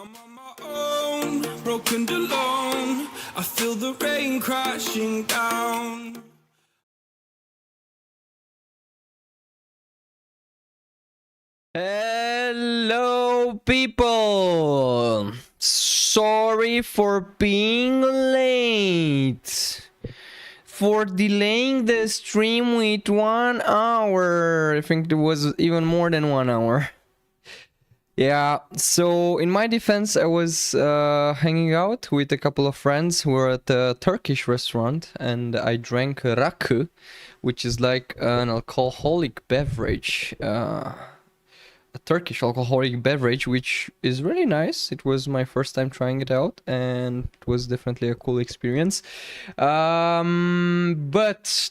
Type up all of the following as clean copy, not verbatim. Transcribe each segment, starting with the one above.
I'm on my own, broken and alone. I feel the rain crashing down. Hello, people! Sorry for being late. For delaying the stream with 1 hour. I think it was even more than 1 hour. Yeah, so in my defense, I was hanging out with a couple of friends who were at a Turkish restaurant, and I drank rakı, which is like an alcoholic beverage. A Turkish alcoholic beverage, which is really nice. It was my first time trying it out, and it was definitely a cool experience. But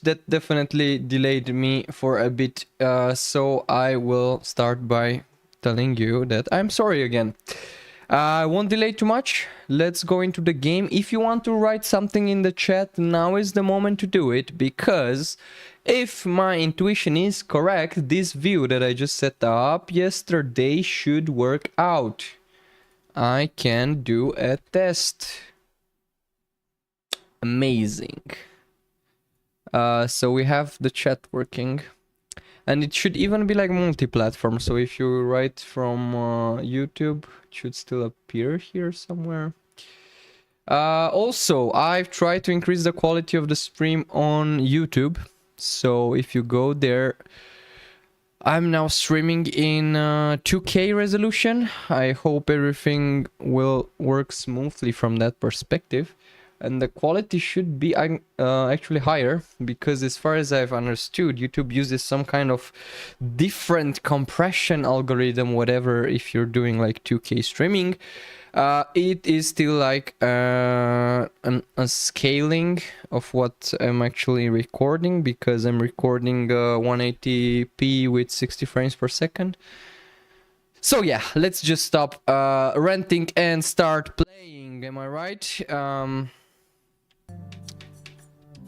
that definitely delayed me for a bit, so I will start by telling you that I'm sorry again. I won't delay too much. Let's go into the game. If you want to write something in the chat, now is the moment to do it, because if my intuition is correct, this view that I just set up yesterday should work out. I can do a test. Amazing. So we have the chat working. And it should even be like multi-platform, so if you write from YouTube, it should still appear here somewhere. Also, I've tried to increase the quality of the stream on YouTube, so if you go there, I'm now streaming in 2K resolution. I hope everything will work smoothly from that perspective. And the quality should be actually higher, because as far as I've understood, YouTube uses some kind of different compression algorithm, whatever, if you're doing like 2K streaming. It is still like a scaling of what I'm actually recording, because I'm recording 180p with 60 frames per second. So yeah, let's just stop ranting and start playing, am I right?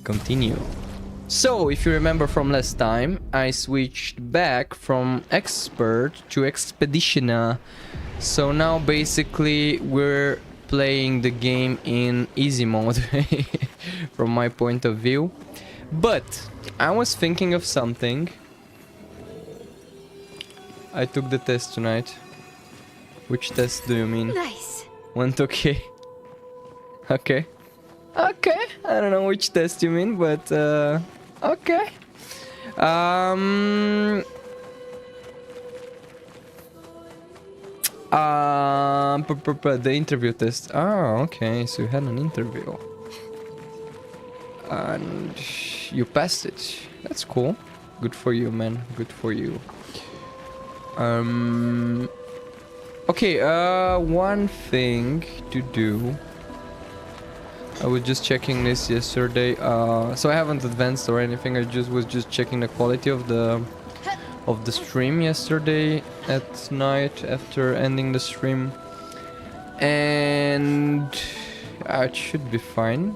Continue. So, if you remember from last time, I switched back from expert to expeditioner. So now basically we're playing the game in easy mode from my point of view. But I was thinking of something. I took the test tonight. Which test do you mean? Nice. Went okay. Okay. Okay, I don't know which test you mean, but okay. The interview test. Oh, okay, so you had an interview. And you passed it. That's cool. Good for you, man. Good for you. Okay, one thing to do. I was just checking this yesterday, so I haven't advanced or anything. I was just checking the quality of the stream yesterday at night after ending the stream, and it should be fine.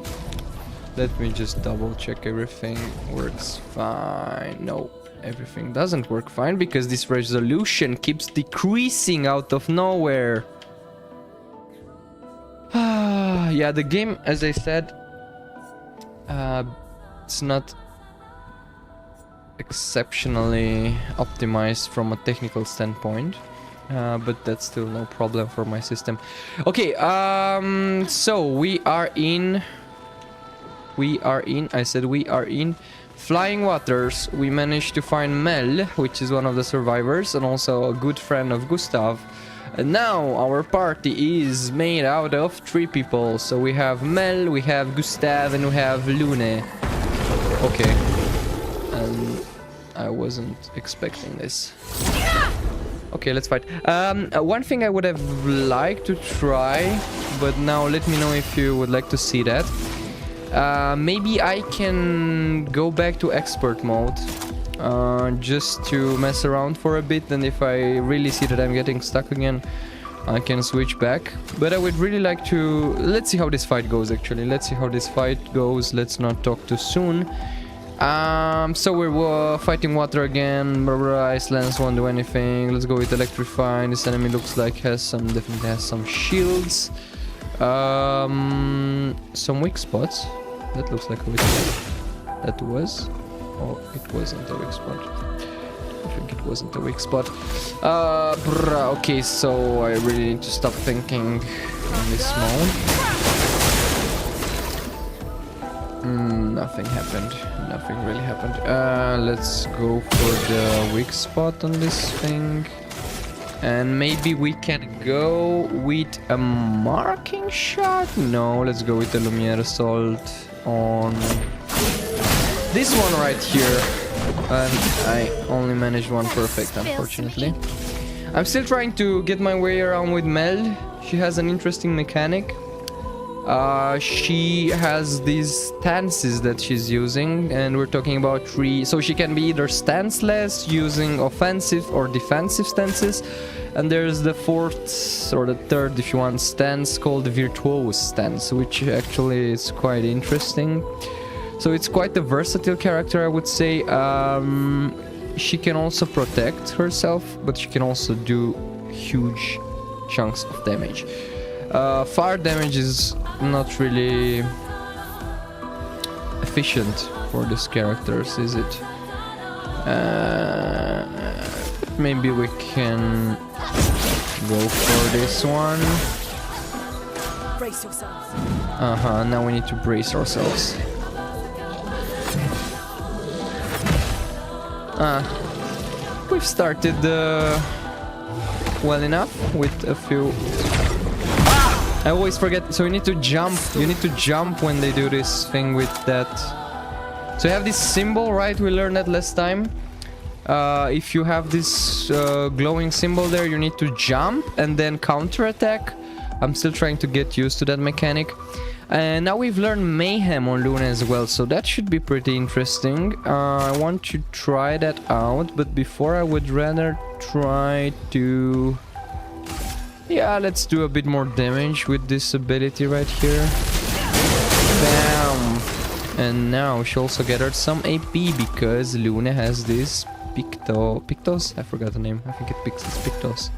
Let me just double check everything works fine. No, everything doesn't work fine, because this resolution keeps decreasing out of nowhere. Yeah, the game, as I said, it's not exceptionally optimized from a technical standpoint, but that's still no problem for my system. Okay, so we are in Flying Waters. We managed to find Mel, which is one of the survivors, and also a good friend of Gustav. And now our party is made out of 3 people. So we have Mel, we have Gustav, and we have Lune. Okay. And I wasn't expecting this. Okay, let's fight. One thing I would have liked to try, but now let me know if you would like to see that. Maybe I can go back to expert mode. Just to mess around for a bit, and if I really see that I'm getting stuck again, I can switch back. But I would really like to... Let's see how this fight goes, actually. Let's see how this fight goes. Let's not talk too soon. So we're fighting water again. Ice lance won't do anything. Let's go with electrifying. This enemy looks like definitely has some shields. Some weak spots. That looks like a weak spot. That was. Oh, it wasn't a weak spot. I think it wasn't a weak spot. Okay, so I really need to stop thinking in this mode. Nothing happened. Nothing really happened. Let's go for the weak spot on this thing. And maybe we can go with a marking shot? No, let's go with the Lumiere Assault on this one right here. And I only managed one perfect, unfortunately. I'm still trying to get my way around with Mel. She has an interesting mechanic. She has these stances that she's using, and we're talking about 3. So she can be either stanceless, using offensive or defensive stances. And there's the 4th or the 3rd, if you want, stance called the virtuose stance, which actually is quite interesting. So it's quite a versatile character, I would say. She can also protect herself, but she can also do huge chunks of damage. Fire damage is not really efficient for these characters, is it? Maybe we can go for this one. Brace yourselves. Now we need to brace ourselves. We've started well enough with a few. I always forget. So you need to jump. You need to jump when they do this thing with that. So you have this symbol, right? We learned that last time. If you have this glowing symbol there, you need to jump and then counterattack. I'm still trying to get used to that mechanic. And now we've learned Mayhem on Luna as well, so that should be pretty interesting. I want to try that out, but before I would rather try to... Yeah, let's do a bit more damage with this ability right here. Bam! And now she also gathered some AP because Luna has this Pictos? I forgot the name. I think it's Pictos.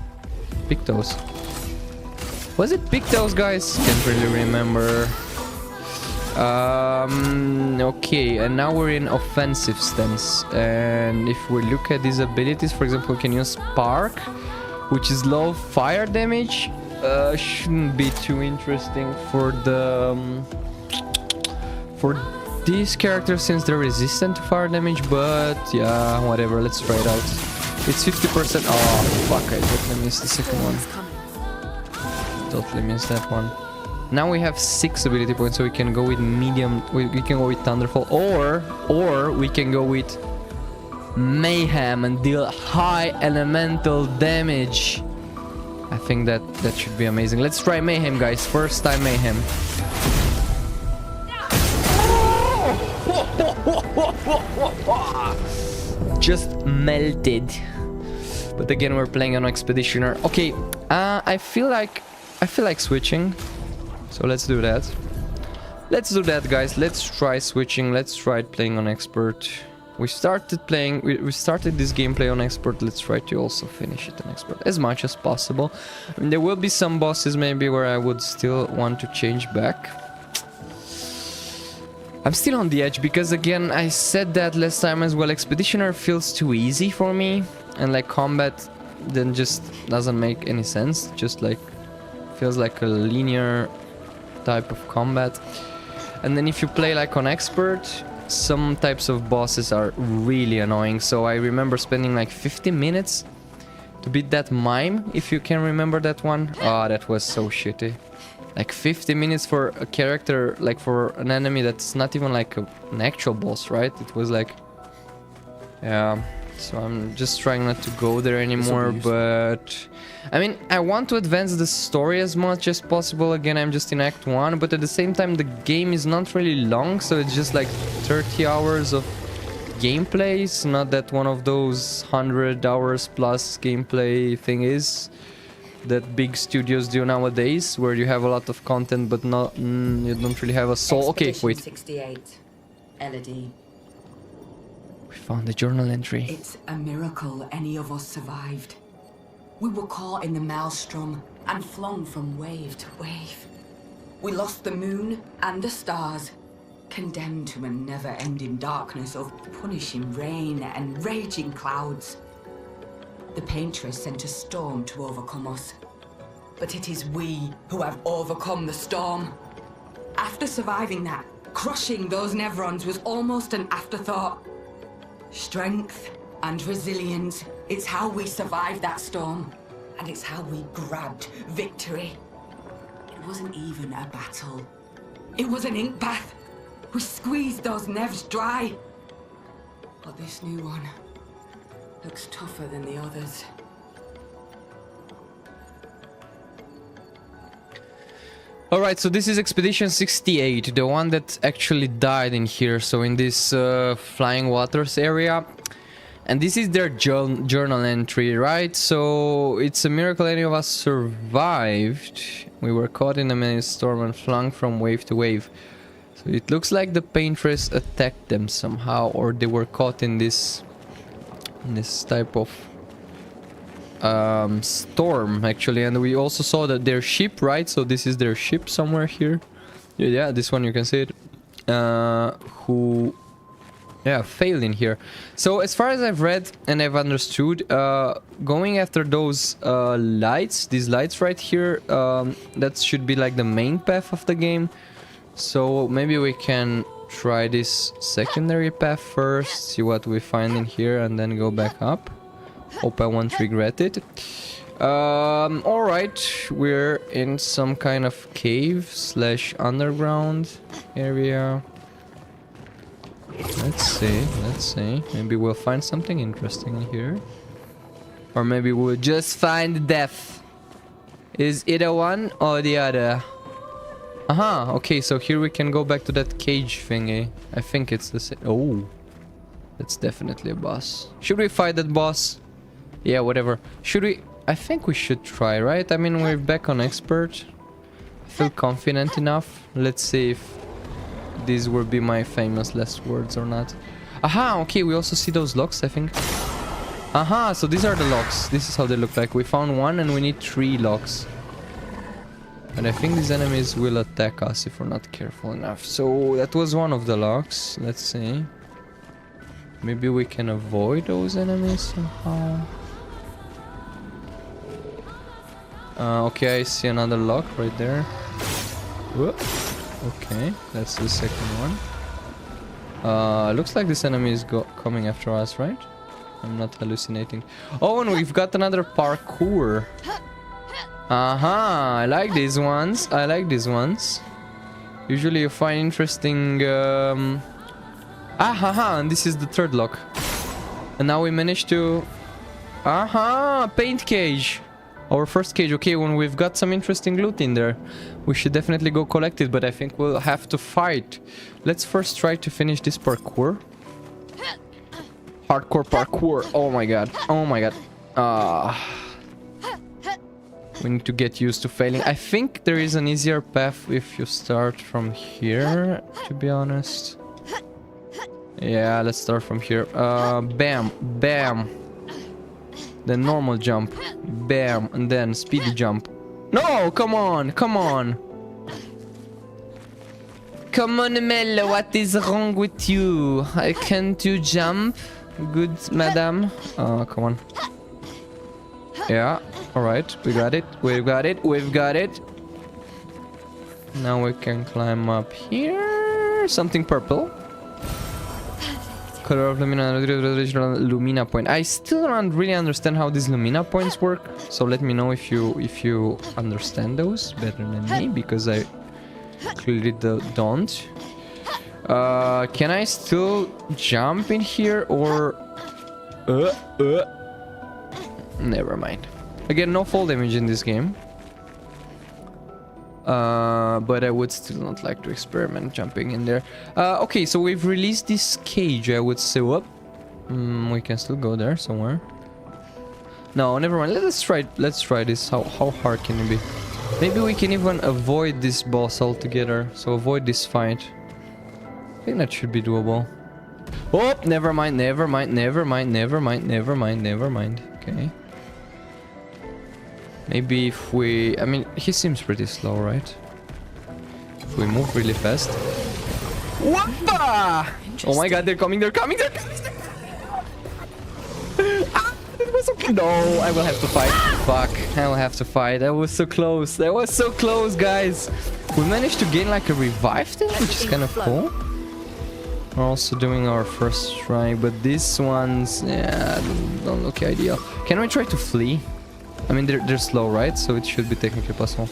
Pictos. Was it Pictos, guys? Can't really remember. Okay, and now we're in offensive stance. And if we look at these abilities, for example, we can use Spark, which is low fire damage. Shouldn't be too interesting for the for these characters since they're resistant to fire damage. But yeah, whatever. Let's try it out. It's 50%. Oh fuck! I totally missed the second one. Totally missed that one. Now we have 6 ability points, so we can go with medium. We can go with Thunderfall, or we can go with Mayhem and deal high elemental damage. I think that should be amazing. Let's try Mayhem, guys. First time Mayhem. Just melted. But again, we're playing on Expeditioner. Okay, I feel like switching. So let's do that. Let's do that, guys. Let's try switching. Let's try playing on Expert. We started this gameplay on Expert. Let's try to also finish it on Expert as much as possible. I mean, there will be some bosses maybe where I would still want to change back. I'm still on the edge because, again, I said that last time as well. Expeditioner feels too easy for me, and like combat then just doesn't make any sense. Just like feels like a linear type of combat. And then if you play like on Expert, some types of bosses are really annoying. So I remember spending like 50 minutes to beat that mime, if you can remember that one. Oh, that was so shitty. Like 50 minutes for a character, like for an enemy that's not even like an actual boss, right? It was like... Yeah, so I'm just trying not to go there anymore, but... I mean, I want to advance the story as much as possible. Again, I'm just in Act 1, but at the same time, the game is not really long, so it's just like 30 hours of gameplay. It's not that one of those 100 hours plus gameplay thing is that big studios do nowadays, where you have a lot of content, but not you don't really have a soul. Okay, wait. 68. LED. We found the journal entry. It's a miracle any of us survived. We were caught in the maelstrom and flung from wave to wave. We lost the moon and the stars, condemned to a never-ending darkness of punishing rain and raging clouds. The Paintress sent a storm to overcome us. But it is we who have overcome the storm. After surviving that, crushing those Nevrons was almost an afterthought. Strength and resilience, it's how we survived that storm. And it's how we grabbed victory. It wasn't even a battle. It was an ink bath. We squeezed those Nevs dry. But this new one looks tougher than the others. Alright, so this is Expedition 68, the one that actually died in here, so in this Flying Waters area. And this is their journal entry, right? So it's a miracle any of us survived. We were caught in a many storm and flung from wave to wave. So it looks like the Paintress attacked them somehow, or they were caught in this type of storm actually. And we also saw that their ship, right? So this is their ship somewhere here. Yeah, this one you can see it. Who failed in here. So as far as I've read and I've understood, going after those lights, these lights right here, that should be like the main path of the game. So maybe we can try this secondary path first, see what we find in here, and then go back up. Hope I won't regret it. Alright, we're in some kind of cave / underground area. Let's see. Maybe we'll find something interesting in here. Or maybe we'll just find death. Is it a one or the other? Aha, okay, so here we can go back to that cage thingy. I think it's the same. Oh, that's definitely a boss. Should we fight that boss? Yeah, whatever. Should we? I think we should try, right? I mean, we're back on expert. I feel confident enough. Let's see if these will be my famous last words or not. Aha, okay, we also see those locks, I think. Aha, so these are the locks. This is how they look like. We found one and we need 3 locks. And I think these enemies will attack us if we're not careful enough. So that was one of the locks. Let's see. Maybe we can avoid those enemies somehow. Okay, I see another lock right there. Whoop. Okay, that's the second one. Looks like this enemy is coming after us, right? I'm not hallucinating. Oh, and we've got another parkour. I like these ones. I like these ones. Usually you find interesting... and this is the third lock. And now we managed to... paint cage. Our first cage. Okay, when we've got some interesting loot in there, we should definitely go collect it, but I think we'll have to fight. Let's first try to finish this parkour. Hardcore parkour. Oh my god. Oh my god. We need to get used to failing. I think there is an easier path if you start from here, to be honest. Yeah, let's start from here. Bam, bam. Then normal jump. Bam, and then speedy jump. No, come on, come on. Come on, Mel, what is wrong with you? Can't you jump? Good, madam. Come on. Yeah, alright, we got it, we've got it, we've got it. Now we can climb up here. Something purple. Color of Lumina point. I still don't really understand how these Lumina points work. So let me know if you understand those better than me, because I clearly don't. Can I still jump in here or... Never mind. Again, no fall damage in this game. But I would still not like to experiment jumping in there. Okay, so we've released this cage, I would say. Whoop. We can still go there somewhere. No, never mind. Let's try this. How hard can it be? Maybe we can even avoid this boss altogether. So avoid this fight. I think that should be doable. Oh, never mind, never mind, never mind, never mind, never mind, never mind. Okay. Maybe if we... I mean, he seems pretty slow, right? If we move really fast. Whoppa! Oh my god, they're coming, they're coming, they're coming! Ah, it was okay. No, I will have to fight. Fuck, I will have to fight. That was so close. That was so close, guys. We managed to gain like a revive thing, which is kind of cool. We're also doing our first try, but these ones, yeah, don't look ideal. Can we try to flee? I mean, they're slow, right? So it should be technically possible.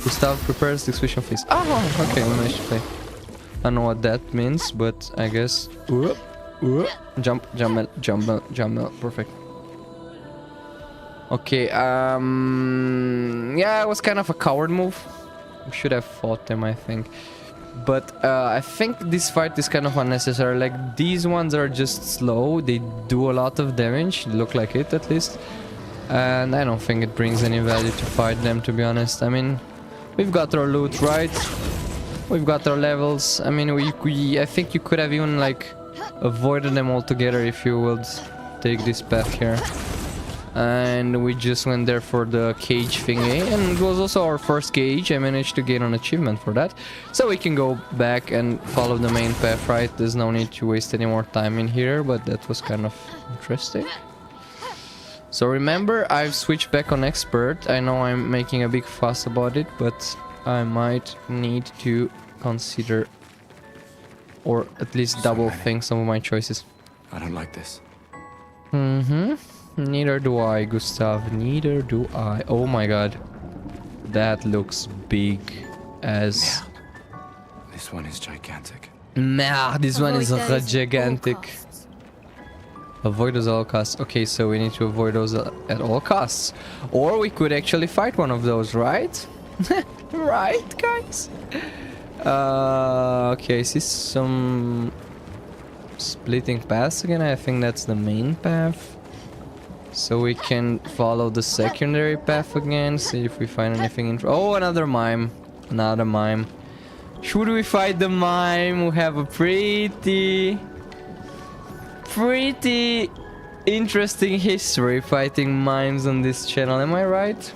Gustav prepares the execution phase. Oh, okay, we managed to play. I don't know what that means, but I guess... Jump, perfect. Okay, yeah, it was kind of a coward move. We should have fought them, I think. But I think this fight is kind of unnecessary. Like, these ones are just slow. They do a lot of damage. Look like it, at least. And I don't think it brings any value to fight them, to be honest. I mean, we've got our loot, right? We've got our levels. I mean, I think you could have even, like, avoided them altogether if you would take this path here. And we just went there for the cage thingy, and it was also our first cage. I managed to gain an achievement for that, so we can go back and follow the main path, right? There's no need to waste any more time in here, but that was kind of interesting. So remember, I've switched back on expert. I know I'm making a big fuss about it, but I might need to consider, or at least double think some of my choices. I don't like this. Neither do I, Gustav. Neither do I. Oh my god. That looks big as... Yeah. This one is gigantic. Nah, this one is Avoid those gigantic. at all costs. Avoid those at all costs. Okay, so we need to avoid those at all costs. Or we could actually fight one of those, right? Right, guys? Okay, I see some... splitting paths again. I think that's the main path. So we can follow the secondary path again, see if we find anything in... Oh, another mime. Another mime. Should we fight the mime? We have a pretty interesting history fighting mimes on this channel, am I right?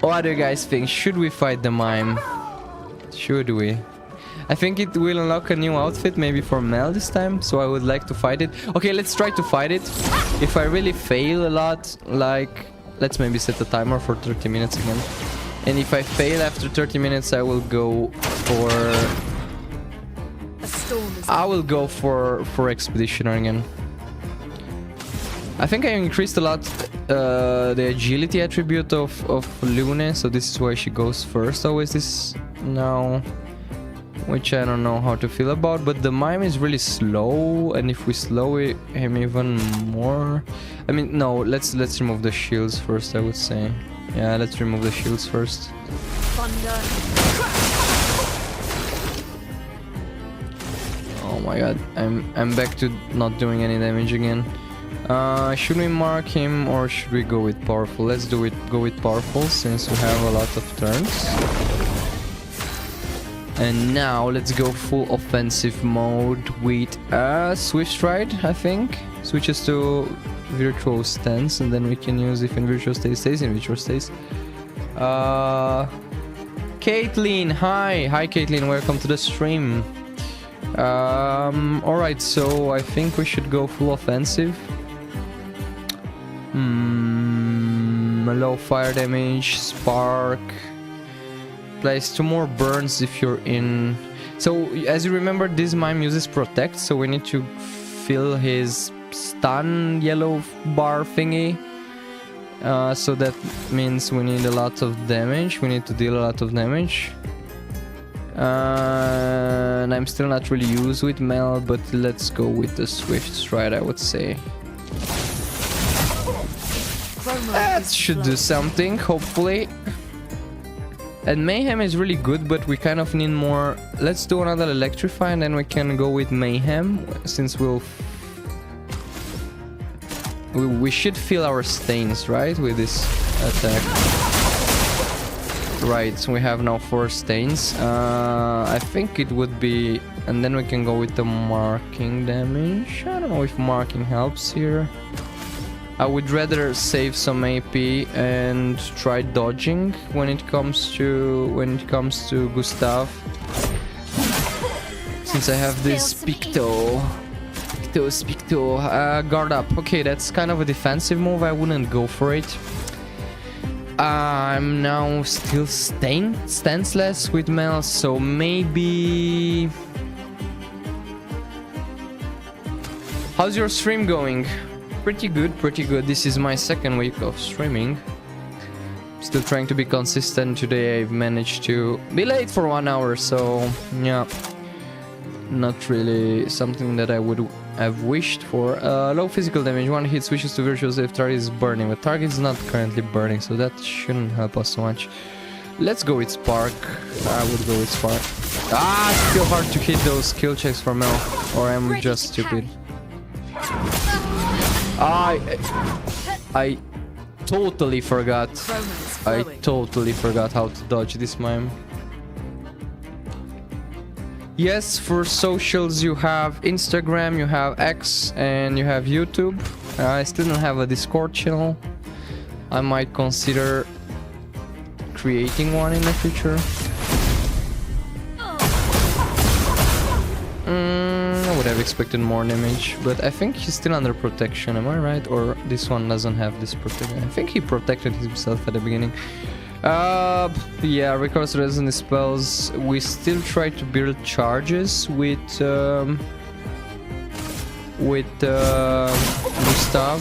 What do you guys think? Should we fight the mime? Should we? I think it will unlock a new outfit, maybe for Mel this time, so I would like to fight it. Okay, let's try to fight it. If I really fail a lot, like, let's maybe set a timer for 30 minutes again. And if I fail after 30 minutes, I will go for... Expeditioner again. I think I increased a lot the agility attribute of Lune, so this is why she goes first always this now. Which I don't know how to feel about, but the mime is really slow, and if we slow him even more... I mean, no, let's remove the shields first, I would say. Yeah, let's remove the shields first. Thunder. Oh my god, I'm back to not doing any damage again. Should we mark him or should we go with powerful? Let's go with powerful, since we have a lot of turns. And now let's go full offensive mode with Swift Stride, I think. Switches to virtual stance, and then we can use if in virtual state stays in virtual states. Caitlin, hi Caitlin, welcome to the stream. Alright, so I think we should go full offensive. Low fire damage, spark. Place 2 more burns if you're in... So, as you remember, this mime uses protect, so we need to fill his stun yellow bar thingy. So that means we need a lot of damage, we need to deal a lot of damage. And I'm still not really used with Mel, but let's go with the Swift Stride, I would say. That should do something, hopefully. And Mayhem is really good, but we kind of need more... Let's do another Electrify, and then we can go with Mayhem, since we should feel our stains, right, with this attack. Right, so we have now 4 stains. I think it would be... And then we can go with the marking damage. I don't know if marking helps here. I would rather save some AP and try dodging when it comes to Gustav. Since I have this Picto. Guard up. Okay, that's kind of a defensive move. I wouldn't go for it. I'm now still stanceless with Mel, so maybe... How's your stream going? Pretty good, pretty good. This is my 2nd week of streaming. Still trying to be consistent. Today I've managed to be late for 1 hour, so yeah. Not really something that I would have wished for. Low physical damage, 1 hit switches to virtuous if target is burning, but target is not currently burning, so that shouldn't help us so much. Let's go with Spark. I would go with Spark. Ah, it's still hard to hit those skill checks for Mel, or I'm just stupid. I totally forgot. I totally forgot how to dodge this mime. Yes, for socials you have Instagram, you have X, and you have YouTube. I still don't have a Discord channel. I might consider creating one in the future. I would have expected more damage, but I think he's still under protection, am I right? Or this one doesn't have this protection. I think he protected himself at the beginning. Yeah, recovers resistance spells. We still try to build charges with Gustav.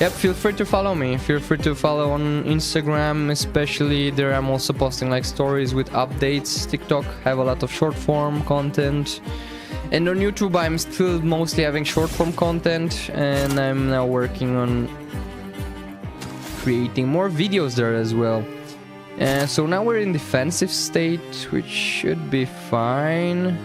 Yep, feel free to follow me. Feel free to follow on Instagram, especially there I'm also posting like stories with updates. TikTok have a lot of short form content. And on YouTube I'm still mostly having short form content, and I'm now working on creating more videos there as well. So now we're in defensive state, which should be fine.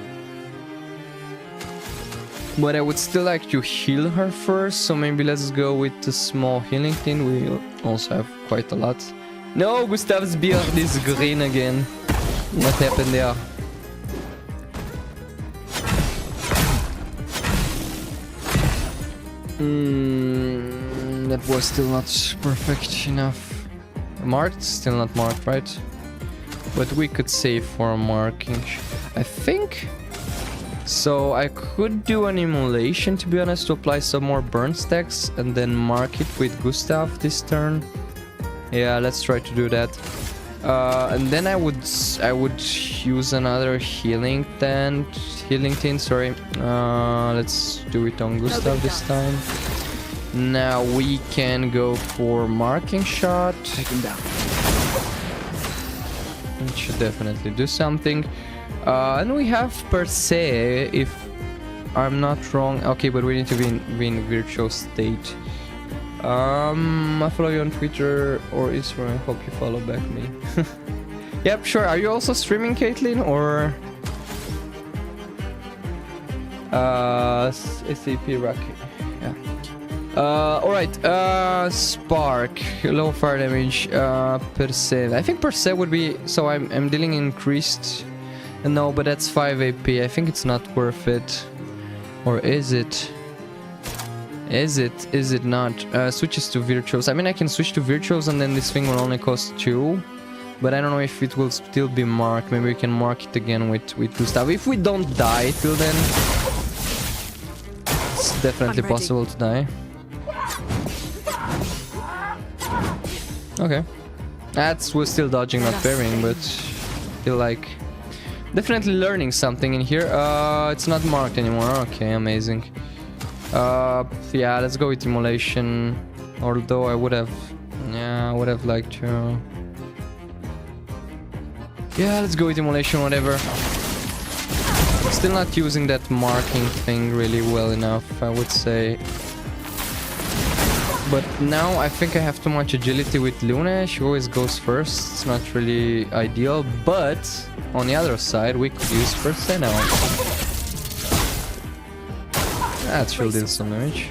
But I would still like to heal her first, so maybe let's go with the small healing thing. We also have quite a lot. No, Gustav's beard is green again. What happened there? That was still not perfect enough. Marked? Still not marked, right? But we could save for marking, I think. So I could do an emulation, to be honest, to apply some more burn stacks and then mark it with Gustav this turn. Yeah, let's try to do that. And then I would use another healing tint, sorry. Let's do it on Gustav this time. Now we can go for marking shot. Take him down. It should definitely do something. And we have per se, if I'm not wrong. Okay, but we need to be in virtual state. I follow you on Twitter or Instagram. I hope you follow back me. Yep, sure. Are you also streaming, Caitlin, or SAP Rocky? Yeah. Alright, Spark, low fire damage, percent. I think percent would be, so I'm dealing increased. No, but that's 5 AP. I think it's not worth it. Or is it? Is it not? Switches to virtuos. I mean, I can switch to virtuos and then this thing will only cost 2. But I don't know if it will still be marked. Maybe we can mark it again with Gustav. If we don't die till then, it's definitely possible to die. Okay. We're still dodging, not parrying, but feel like definitely learning something in here. It's not marked anymore. Okay, amazing. Yeah, let's go with emulation. Although I would have liked to. Yeah, let's go with emulation, whatever. Still not using that marking thing really well enough, I would say. But now I think I have too much agility with Luna. She always goes first. It's not really ideal, but on the other side we could use first now. That's really did some damage.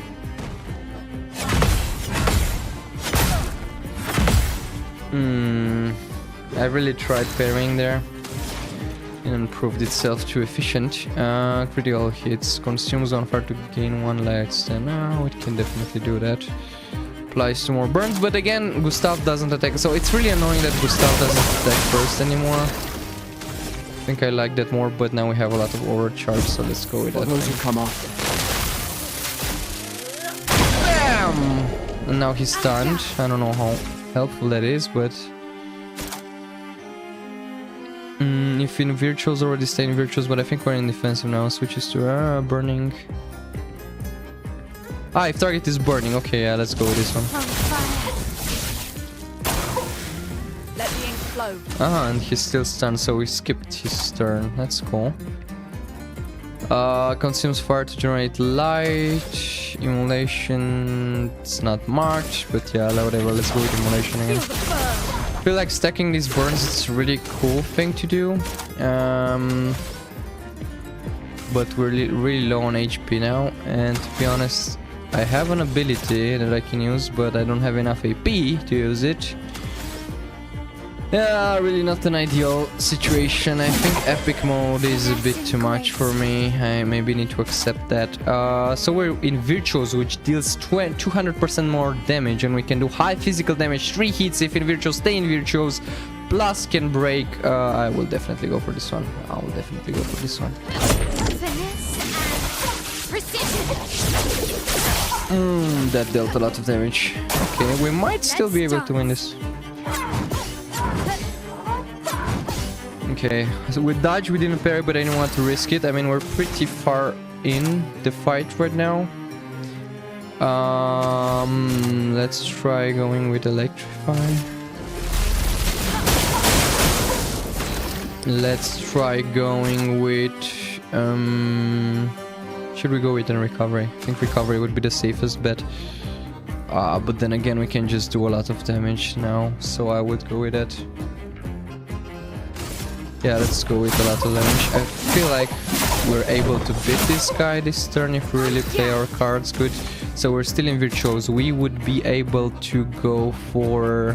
I really tried pairing there. And proved itself too efficient. Critical hits. Consumes on fire to gain 1 lifesteal. Now it can definitely do that. Applies to more burns, but again, Gustav doesn't attack. So it's really annoying that Gustav doesn't attack first anymore. I think I like that more, but now we have a lot of overcharge, so let's go with that. Those who come after. Bam! And now he's stunned. I don't know how helpful that is, but... if in virtuals, already stay in virtuals, but I think we're in defensive now. Switches to burning. Ah, if target is burning. Okay, yeah, let's go with this one. Let the ink flow. Ah, and he's still stunned, so we skipped his turn. That's cool. Consumes fire to generate light. Immolation. It's not much, but yeah, whatever. Let's go with immolation again. Feel the burn. I feel like stacking these burns is a really cool thing to do. But we're really low on HP now, and to be honest, I have an ability that I can use, but I don't have enough AP to use it. Yeah, really not an ideal situation. I think epic mode is a bit too much for me. I maybe need to accept that. So we're in virtuals, which deals 200% more damage, and we can do high physical damage, 3 hits if in virtuals, stay in virtuals, plus can break. I will definitely go for this one. I will definitely go for this one. That dealt a lot of damage. Okay, we might still be able to win this. Okay, so with dodge we didn't parry, but I didn't want to risk it. I mean, we're pretty far in the fight right now. Let's try going with electrify. Let's try going with should we go with a recovery? I think recovery would be the safest bet. But then again, we can just do a lot of damage now, so I would go with that. Yeah, let's go with a lot of damage. I feel like we're able to beat this guy this turn if we really play our cards good. So we're still in virtuals. We would be able to go for...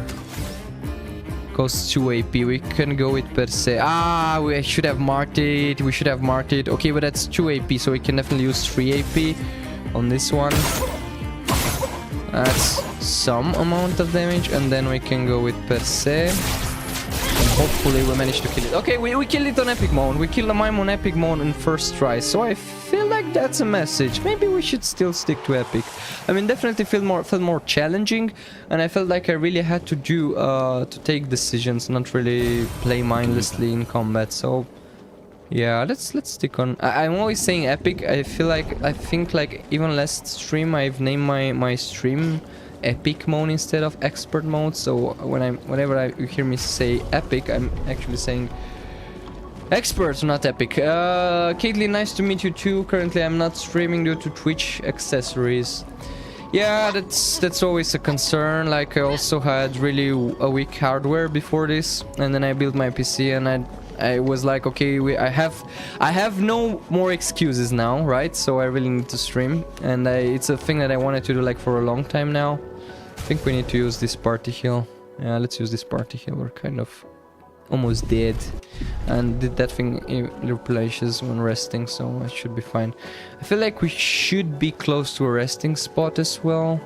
Costs 2 AP. We can go with per se. We should have marked it. We should have marked it. Okay, but that's 2 AP, so we can definitely use 3 AP on this one. That's some amount of damage, and then we can go with per se. And hopefully we manage to kill it. Okay, we killed it on epic mode. We killed the mime on epic mode in first try. So I feel like that's a message. Maybe we should still stick to epic. I mean, definitely felt more challenging, and I felt like I really had to do to take decisions, not really play mindlessly in combat. So yeah, let's stick on. I'm always saying epic. I think like even last stream I've named my stream epic mode instead of expert mode. So whenever you hear me say epic, I'm actually saying expert, not epic. Caitlin, nice to meet you too. Currently I'm not streaming due to Twitch accessories. Yeah, that's always a concern. Like, I also had really a weak hardware before this, and then I built my PC, and I was like, okay, I have no more excuses now, right? So I really need to stream, and it's a thing that I wanted to do like for a long time now. I think we need to use this party heal. Yeah, let's use this party heal. We're kind of almost dead, and did that thing in replenishes when resting, so it should be fine. I feel like we should be close to a resting spot as well.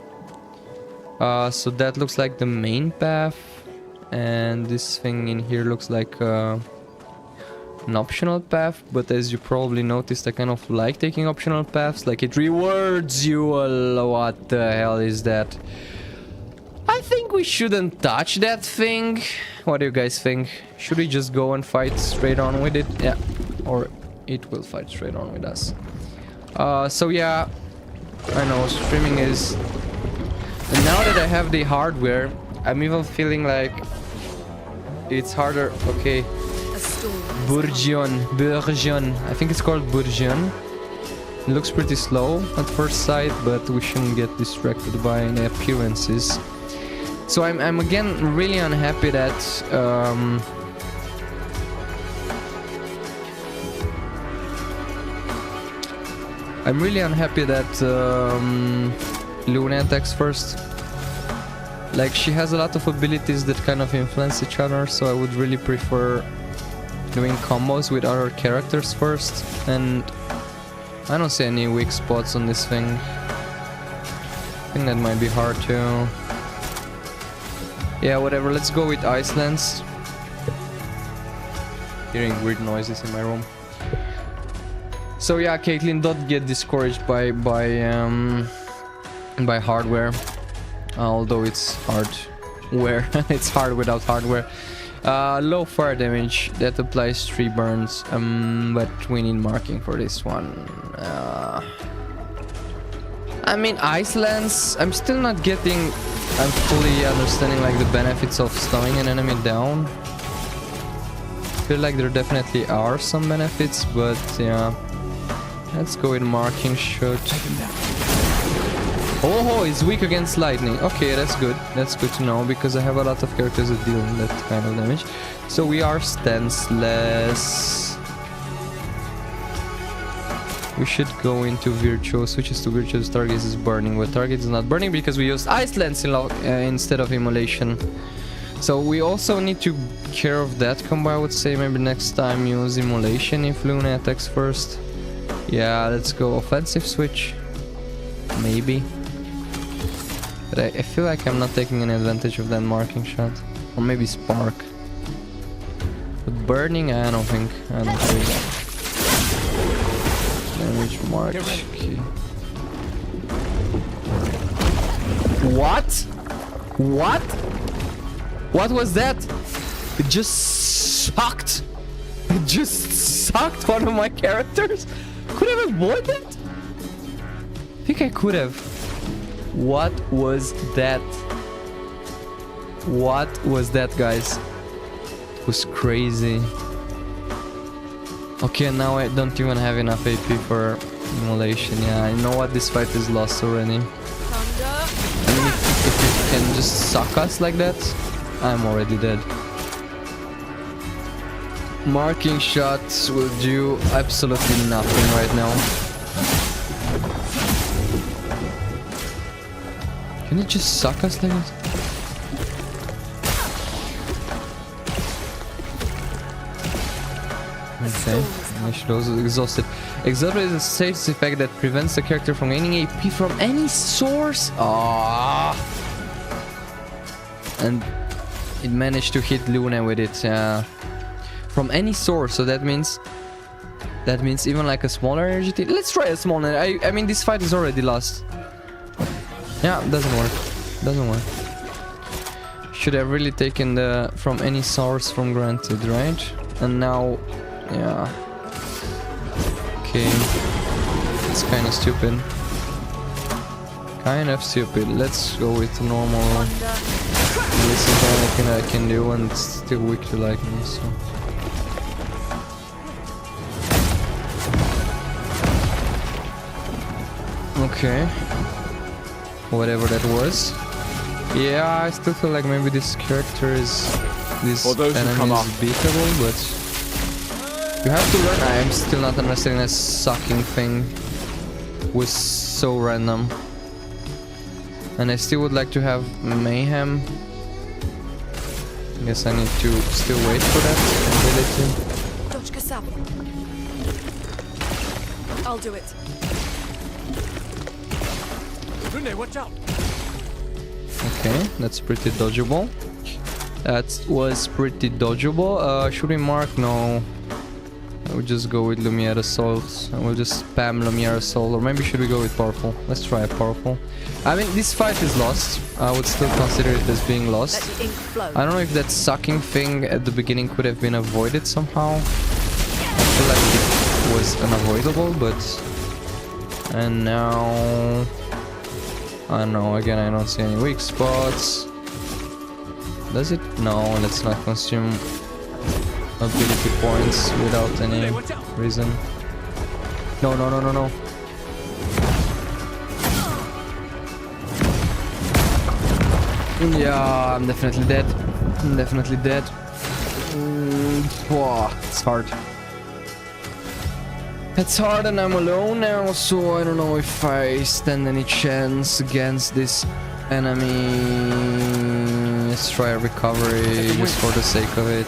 So that looks like the main path, and this thing in here looks like an optional path, but as you probably noticed, I kind of like taking optional paths. Like, it rewards you a lot. What the hell is that? I think we shouldn't touch that thing. What do you guys think? Should we just go and fight straight on with it? Yeah, or it will fight straight on with us. So yeah, I know streaming is... And now that I have the hardware, I'm even feeling like it's harder. Okay, Bourgeon. I think it's called Bourgeon. It looks pretty slow at first sight, but we shouldn't get distracted by the appearances. So I'm again really unhappy that Luna attacks first. Like, she has a lot of abilities that kind of influence each other, so I would really prefer doing combos with other characters first, and I don't see any weak spots on this thing. I think that might be hard too. Yeah, whatever, let's go with Icelands. Hearing weird noises in my room. So yeah, Caitlyn, don't get discouraged by hardware. Although it's hardware. It's hard without hardware. Low fire damage, that applies 3 burns, but we need marking for this one. I mean, Icelands, I'm still not getting, I'm fully understanding like the benefits of slowing an enemy down. I feel like there definitely are some benefits, but yeah. Let's go with marking shot. Oh, he's weak against lightning. Okay, that's good. That's good to know, because I have a lot of characters that deal that kind of damage. So we are stanceless. We should go into Virtuos. Switches to Virtuos. Target is burning, but target is not burning because we used Icelands instead of Immolation. So we also need to care of that combo, I would say. Maybe next time use Immolation if Luna attacks first. Yeah, let's go offensive switch. Maybe. But I feel like I'm not taking any advantage of that marking shot. Or maybe spark. But burning, I don't think. I don't think. Damage march. Okay. What? What? What was that? It just sucked. It just sucked one of my characters. Could I have avoided? I think I could have. What was that? What was that, guys? It was crazy. Okay, now I don't even have enough AP for Immolation. Yeah, I know what, this fight is lost already. I mean, if you can just suck us like that, I'm already dead. Marking shots will do absolutely nothing right now. Can it just suck us like this? Okay, I should also exhaust it. Exhaust is a safe effect that prevents the character from gaining AP from any source. Ah, and it managed to hit Luna with it. From any source, so that means even like a smaller energy. Let's try a small. I mean, this fight is already lost. Yeah, doesn't work. Doesn't work. Should have really taken the from any source from granted, right? And now, yeah. Okay. It's kind of stupid. Kind of stupid. Let's go with normal. This is the only thing I can do, and it's still weak to lightning, so. Okay. Whatever that was. Yeah, I still feel like maybe this character is... this enemy is beatable, but... you have to learn. I am still not understanding that sucking thing. Was so random. And I still would like to have Mayhem. I guess I need to still wait for that ability. I'll do it. Watch out. Okay, that's pretty dodgeable. That was pretty dodgeable. Should we mark? No. I would just go with Lumiere Assault. I will just spam Lumiere Assault. Or maybe should we go with Powerful? Let's try Powerful. I mean, this fight is lost. I would still consider it as being lost. Let the ink flow. I don't know if that sucking thing at the beginning could have been avoided somehow. I feel like it was unavoidable, but... and now... I don't know, again, I don't see any weak spots. Does it? No, let's not consume ability points without any reason. No, no, no, no, no. Yeah, I'm definitely dead. I'm definitely dead. It's hard. It's hard and I'm alone now, so I don't know if I stand any chance against this Enemy. Let's try a recovery just for the sake of it.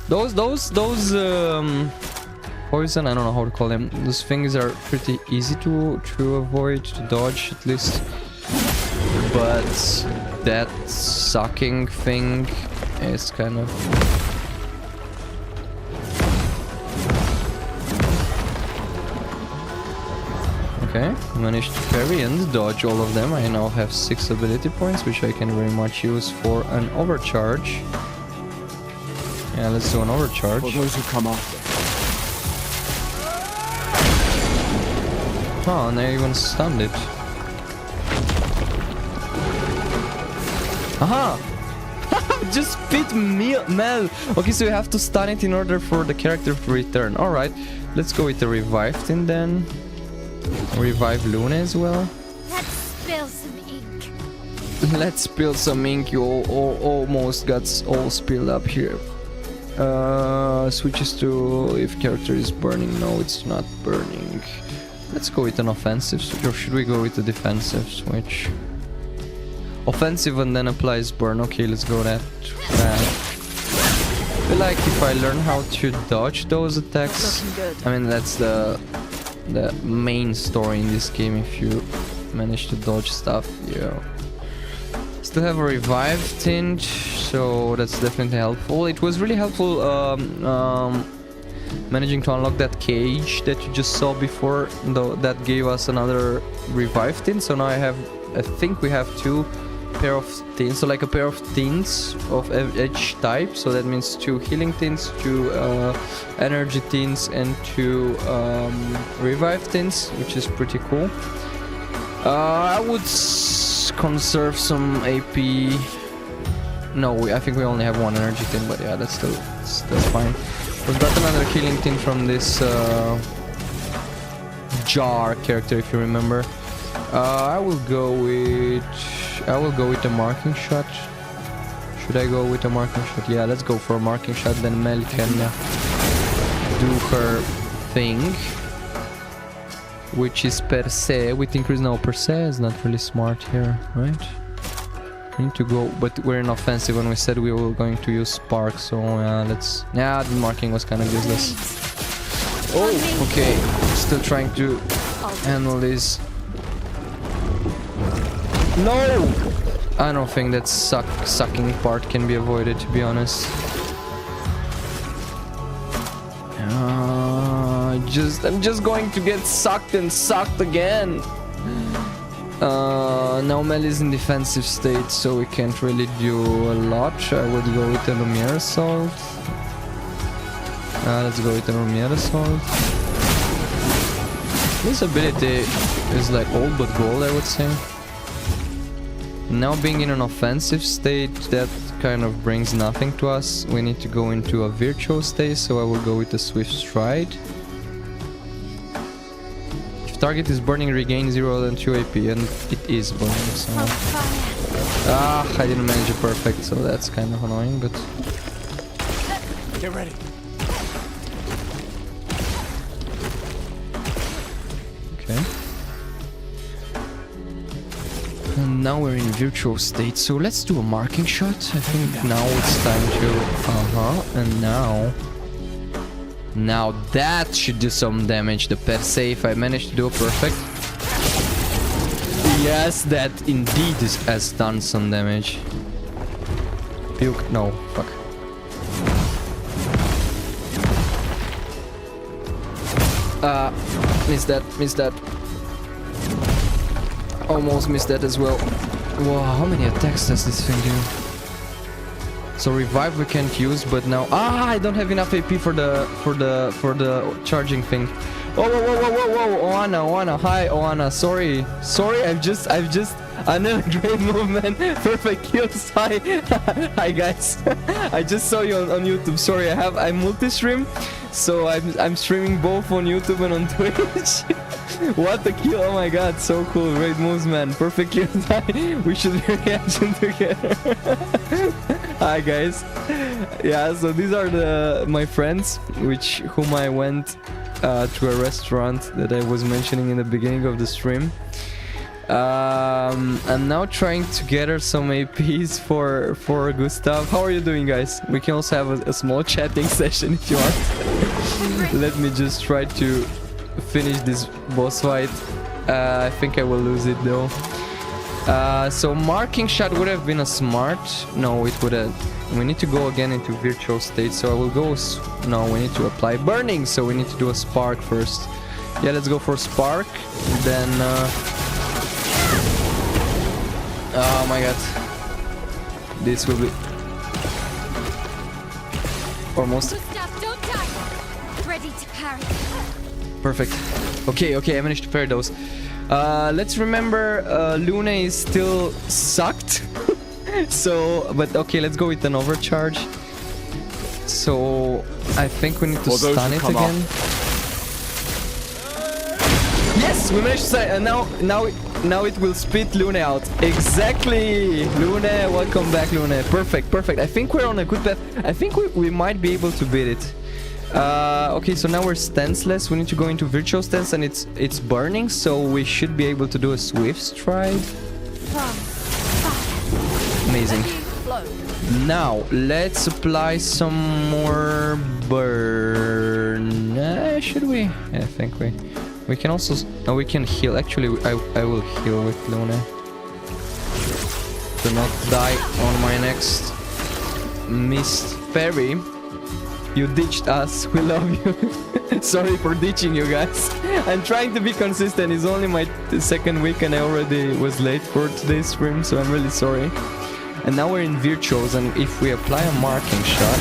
Those poison, I don't know how to call them. Those things are pretty easy to avoid, to dodge at least. But that sucking thing is kind of... Okay, managed to parry and dodge all of them. I now have 6 ability points, which I can very much use for an overcharge. Yeah, let's do an overcharge. For those who come after. Oh, and I even stunned it. Aha! Just beat Mel! Okay, so you have to stun it in order for the character to return. Alright, let's go with the revived thing then. Revive Luna as well. Let's spill some ink. Let's spill some ink. You almost got all spilled up here. Switches to if character is burning. No, it's not burning. Let's go with an offensive switch, or should we go with a defensive switch? Offensive and then applies burn. Okay, let's go that. I feel like if I learn how to dodge those attacks, Looking good. I mean that's the main story in this game. If you manage to dodge stuff, yeah. Still have a revive tint, so that's definitely helpful. It was really helpful managing to unlock that cage that you just saw before, though that gave us another revive tint. So now I think we have 2 pair of tints, so like a pair of tints of each type. So that means 2 healing tints, 2 energy tints, and 2 revive tints, which is pretty cool. I would conserve some AP. No, I think we only have 1 energy tint, but yeah, that's fine. We've got another healing tint from this Jar character, if you remember. I will go with a marking shot. Should I go with a marking shot? Yeah, let's go for a marking shot. Then Mel can do her thing, which is per se with increase. No, per se is not really smart here, right? We need to go, but we're in offensive when we said we were going to use spark. So let's. Yeah, the marking was kind of useless. Oh, okay. Still trying to handle this. No! I don't think that sucking part can be avoided, to be honest. I'm just going to get sucked and sucked again. Now Mel is in defensive state, so we can't really do a lot. I would go with the Lumiere Assault. Let's go with the Lumiere Assault. This ability is like old but gold, I would say. Now being in an offensive state, that kind of brings nothing to us. We need to go into a virtual state, so I will go with the Swift Stride. If target is burning, regain 0 and 2 AP, and it is burning, so... I didn't manage it perfect, so that's kind of annoying, but... Get ready. Okay. And now we're in virtual state, so let's do a marking shot. I think now it's time to... and now that should do some damage. The per se, if I manage to do a perfect... Yes, that indeed has done some damage. Puke, no, fuck. Missed that. Almost missed that as well. Wow, how many attacks does this thing do? So revive we can't use, but now I don't have enough AP for the charging thing. Whoa, Oana, hi Oana, sorry, another great movement, perfect kills, hi guys, I just saw you on YouTube, sorry, I'm multi-stream, so I'm streaming both on YouTube and on Twitch. What a kill, oh my god, so cool, great moves man, perfect kills, we should be reaction together. Hi guys. Yeah, so these are my friends whom I went to a restaurant that I was mentioning in the beginning of the stream. I'm now trying to gather some APs for Gustav. How are you doing, guys? We can also have a small chatting session if you want. Let me just try to finish this boss fight. I think I will lose it though. So marking shot would have been a smart. No, it would have. We need to go again into virtual state. So I will go. No, we need to apply burning. So we need to do a spark first. Yeah, let's go for spark. Then. Oh my god. This will be almost. Gustav, don't die. Ready to parry. Perfect. Okay, I managed to parry those. Let's remember Luna is still sucked. So, but okay, let's go with an overcharge. So, I think we need to stun it again. Yes, we managed to say, and now it will spit Luna out. Exactly! Luna, welcome back, Luna. Perfect. I think we're on a good path. I think we might be able to beat it. Okay, so now we're stanceless. We need to go into virtual stance, and it's burning, so we should be able to do a swift stride. Amazing. Now let's apply some more burn. Should we? Yeah, I think we can also. No, we can heal. Actually, I will heal with Luna. Do not die on my next missed parry. You ditched us. We love you. Sorry for ditching you guys. I'm trying to be consistent. It's only my second week and I already was late for today's stream, so I'm really sorry. And now we're in virtuals, and if we apply a marking shot,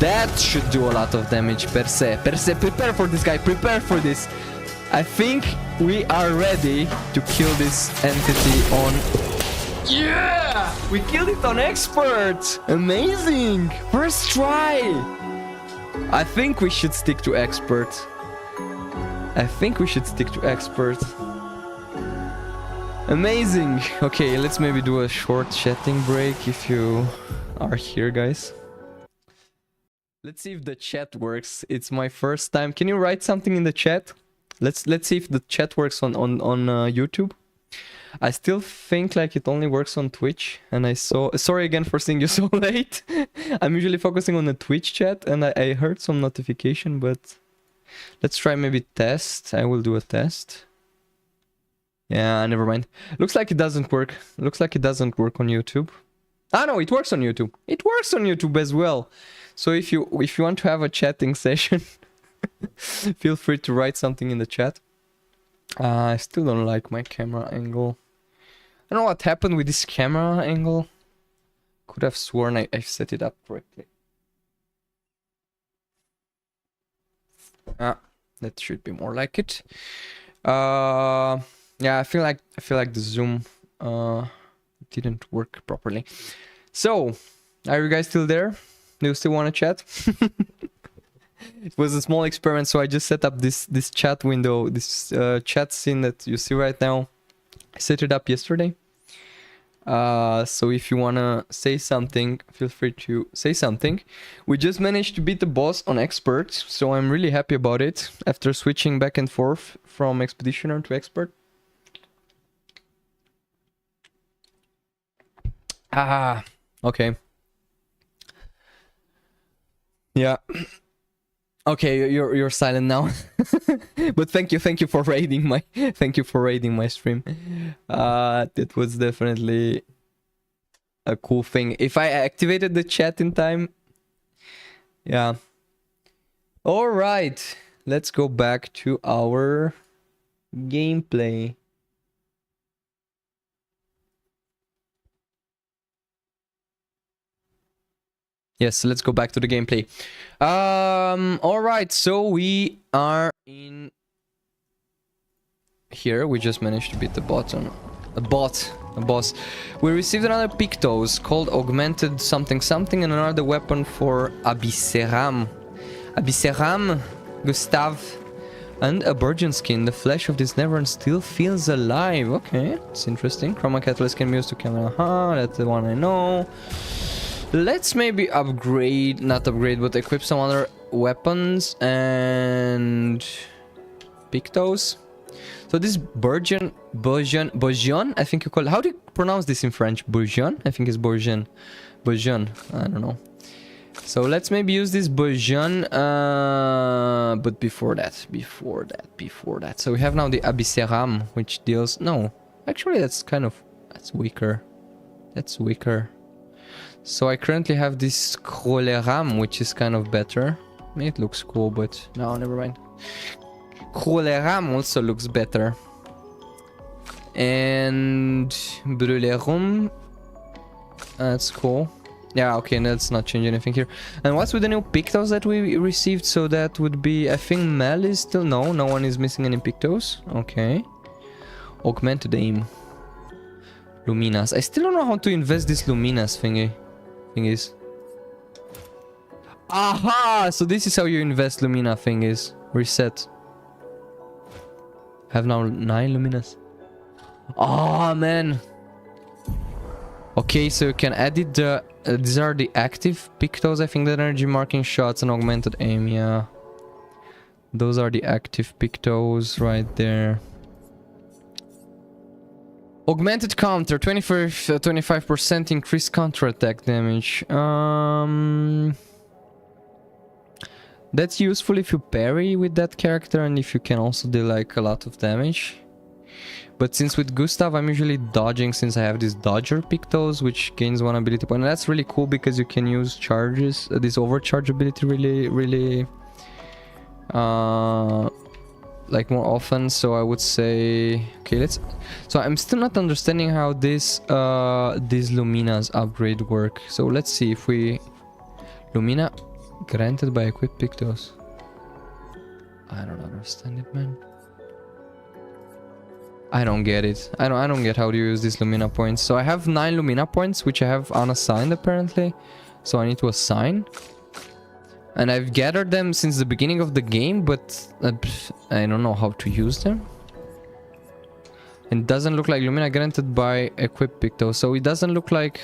that should do a lot of damage. Perse, prepare for this guy. Prepare for this. I think we are ready to kill this entity on... Yeah! We killed it on expert! Amazing! First try! I think we should stick to expert. Amazing! Okay, let's maybe do a short chatting break if you are here, guys. Let's see if the chat works. It's my first time. Can you write something in the chat? Let's see if the chat works on YouTube. I still think like it only works on Twitch, and I saw... Sorry again for seeing you so late. I'm usually focusing on the Twitch chat, and I heard some notification, but... Let's try maybe test. I will do a test. Yeah, never mind. Looks like it doesn't work. Looks like it doesn't work on YouTube. Ah, no, it works on YouTube. It works on YouTube as well. So if you want to have a chatting session, feel free to write something in the chat. I still don't like my camera angle. I don't know what happened with this camera angle. Could have sworn I set it up correctly. Ah, that should be more like it. Yeah, I feel like the zoom didn't work properly. So, are you guys still there? Do you still want to chat? It was a small experiment, so I just set up this chat window, this chat scene that you see right now. I set it up yesterday. So if you wanna say something, feel free to say something. We just managed to beat the boss on expert, so I'm really happy about it. After switching back and forth from expeditioner to expert. Ah, okay. Yeah. Okay, you're silent now. But thank you for raiding my stream. That was definitely a cool thing. If I activated the chat in time. Yeah. All right. Let's go back to our gameplay. Yes, let's go back to the gameplay. All right, so we are in here. We just managed to beat the boss. We received another Pictos called Augmented something something and another weapon for Abysseram. Gustav. And a virgin skin. The flesh of this Neverland still feels alive. Okay, it's interesting. Chroma catalyst can be used to camera. That's the one I know. Let's maybe upgrade, not upgrade, but equip some other weapons and Pictos. So this Bourgeon, I think you call it. How do you pronounce this in French? Bourgeon? I think it's Bourgeon. Bourgeon, I don't know. So let's maybe use this Bourgeon, but before that. So we have now the Abysseram, which deals, no, actually that's weaker. That's weaker. So I currently have this Croleram, which is kind of better. I mean, it looks cool, but no, never mind. Croleram also looks better. And Brûlerum, that's cool. Yeah, okay, let's not change anything here. And what's with the new Pictos that we received? So that would be, I think Mel is still, no one is missing any Pictos. Okay. Augmented aim. Luminas. I still don't know how to invest this Luminas thingies. Aha! So this is how you invest Lumina thingies. Reset. Have now 9 Luminas. Oh man. Okay, so you can edit the these are the active Pictos, I think, the energy marking shots and augmented aim, yeah. Those are the active Pictos right there. Augmented counter, 25% increased counter attack damage. That's useful if you parry with that character and if you can also do like a lot of damage. But since with Gustav I'm usually dodging, since I have this dodger Pictos, which gains 1 ability point. And that's really cool because you can use charges, this overcharge ability really like more often. So I would say, okay, so I'm still not understanding how this these Lumina's upgrade work. So let's see if we Lumina granted by equipped Pictos. I don't understand it, man. I don't get it. I don't get how to use these Lumina points. So I have 9 Lumina points, which I have unassigned apparently. So I need to assign. And I've gathered them since the beginning of the game, but I don't know how to use them. It doesn't look like Lumina granted by equipped Pictos. So it doesn't look like...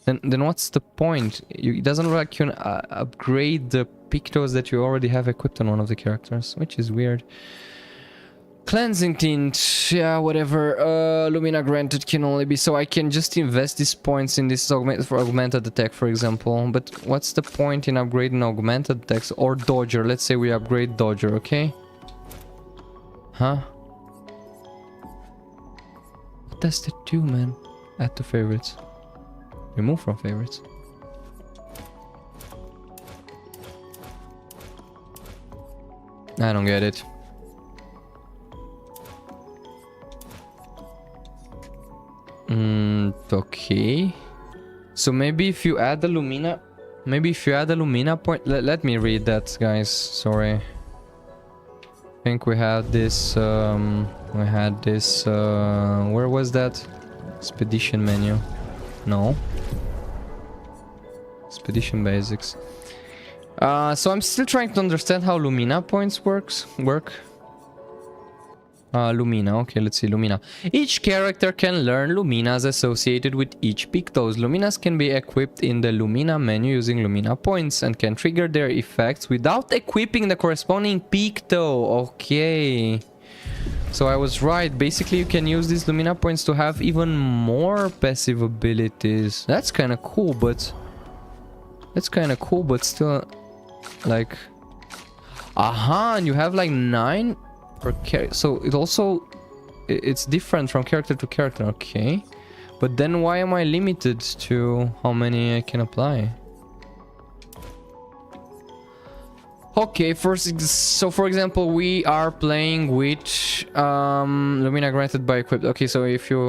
Then what's the point? It doesn't look like you can upgrade the Pictos that you already have equipped on one of the characters, which is weird. Cleansing tint, yeah, whatever. Lumina granted can only be, so I can just invest these points in this for augmented attack, for example. But what's the point in upgrading augmented attacks or dodger? Let's say we upgrade dodger, okay? Huh? What does that do, man? Add to favorites. Remove from favorites. I don't get it. Okay. So maybe if you add the Lumina... Maybe if you add a Lumina point... Let me read that, guys. Sorry. I think we had this... we had this... where was that? Expedition menu. No. Expedition basics. So I'm still trying to understand how Lumina points work. Lumina, okay, let's see, Lumina. Each character can learn Luminas associated with each Pictos. Luminas can be equipped in the Lumina menu using Lumina points and can trigger their effects without equipping the corresponding Picto. Okay. So I was right. Basically, you can use these Lumina points to have even more passive abilities. That's kind of cool, but... still... like... Aha, and you have like 9... per character. So it also... it's different from character to character, okay. But then why am I limited to how many I can apply? Okay, so for example, we are playing with Lumina granted by equipped. Okay, so if you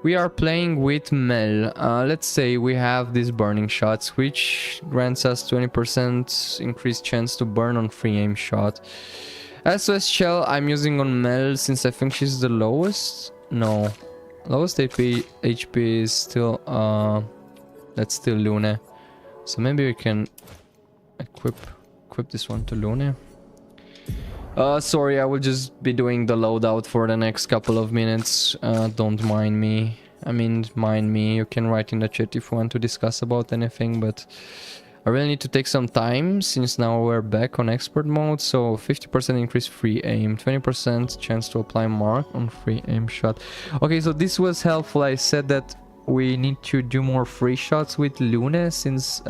we are playing with Mel. Let's say we have these burning shots, which grants us 20% increased chance to burn on free aim shot. SOS shell I'm using on Mel since I think she's the lowest. No, lowest HP is still that's still Lune. So maybe we can equip this one to Lune. Sorry, I will just be doing the loadout for the next couple of minutes. Don't mind me. I mean, mind me. You can write in the chat if you want to discuss about anything, but I really need to take some time since now we're back on expert mode. So 50% increase free aim, 20% chance to apply mark on free aim shot. Okay, so this was helpful. I said that we need to do more free shots with Luna since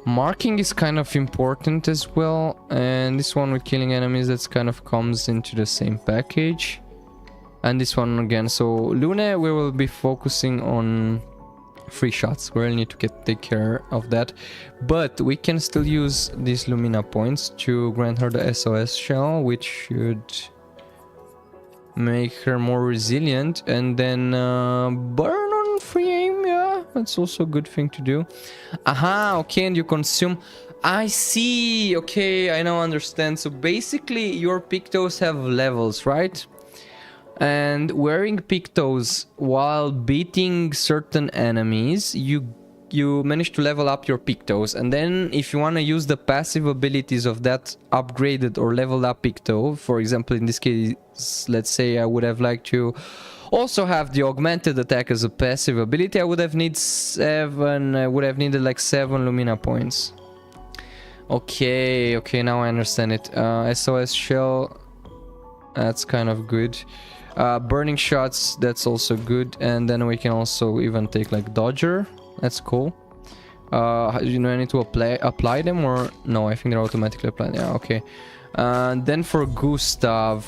marking is kind of important as well, and this one with killing enemies, that's kind of comes into the same package. And this one again, so Luna we will be focusing on free shots. We really need to take care of that, but we can still use these Lumina points to grant her the SOS shell, which should make her more resilient, and then burn on free aim. Yeah, that's also a good thing to do. Aha, okay, and you consume. I see. Okay, I now understand. So basically your pictos have levels, right? And wearing pictos while beating certain enemies, you manage to level up your pictos, and then if you want to use the passive abilities of that upgraded or leveled up picto, for example in this case, let's say I would have liked to also have the augmented attack as a passive ability, I would have needed like 7 Lumina points. Okay, now I understand it. SOS shell, that's kind of good. Burning shots, that's also good, and then we can also even take like dodger. That's cool. You know, I need to apply them, or no? I think they're automatically applied. Yeah, okay. Then for Gustav,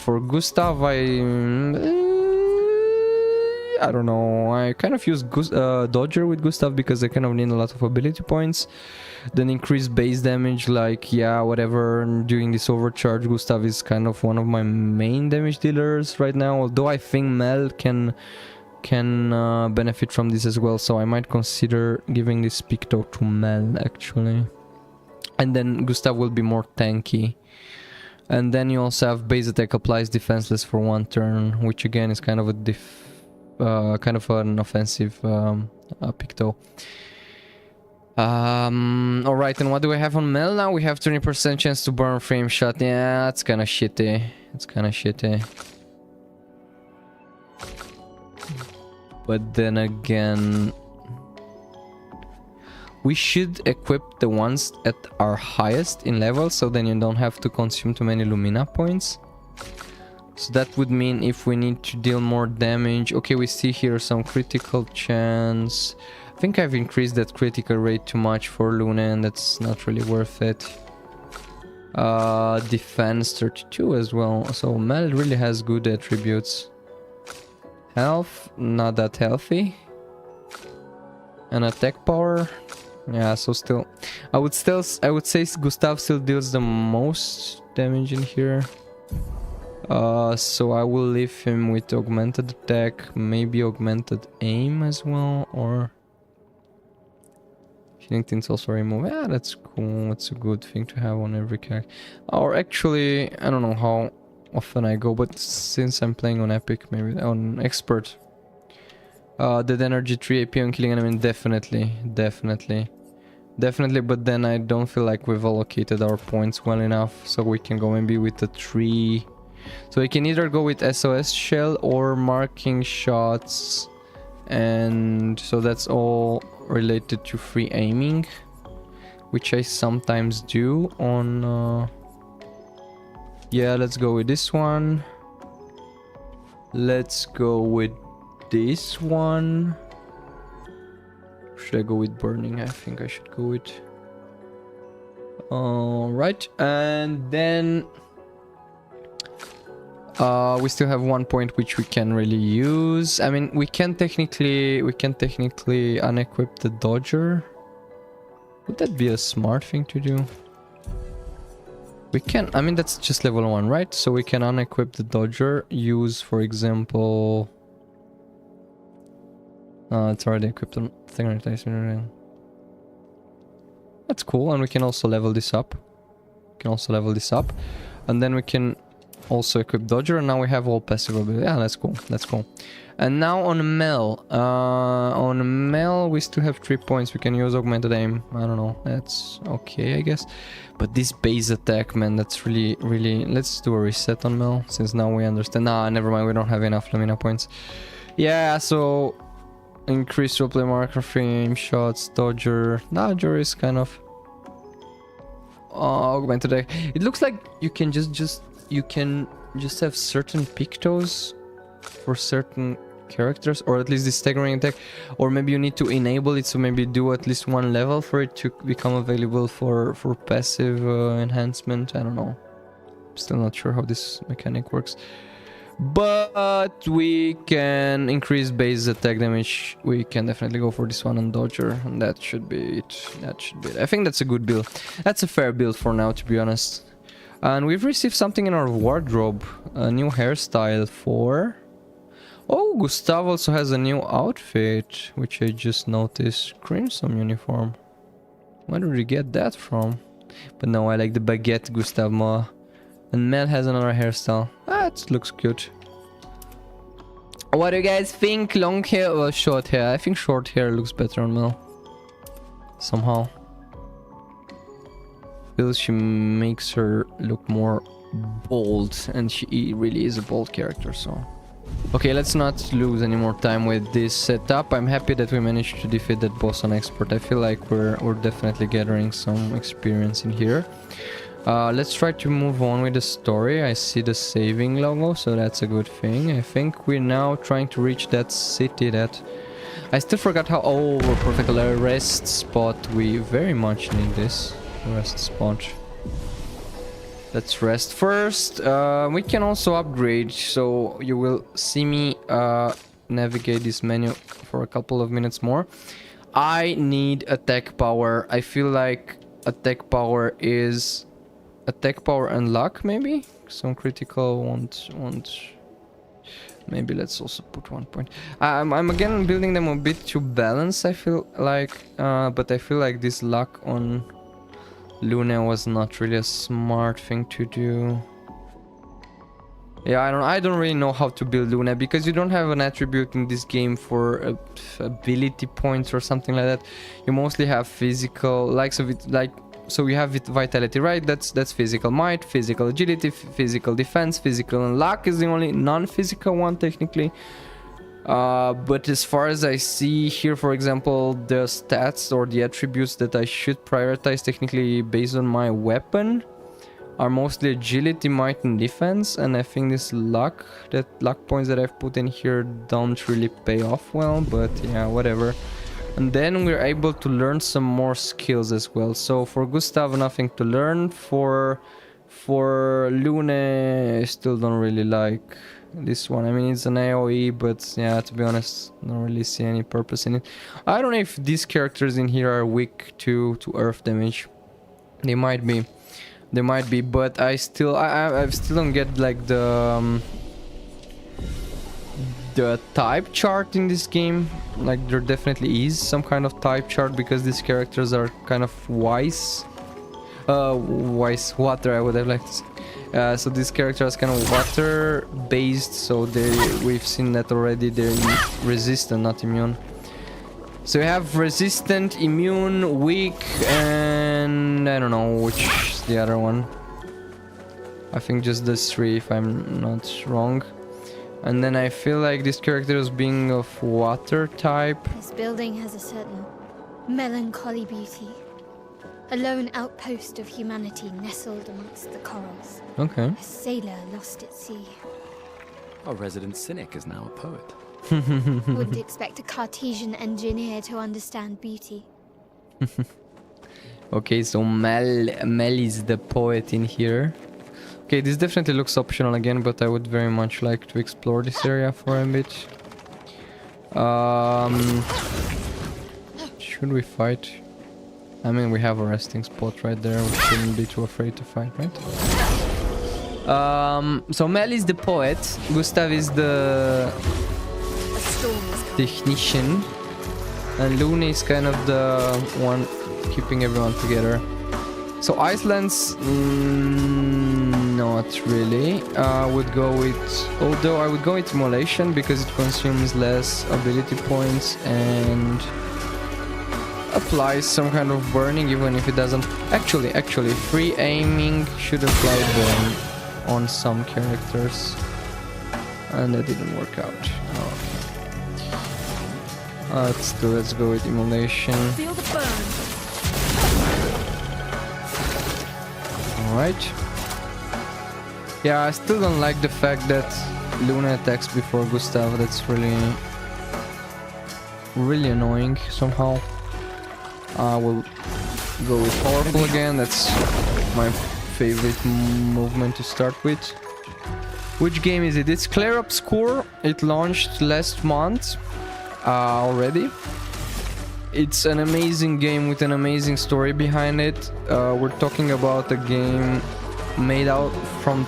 I don't know. I kind of use dodger with Gustav because I kind of need a lot of ability points. Then increase base damage, like, yeah, whatever. During this overcharge, Gustav is kind of one of my main damage dealers right now, although I think Mel can benefit from this as well, so I might consider giving this picto to Mel actually. And then Gustav will be more tanky. And then you also have base attack applies defenseless for 1 turn, which again is kind of a kind of an offensive picto. Alright, and what do we have on Mel now? We have 20% chance to burn frame shot. Yeah, that's kind of shitty. But then again, we should equip the ones at our highest in level, so then you don't have to consume too many Lumina points. So that would mean if we need to deal more damage. Okay, we see here some critical chance. I think I've increased that critical rate too much for Luna, and that's not really worth it. Defense 32 as well. So Mel really has good attributes. Health, not that healthy. And attack power, yeah, so still I would say Gustav still deals the most damage in here. So I will leave him with augmented attack, maybe augmented aim as well, or healing things also remove. Yeah, that's cool. That's a good thing to have on every character. Or actually, I don't know how often I go, but since I'm playing on epic, maybe on expert, dead energy 3 AP on killing enemy, definitely, but then I don't feel like we've allocated our points well enough, so we can go maybe with the 3. So we can either go with SOS shell or marking shots, and so that's all related to free aiming, which I sometimes do on yeah, let's go with this one. Let's go with this one. Should I go with burning? I think I should go with... Alright, and then we still have 1 point which we can really use. I mean, we can technically unequip the dodger. Would that be a smart thing to do? We can, I mean, that's just level 1, right? So we can unequip the dodger, use, for example... it's already equipped on thing. That's cool, and we can also level this up. And then we can also equip Dodger, and now we have all passive ability. Yeah, that's cool. That's cool. And now on Mel. On Mel, we still have 3 points. We can use augmented aim. I don't know. That's okay, I guess. But this base attack, man, that's really, really... Let's do a reset on Mel, since now we understand. Nah, never mind. We don't have enough Lumina points. Yeah, so... Increase roleplay marker frame, shots, Dodger. Dodger is kind of... augmented aim. It looks like you can you can just have certain pictos for certain characters, or at least the staggering attack, or maybe you need to enable it, so maybe do at least 1 level for it to become available for passive enhancement. I don't know, still not sure how this mechanic works, but we can increase base attack damage. We can definitely go for this one on Dodger, and that should be it. That should be it. I think that's a good build. That's a fair build for now, to be honest. And we've received something in our wardrobe, a new hairstyle for... Oh, Gustav also has a new outfit, which I just noticed. Crimson uniform. Where did we get that from? But no, I like the baguette Gustav more. And Mel has another hairstyle. Ah, it looks good. What do you guys think? Long hair or short hair? I think short hair looks better on Mel. Somehow. Feels she makes her look more bold, and she really is a bold character, so... Okay, let's not lose any more time with this setup. I'm happy that we managed to defeat that boss on expert. I feel like we're definitely gathering some experience in here. Let's try to move on with the story. I see the saving logo, so that's a good thing. I think we're now trying to reach that city that... I still forgot how... Oh, we're perfect. Rest spot. We very much need this rest spot. Let's rest first. We can also upgrade, so you will see me navigate this menu for a couple of minutes more. I need attack power. I feel like attack power is... Attack power and luck, maybe? Some critical won't... Maybe let's also put 1 point. I'm again building them a bit to balance, I feel like. But I feel like this luck on... Luna was not really a smart thing to do. Yeah, I don't really know how to build Luna, because you don't have an attribute in this game for ability points or something like that. You mostly have physical, like so you have vitality, right? That's physical might, physical agility, physical defense, physical and luck is the only non-physical one technically. But as far as I see here, for example, the stats or the attributes that I should prioritize technically based on my weapon are mostly agility, might and defense, and I think this luck points that I've put in here don't really pay off well, but yeah, whatever. And then we're able to learn some more skills as well. So for Gustav, nothing to learn. For Lune, I still don't really like this one. I mean, it's an AoE, but yeah, to be honest, I don't really see any purpose in it. I don't know if these characters in here are weak to earth damage. They might be, but I still don't get like the type chart in this game. Like, there definitely is some kind of type chart, because these characters are kind of wise water, I would have liked to say. So these characters are kind of water based, so we've seen that already. They're resistant, not immune. So we have resistant, immune, weak, and I don't know which is the other one. I think just those three, if I'm not wrong. And then I feel like this character is being of water type. This building has a certain melancholy beauty. A lone outpost of humanity nestled amongst the corals. Okay. A sailor lost at sea. Our resident cynic is now a poet. Wouldn't expect a Cartesian engineer to understand beauty. Okay, so Mel is the poet in here. Okay, this definitely looks optional again, but I would very much like to explore this area for a bit. Should we fight? I mean, we have a resting spot right there. We shouldn't be too afraid to fight, right? So Mel is the poet. Gustav is the technician. And Luna is kind of the one keeping everyone together. So Iceland's... no, not really. I would go with, although I would go with immolation because it consumes less ability points and applies some kind of burning even if it doesn't. Actually, free aiming should apply burn on some characters, and that didn't work out. Oh, okay. Let's go with immolation. Feel the burn. Alright. Yeah, I still don't like the fact that Luna attacks before Gustav. That's really annoying somehow. I will go with powerful again. That's my favorite movement to start with. Which game is it? It's Clair Obscur. It launched last month already. It's an amazing game with an amazing story behind it. We're talking about a game made out from...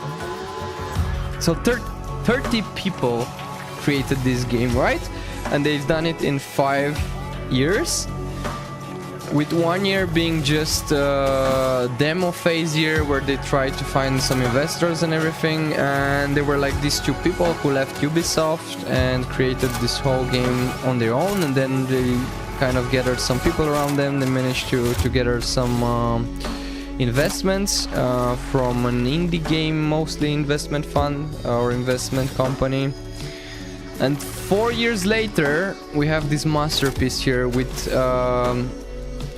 So 30 people created this game, right? And they've done it in 5 years. With 1 year being just a demo phase year where they tried to find some investors and everything. And they were like these 2 people who left Ubisoft and created this whole game on their own. And then they kind of gathered some people around them. They managed to gather some investments from an indie game, mostly investment fund or investment company. And 4 years later, we have this masterpiece here with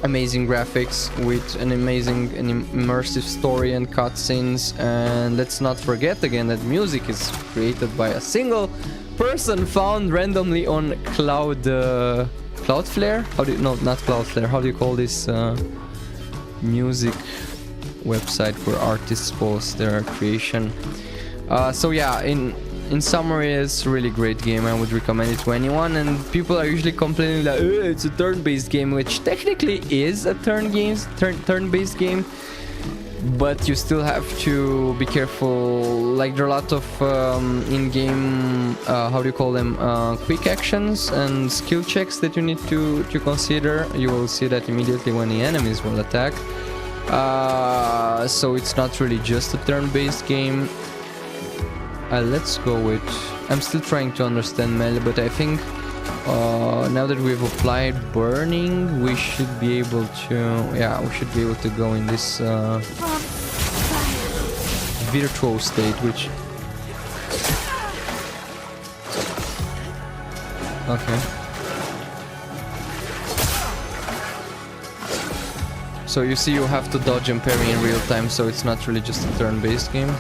amazing graphics, with an amazing and immersive story and cutscenes. And let's not forget again that music is created by a single person found randomly on Cloudflare? Not Cloudflare. How do you call this music website where artists post their creation? So yeah, in summary, it's a really great game. I would recommend it to anyone. And people are usually complaining that it's a turn-based game, which technically is a turn-based game. But you still have to be careful. Like, there are a lot of in-game, how do you call them, quick actions and skill checks that you need to consider. You will see that immediately when the enemies will attack. So it's not really just a turn-based game. Let's go with... I'm still trying to understand melee, but I think now that we've applied burning, we should be able to... Yeah, we should be able to go in this virtual state, which... Okay. So you see, you have to dodge and parry in real time, so it's not really just a turn-based game.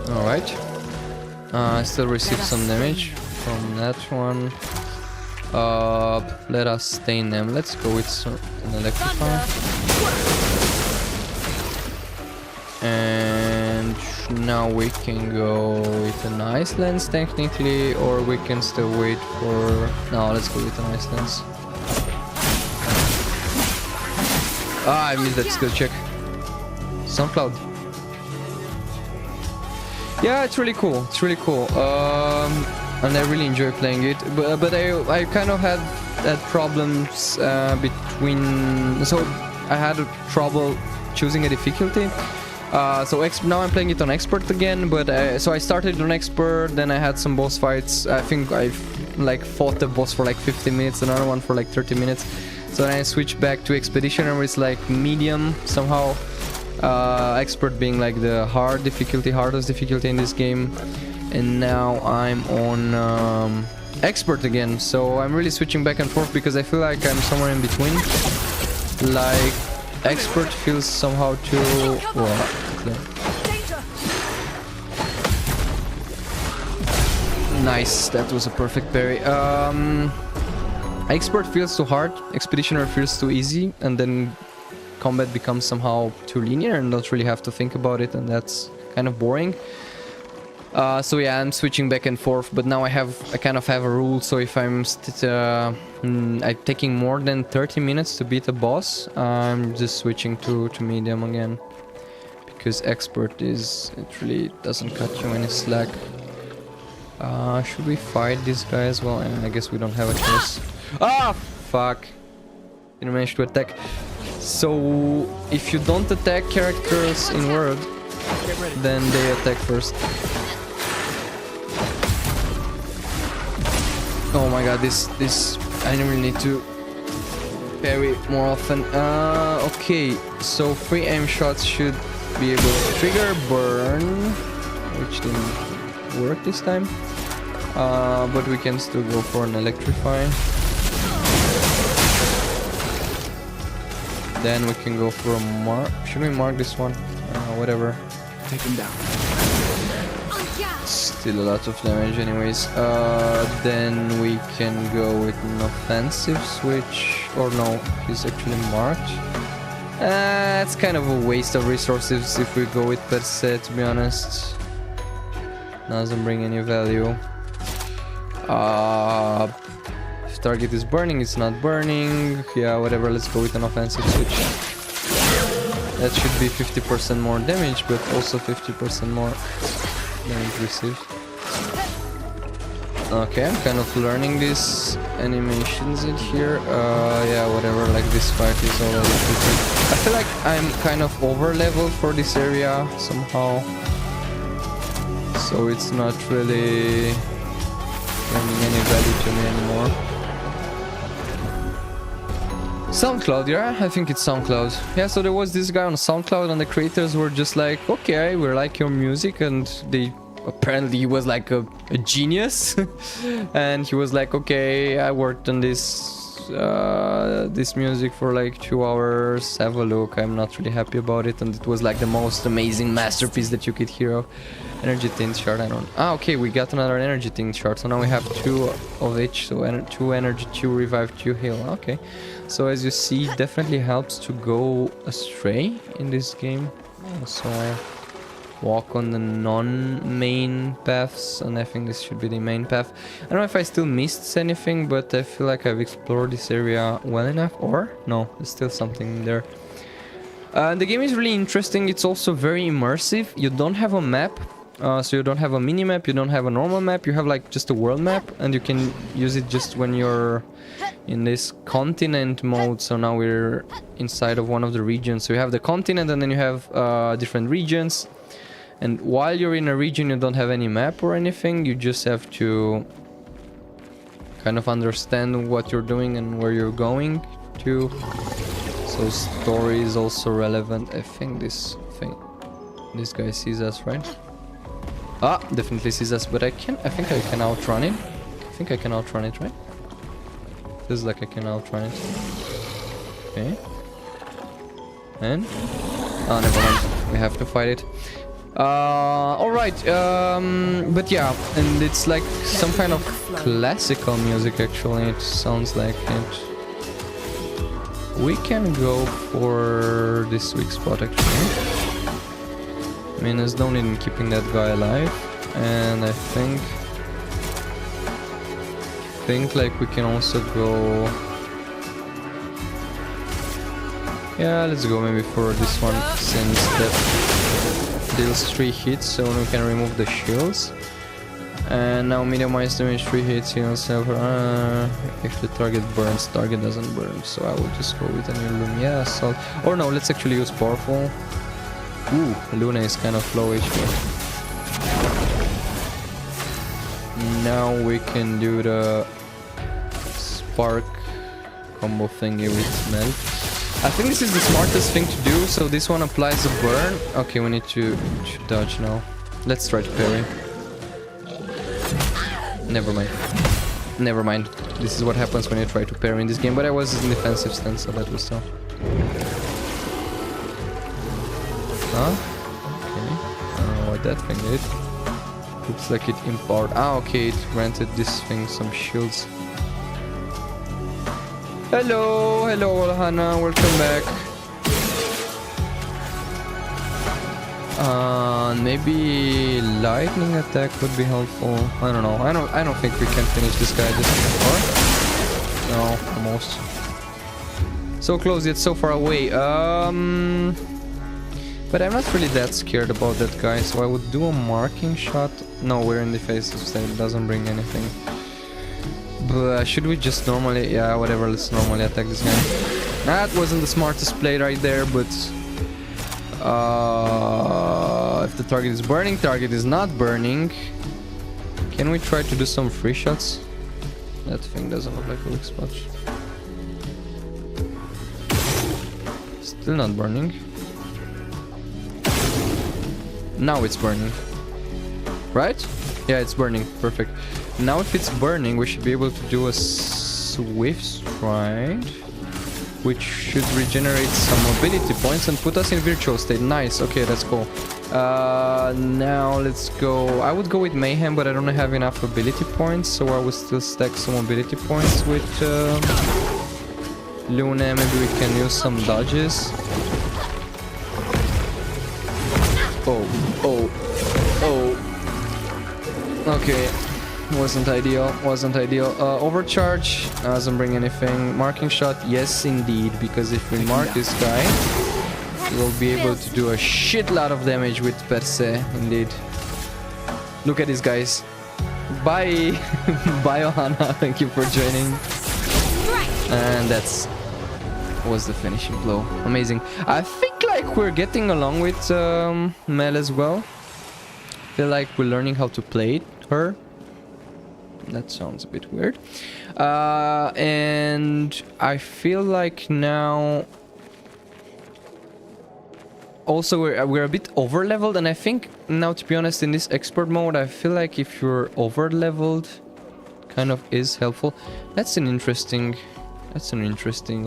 Alright. I still received some damage from that one. Let us stain them. Let's go with an electrify. And now we can go with an ice lens technically, or we can still wait for... No, let's go with an ice lens. Ah, I missed that skill check. Suncloud. Yeah, it's really cool. It's really cool. And I really enjoy playing it. But I kind of had problems between... So I had trouble choosing a difficulty. So now I'm playing it on expert again. But so I started on expert, then I had some boss fights. I think I've like fought the boss for like 15 minutes, another one for like 30 minutes. So then I switched back to expedition, where it's like medium somehow. Expert being like the hardest difficulty in this game, and now I'm on expert again. So I'm really switching back and forth because I feel like I'm somewhere in between. Like expert feels somehow too... Well, nice, that was a perfect parry. Expert feels too hard, expeditioner feels too easy, and then combat becomes somehow too linear and don't really have to think about it, and that's kind of boring. So yeah, I'm switching back and forth, but now I kind of have a rule. So if I'm taking more than 30 minutes to beat a boss, I'm just switching to medium again, because expert it really doesn't cut you any slack. Should we fight this guy as well? I guess we don't have a choice. Ah, fuck. Didn't manage to attack. So if you don't attack characters in world, then they attack first. Oh my god, this I really need to parry more often. Okay, so 3 aim shots should be able to trigger burn, which didn't work this time. But we can still go for an electrify. Then we can go for a mark. Should we mark this one? Whatever. Take him down. Still a lot of damage anyways. Then we can go with an offensive switch. Or no, he's actually marked. It's kind of a waste of resources if we go with per se, to be honest. Doesn't bring any value. If target is burning, it's not burning. Yeah, whatever, let's go with an offensive switch. That should be 50% more damage, but also 50% more damage received. Okay, I'm kind of learning these animations in here. Yeah, whatever, like this fight is already pretty... I feel like I'm kind of over leveled for this area somehow. So it's not really bringing any value to me anymore. SoundCloud, yeah? I think it's SoundCloud. Yeah, so there was this guy on SoundCloud and the creators were just like, okay, we like your music, and they... Apparently he was like a genius. And he was like, okay, I worked on this this music for like 2 hours, have a look, I'm not really happy about it, and it was like the most amazing masterpiece that you could hear of. Energy tint shard, I don't... Ah, okay, we got another energy tint shard, so now we have 2 of each, so 2 energy, 2 revive, 2 heal. Okay, so as you see, it definitely helps to go astray in this game. So I walk on the non-main paths, and I think this should be the main path. I don't know if I still missed anything, but I feel like I've explored this area well enough. Or no, there's still something there. The game is really interesting. It's also very immersive. You don't have a map, so you don't have a mini-map, you don't have a normal map, you have like just a world map, and you can use it just when you're in this continent mode. So now we're inside of one of the regions. So you have the continent, and then you have different regions. And while you're in a region, you don't have any map or anything, you just have to kind of understand what you're doing and where you're going to. So story is also relevant. I think this guy sees us, right? Ah, definitely sees us, but I think I can outrun it. I think I can outrun it, right? Feels like I can outrun it. Okay. And... oh, never mind. We have to fight it. Alright, but yeah, and it's like some kind of classical music actually, it sounds like it. We can go for this weak spot actually. I mean, there's no need in keeping that guy alive, and I think like we can also go... yeah, let's go maybe for this one, since that deals 3 hits, so we can remove the shields. And now minimize damage, 3 hits, heals if the target burns, target doesn't burn. So I will just go with a new Lumia Assault. Or no, let's actually use Powerful. Ooh, Luna is kind of low HP. Now we can do the Spark combo thingy with Melt. I think this is the smartest thing to do, so this one applies a burn. Okay, we need to dodge now. Let's try to parry. Never mind. Never mind. This is what happens when you try to parry in this game, but I was in defensive stance, so that was tough. Huh? Okay. I don't know what that thing did. Looks like it empowered. Ah, okay, it granted this thing some shields. Hello, hello Olhana, welcome back. Maybe lightning attack would be helpful. I don't know. I don't think we can finish this guy just before. No, almost. So close yet so far away. But I'm not really that scared about that guy, so I would do a marking shot. No, we're in the face of state, it doesn't bring anything. But should we just normally... yeah, whatever, let's normally attack this guy. That wasn't the smartest play right there, but if the target is burning, target is not burning. Can we try to do some free shots? That thing doesn't look like a weak spot. Still not burning. Now it's burning. Right? Yeah, it's burning. Perfect. Now if it's burning, we should be able to do a swift stride, which should regenerate some mobility points and put us in virtual state. Nice. Okay, let's go. Now let's go. I would go with Mayhem, but I don't have enough ability points, so I will still stack some mobility points with Luna. Maybe we can use some dodges. Oh. Okay. Wasn't ideal. Overcharge doesn't bring anything. Marking shot, yes indeed, because if we mark this guy, we'll be able to do a shit lot of damage with per se, indeed. Look at these guys. Bye. Bye, Ohana. Thank you for joining. And that's was the finishing blow. Amazing. I think like we're getting along with Mel as well. Feel like we're learning how to play her. That sounds a bit weird. And I feel like now also we're a bit over leveled, and I think now, to be honest, in this expert mode, I feel like if you're over leveled, kind of is helpful. That's an interesting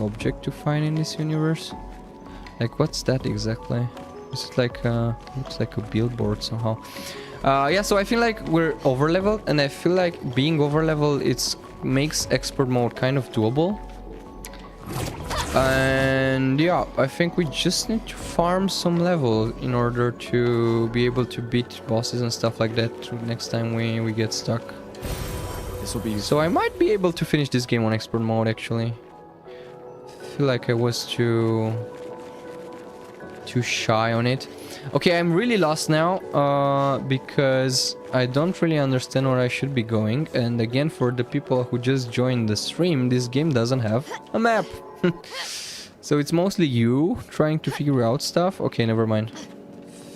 object to find in this universe. Like, what's that exactly? Is it like looks like a billboard somehow. Yeah, so I feel like we're over leveled, and I feel like being over leveled makes expert mode kind of doable. And yeah, I think we just need to farm some level in order to be able to beat bosses and stuff like that next time we get stuck. This will be So I might be able to finish this game on expert mode actually. I feel like I was too shy on it. Okay, I'm really lost now because I don't really understand where I should be going. And again, for the people who just joined the stream, this game doesn't have a map. So it's mostly you trying to figure out stuff. Okay, never mind.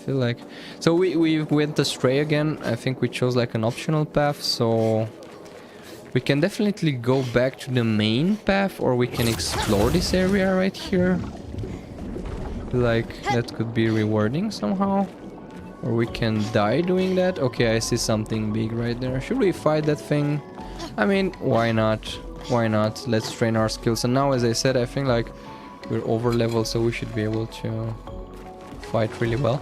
Feel like so we went astray again. I think we chose like an optional path, so we can definitely go back to the main path, or we can explore this area right here. Like that could be rewarding somehow, or we can die doing that. Okay, I see something big right there. Should we fight that thing? I mean, why not? Why not? Let's train our skills. And now, as I said, I think like we're over leveled, so we should be able to fight really well.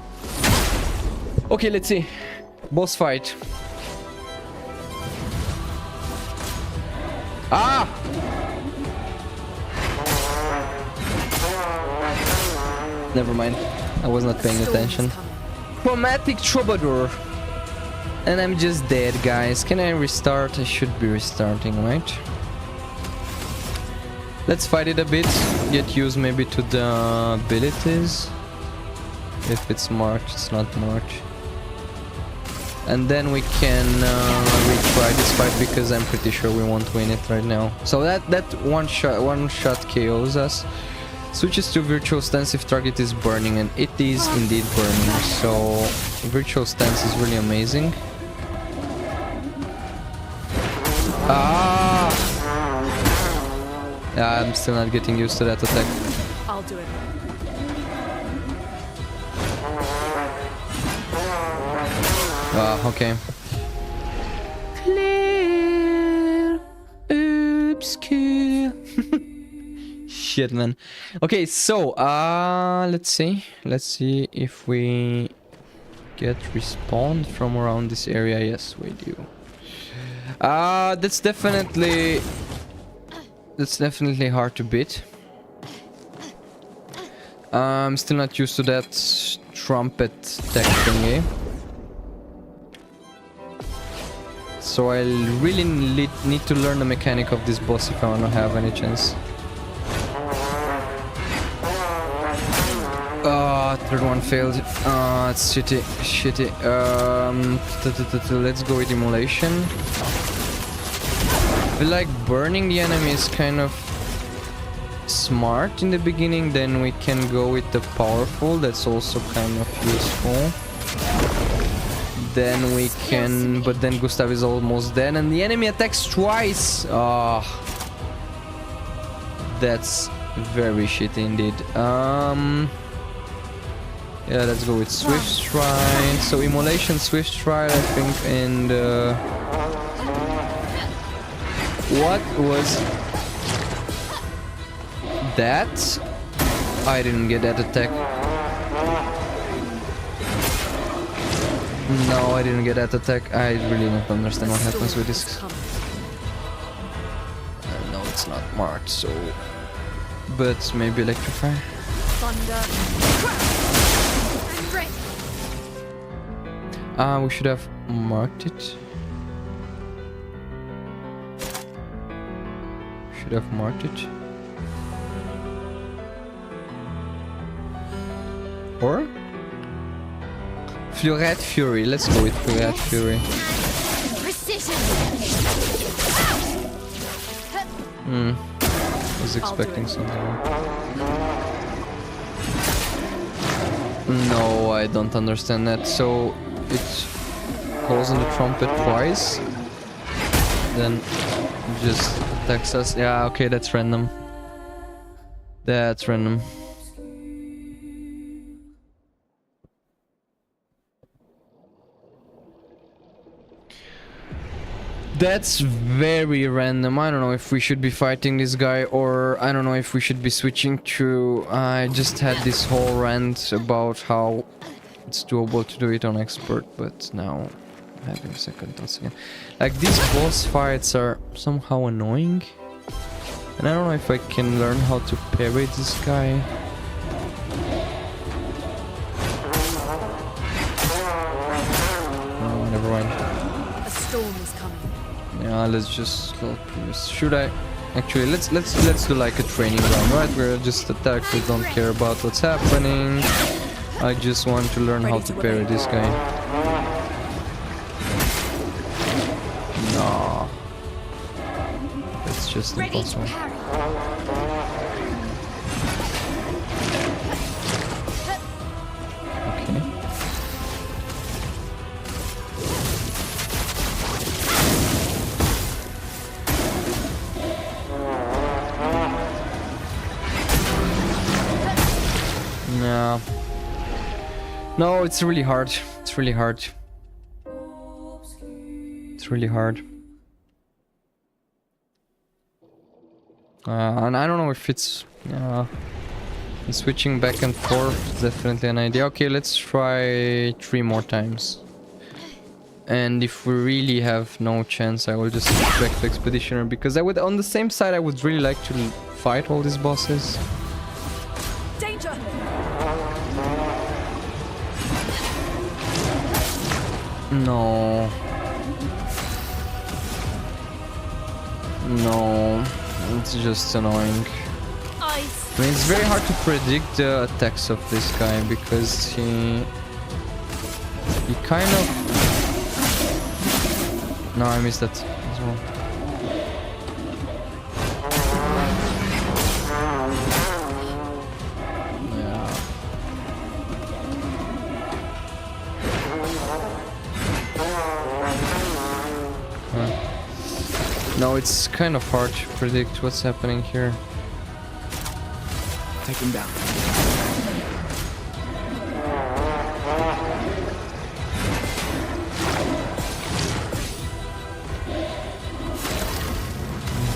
Okay, let's see. Boss fight. Ah! Never mind. I was not paying attention. Chromatic Troubadour. And I'm just dead, guys. Can I restart? I should be restarting, right? Let's fight it a bit. Get used maybe to the abilities. If it's marked, it's not marked. And then we can retry this fight, because I'm pretty sure we won't win it right now. So that one shot KOs us. Switches to virtual stance if target is burning, and it is indeed burning. So virtual stance is really amazing. Ah! Yeah, I'm still not getting used to that attack. I'll do it. Okay. Clair Obscur. Shit, man. Okay, so let's see if we get respawned from around this area. Yes, we do. That's definitely hard to beat. I'm still not used to that trumpet tech thingy. So I really need to learn the mechanic of this boss if I want to have any chance. Third one failed. It's shitty. Let's go with immolation. I feel like burning the enemy is kind of smart in the beginning, then we can go with the powerful. That's also kind of useful. Then we can... But then Gustav is almost dead and the enemy attacks twice. Ah, that's very shit indeed. Yeah, let's go with Swift Stride. So Immolation, Swift Stride, I think, and what was that? I didn't get that attack. No, I didn't get that attack. I really don't understand what happens with this. No, it's not marked, so... But maybe Electrify. Thunder. We should have marked it. Should have marked it. Or? Fluorite Fury. Let's go with Fluorite Fury. Precision. I was expecting something. No, I don't understand that. So it calls on the trumpet twice, then just attacks us. Yeah, okay, that's random. That's random. That's very random. I don't know if we should be fighting this guy or I don't know if we should be switching to... I just had this whole rant about how it's doable to do it on expert, but now I'm having second thoughts again. Like, these boss fights are somehow annoying. And I don't know if I can learn how to parry this guy. Oh, never mind. A storm is coming. Yeah, let's just... Should I... Actually, let's do like a training round, right? We're just attacked, we don't care about what's happening. I just want to learn how to parry this guy. No. That's just impossible. Okay. No. No, it's really hard. It's really hard. It's really hard. And I don't know if it's... switching back and forth is definitely an idea. Okay, let's try 3 more times. And if we really have no chance, I will just switch back to Expeditioner. Because I would, on the same side, I would really like to fight all these bosses. Danger! No. No. It's just annoying. Ice. I mean, it's very hard to predict the attacks of this guy because he kind of... No, I missed that as well. Yeah. No, it's kind of hard to predict what's happening here. Take him down.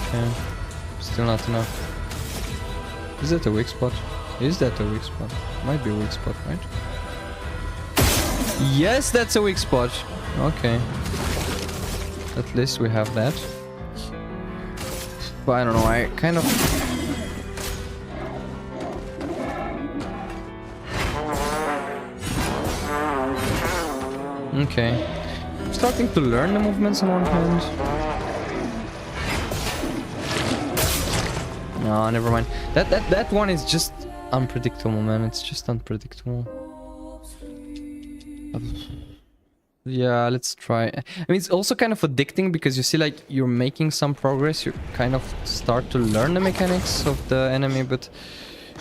Okay. Still not enough. Is that a weak spot? Is that a weak spot? Might be a weak spot, right? Yes, that's a weak spot. Okay. At least we have that. But I don't know, I kind of... Okay. I'm starting to learn the movements on one hand. No, never mind. That one is just unpredictable, man. It's just unpredictable. Yeah, let's try. I mean, it's also kind of addicting because you see like you're making some progress. You kind of start to learn the mechanics of the enemy, but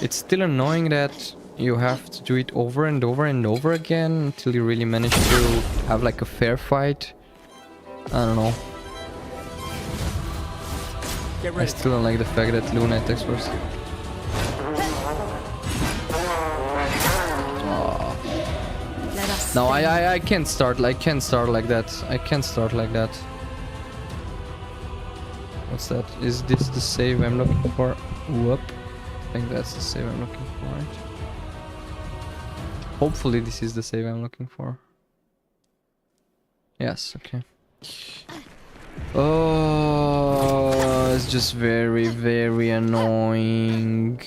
it's still annoying that you have to do it over and over and over again until you really manage to have like a fair fight. I don't know. Get I ready. still don't like the fact that Luna attacks first. Let us. No, I can't start. I can't start like that. I can't start like that. What's that? Is this the save I'm looking for? Whoop. I think that's the save I'm looking for, right? Hopefully this is the save I'm looking for. Yes, okay. Oh, it's just very, very annoying.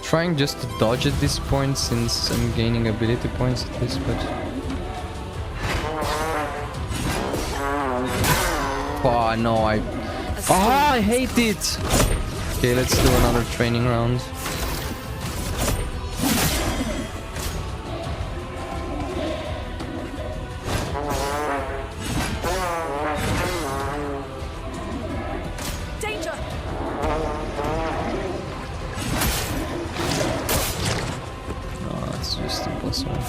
Trying just to dodge at this point since I'm gaining ability points at least, but... Oh no, I hate it! Okay, let's do another training round. Danger! No, it's just impossible.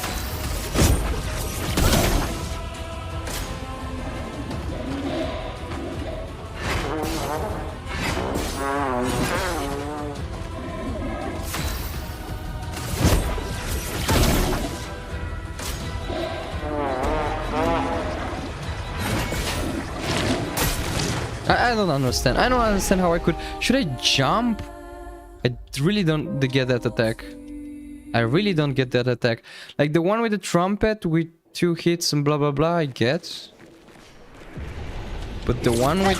I don't understand. I don't understand how I could... Should I jump? I really don't get that attack. I really don't get that attack. Like the one with the trumpet with 2 hits and blah blah blah, I get. But the one with...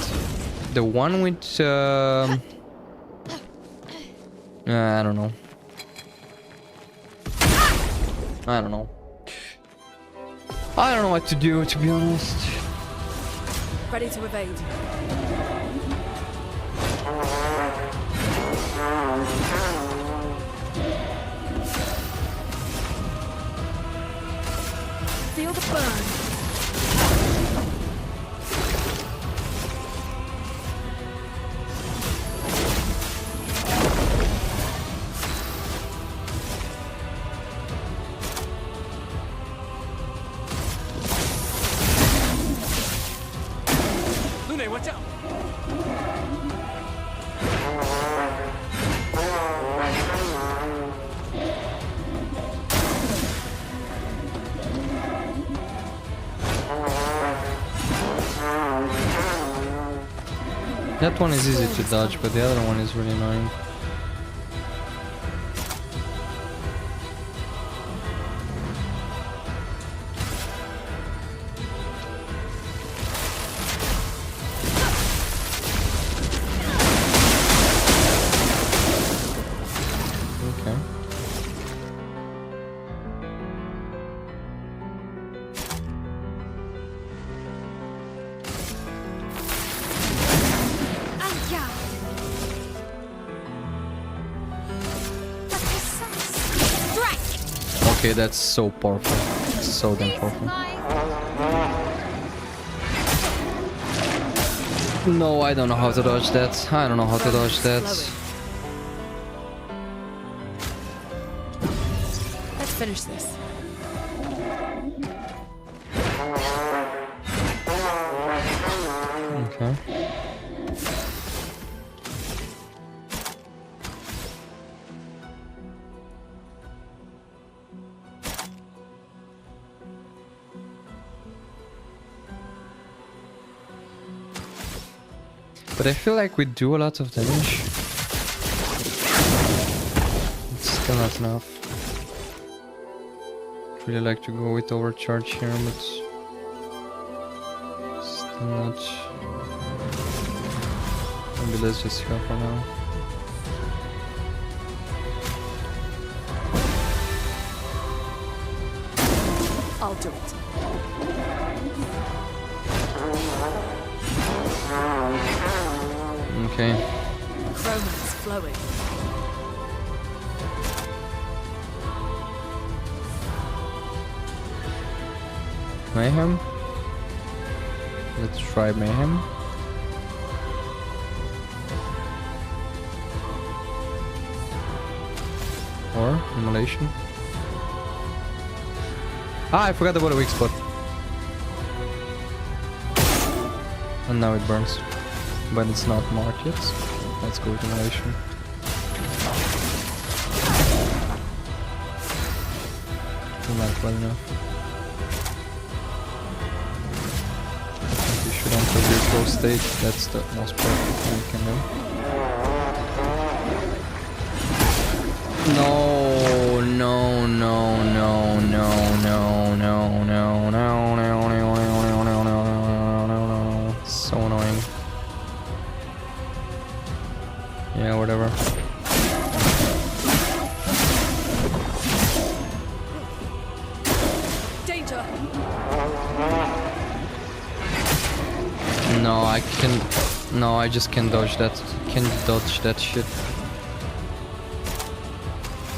I don't know. I don't know. I don't know what to do, to be honest. Ready to evade. Feel the burn. Lune, watch out. That one is easy to dodge, but the other one is really annoying. Okay. Okay, that's so powerful. It's so damn powerful. No, I don't know how to dodge that. I don't know how to dodge that. Let's finish this. Okay. But I feel like we do a lot of damage. It's still not enough. I'd really like to go with overcharge here, but still not. Maybe let's just go for now. I'll do it. Okay. romance flowing. Mayhem. Let's try Mayhem. Or Immolation. Ah, I forgot about a weak spot. And now it burns. But it's not marked yet. Let's go with Immolation. Not well enough. You should enter virtual state. That's the most perfect thing we can do. No, no, no, no, no, no, no, no, no, no, no, no, no, no, no, no. So annoying. Yeah, whatever. Danger! No, I can. No, I just can't dodge that. Can't dodge that shit.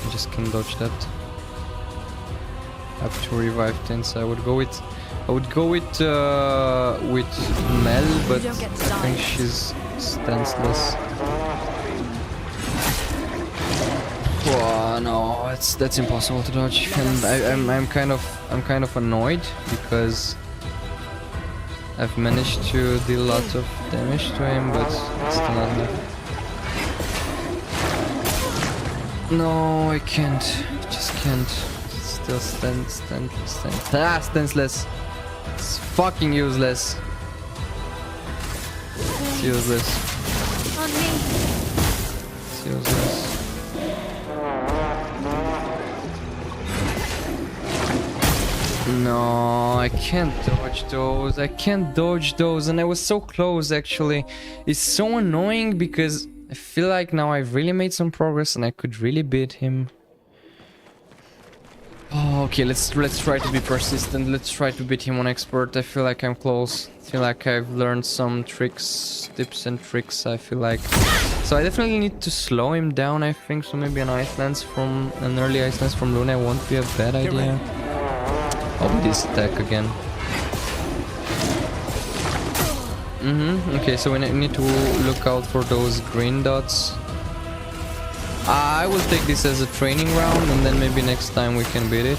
I just can't dodge that. I have to revive things. I would go with Mel, but I think she's stanceless. Oh, no, that's impossible to dodge, and I'm kind of annoyed because I've managed to deal lots of damage to him, but it's still not enough. No, I can't. I just can't. Still stand. Ah, stanceless. It's fucking useless. It's useless. On me. It's useless. No, I can't dodge those. I can't dodge those, and I was so close actually. It's so annoying because I feel like now I've really made some progress and I could really beat him. Oh, okay, let's try to be persistent. Let's try to beat him on expert. I feel like I'm close. I feel like I've learned some tricks, tips and tricks. I feel like so I definitely need to slow him down. I think so. Maybe an early ice lance from Luna won't be a bad idea. Oh, this attack again. Okay, so we need to look out for those green dots. I will take this as a training round, and then maybe next time we can beat it.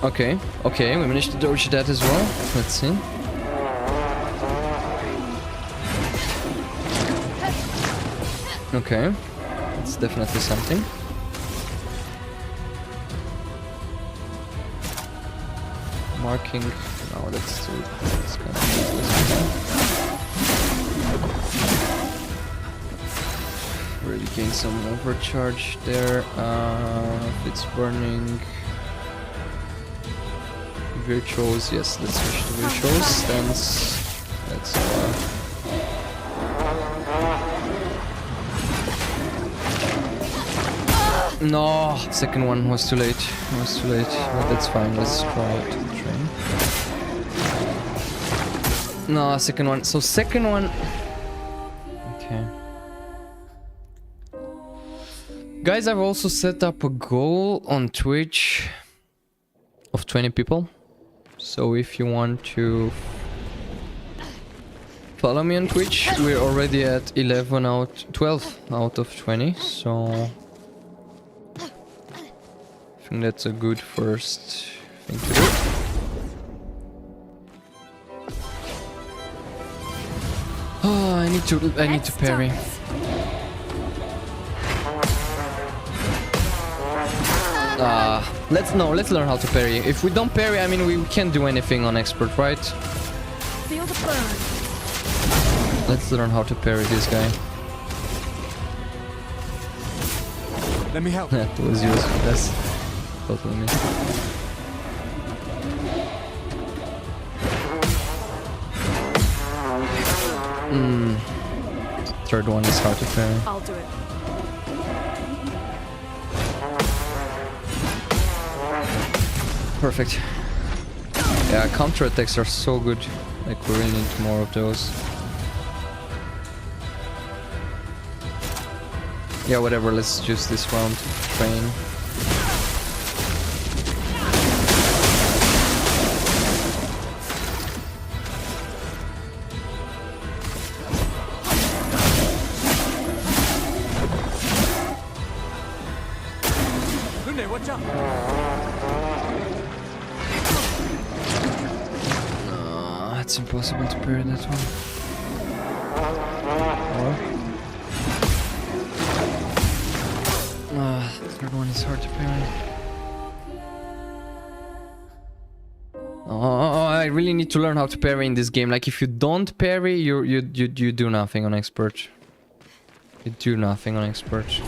Okay, we managed to dodge that as well. Let's see. Okay, it's definitely something. Marking. No, that's kind of useless. Really gain some overcharge there. If it's burning. Virtuals, yes, let's switch to virtuals. Stance. That's no, second one was too late. But that's fine. Let's try it. Train. No, second one. So second one. Okay. Guys, I've also set up a goal on Twitch of 20 people. So if you want to follow me on Twitch, we're already at 12 out of 20. So I think that's a good first thing to do. Oh, I need to parry. Let's learn how to parry. If we don't parry, I mean we can't do anything on expert, right? Feel the burn. Let's learn how to parry this guy. Let me help. That was useless. Totally missed. Third one is hard to parry. I'll do it. Perfect. Yeah, counter attacks are so good. Like, we really need more of those. Yeah, whatever, let's use this round to train. Lune, watch out! It's impossible to parry that one. The third one is hard to parry. Oh, I really need to learn how to parry in this game. Like, if you don't parry, you do nothing on expert. You do nothing on expert.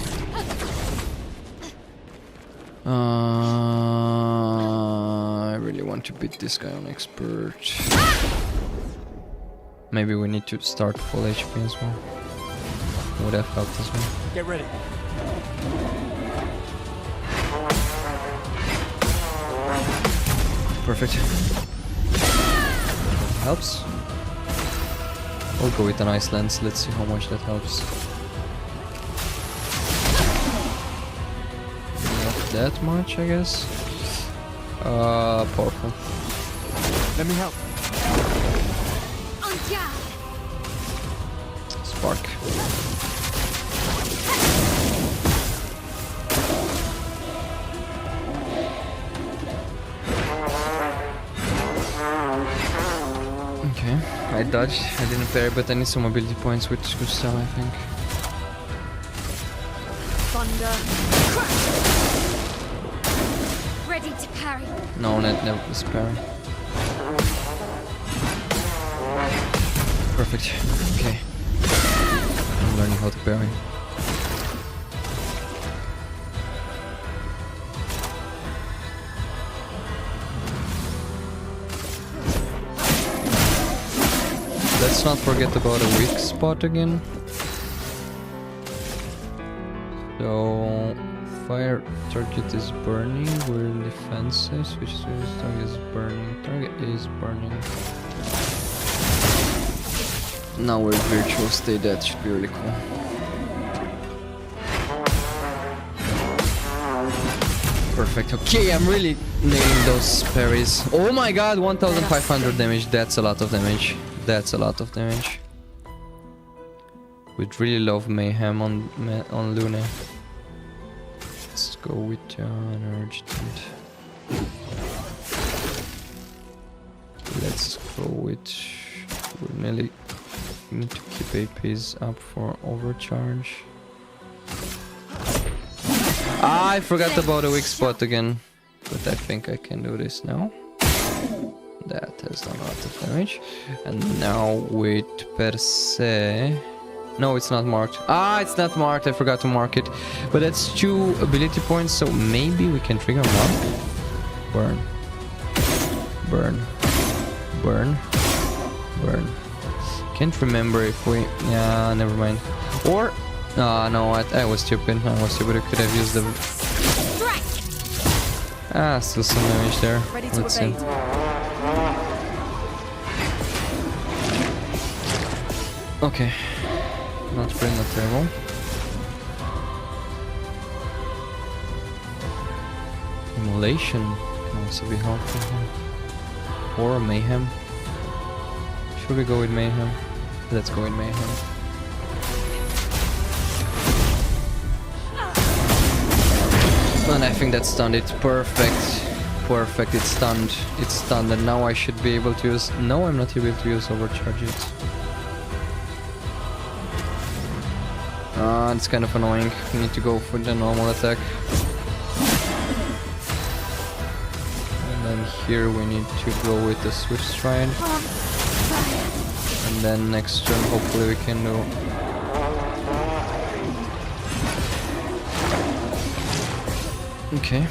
I really want to beat this guy on expert. Maybe we need to start full HP as well. Would have helped as well. Get ready. Perfect. Helps. We'll go with an ice lens. Let's see how much that helps. Not that much, I guess. Powerful. Let me help. On guard. Spark. Okay, I dodged. I didn't parry, but I need some ability points with Gustav, I think. Thunder. Ready to parry. No, never was parry. Perfect. Okay. I'm learning how to parry. Let's not forget about a weak spot again. So, fire target is burning, we're in defensive, switch to target is burning, target is burning. Now we're virtual state, that should be really cool. Perfect, okay, I'm really nailing those parries. Oh my god, 1500 damage, that's a lot of damage. That's a lot of damage. We'd really love Mayhem on Lune. Let's go with Energy. Let's go with... We really need to keep APs up for overcharge. Ah, I forgot about a weak spot again. But I think I can do this now. That has done a lot of damage. And now with per se... No, it's not marked. Ah, it's not marked. I forgot to mark it. But that's 2 ability points, so maybe we can trigger mark. Burn. Burn. Burn. Burn. Can't remember if we... Yeah, never mind. Or... no, I was stupid. I was stupid. I could have used the... Ah, still some damage there. Let's see. Okay. Not terrible. Immolation can also be helpful here. Or Mayhem. Should we go with Mayhem? Let's go with Mayhem. And I think that stunned it. Perfect. Perfect, it's stunned. It's stunned, and now I should be able to use... No, I'm not able to use overcharge it. It's kind of annoying. We need to go for the normal attack. And then here we need to go with the Swift Stride. And then next turn hopefully we can do... Okay.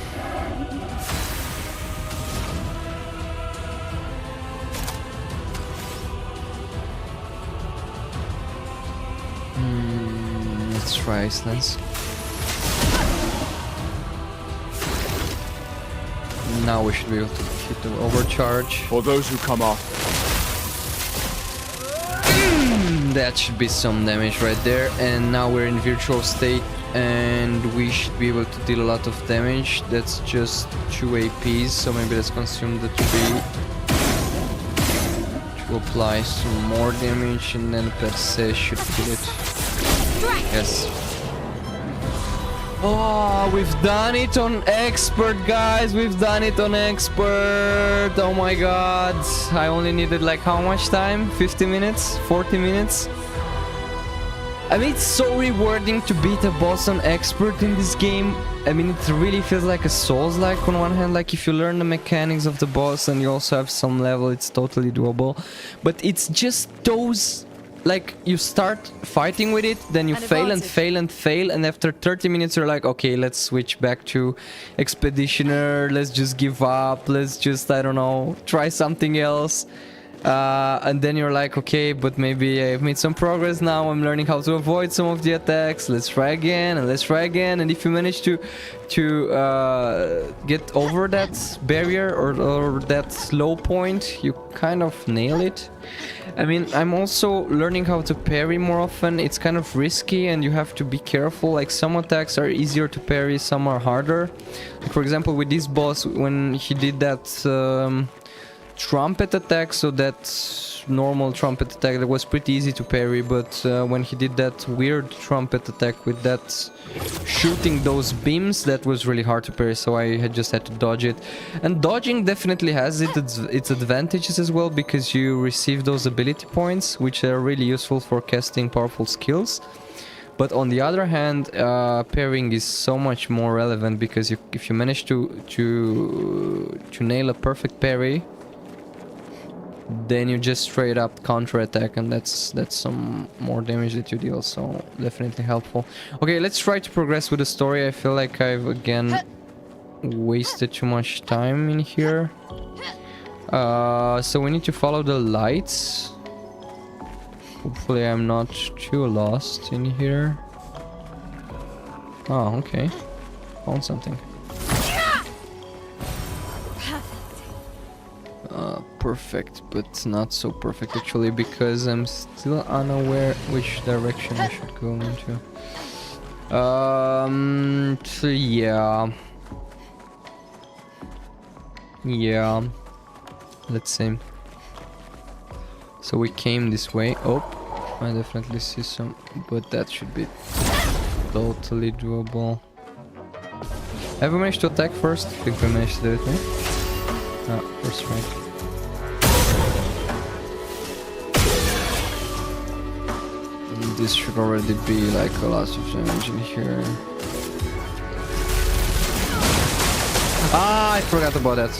Let's try Icelands. Now we should be able to hit the overcharge. For those who come off. That should be some damage right there. And now we're in virtual state and we should be able to deal a lot of damage. That's just 2 APs, so maybe let's consume the 3 to apply some more damage, and then per se should kill it. Yes. Oh, we've done it on expert, guys. We've done it on expert. Oh my god. I only needed like how much time? 50 minutes? 40 minutes? I mean, it's so rewarding to beat a boss on expert in this game. I mean, it really feels like a Souls-like on one hand. Like, if you learn the mechanics of the boss and you also have some level, it's totally doable. But it's just those... Like, you start fighting with it, then you fail and fail and fail, and after 30 minutes you're like, okay, let's switch back to Expeditioner, let's just give up, let's just, I don't know, try something else. And then you're like, okay, but maybe I've made some progress now, I'm learning how to avoid some of the attacks, let's try again, and let's try again. And if you manage to get over that barrier or that low point, you kind of nail it. I mean, I'm also learning how to parry more often. It's kind of risky and you have to be careful. Like, some attacks are easier to parry, some are harder. Like, for example, with this boss, when he did that trumpet attack, so that normal trumpet attack, that was pretty easy to parry, but when he did that weird trumpet attack with that shooting those beams, that was really hard to parry, so I had just had to dodge it. And dodging definitely has its advantages as well, because you receive those ability points, which are really useful for casting powerful skills. But on the other hand, parrying is so much more relevant, because if you manage to nail a perfect parry, then you just straight up counter attack, and that's some more damage that you deal, so definitely helpful. Okay, let's try to progress with the story. I feel like I've again wasted too much time in here. So we need to follow the lights. Hopefully I'm not too lost in here. Oh, okay. Found something. Perfect, but not so perfect actually, because I'm still unaware which direction I should go into. So yeah. Let's see. So we came this way. Oh, I definitely see some, but that should be totally doable. Have we managed to attack first? I think we managed to do it, right? Ah, first strike. This should already be like a lot of damage in here. Ah, I forgot about that.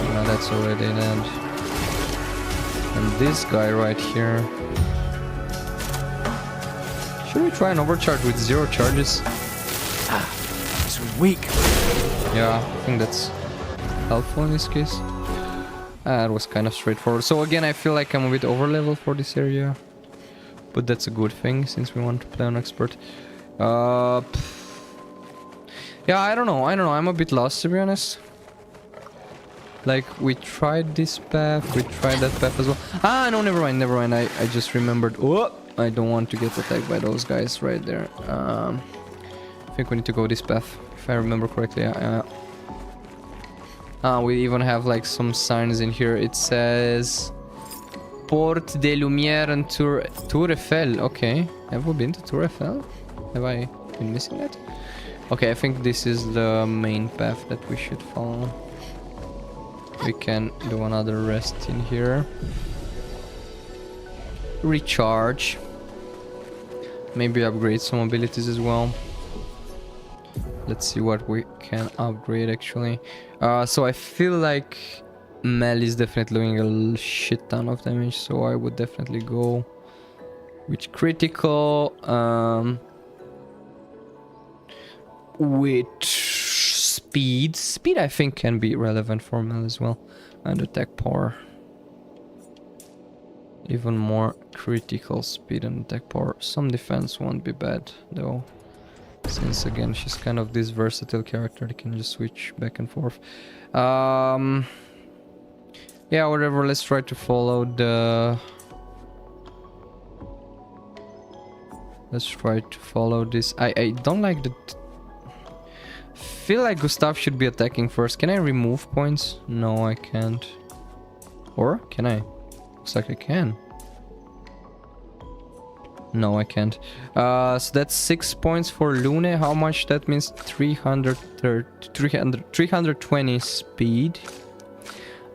Now that's already an end. And this guy right here. Should we try an overcharge with 0 charges? Ah, this was weak. Yeah, I think that's helpful in this case. It was kind of straightforward. So again, I feel like I'm a bit over level for this area, but that's a good thing since we want to play on expert. Yeah, I don't know. I'm a bit lost, to be honest. Like, we tried this path, we tried that path as well. Ah, no, never mind. I just remembered. Oh, I don't want to get attacked by those guys right there. I think we need to go this path, if I remember correctly. We even have like some signs in here. It says Porte de Lumière and Tour Eiffel. Okay, have we been to Tour Eiffel? Have I been missing that? Okay, I think this is the main path that we should follow. We can do another rest in here. Recharge. Maybe upgrade some abilities as well. Let's see what we can upgrade actually. So I feel like Mel is definitely doing a shit ton of damage, so I would definitely go with critical. With speed. Speed I think can be relevant for Mel as well. And attack power. Even more critical speed and attack power. Some defense won't be bad though. Since again she's kind of this versatile character, they can just switch back and forth. Yeah, whatever, let's try to follow the... Let's try to follow this. I don't like the... Feel like Gustav should be attacking first. Can I remove points? No, I can't. Or can I? Looks like I can. No, I can't. So that's 6 points for Lune. How much? That means 320 speed.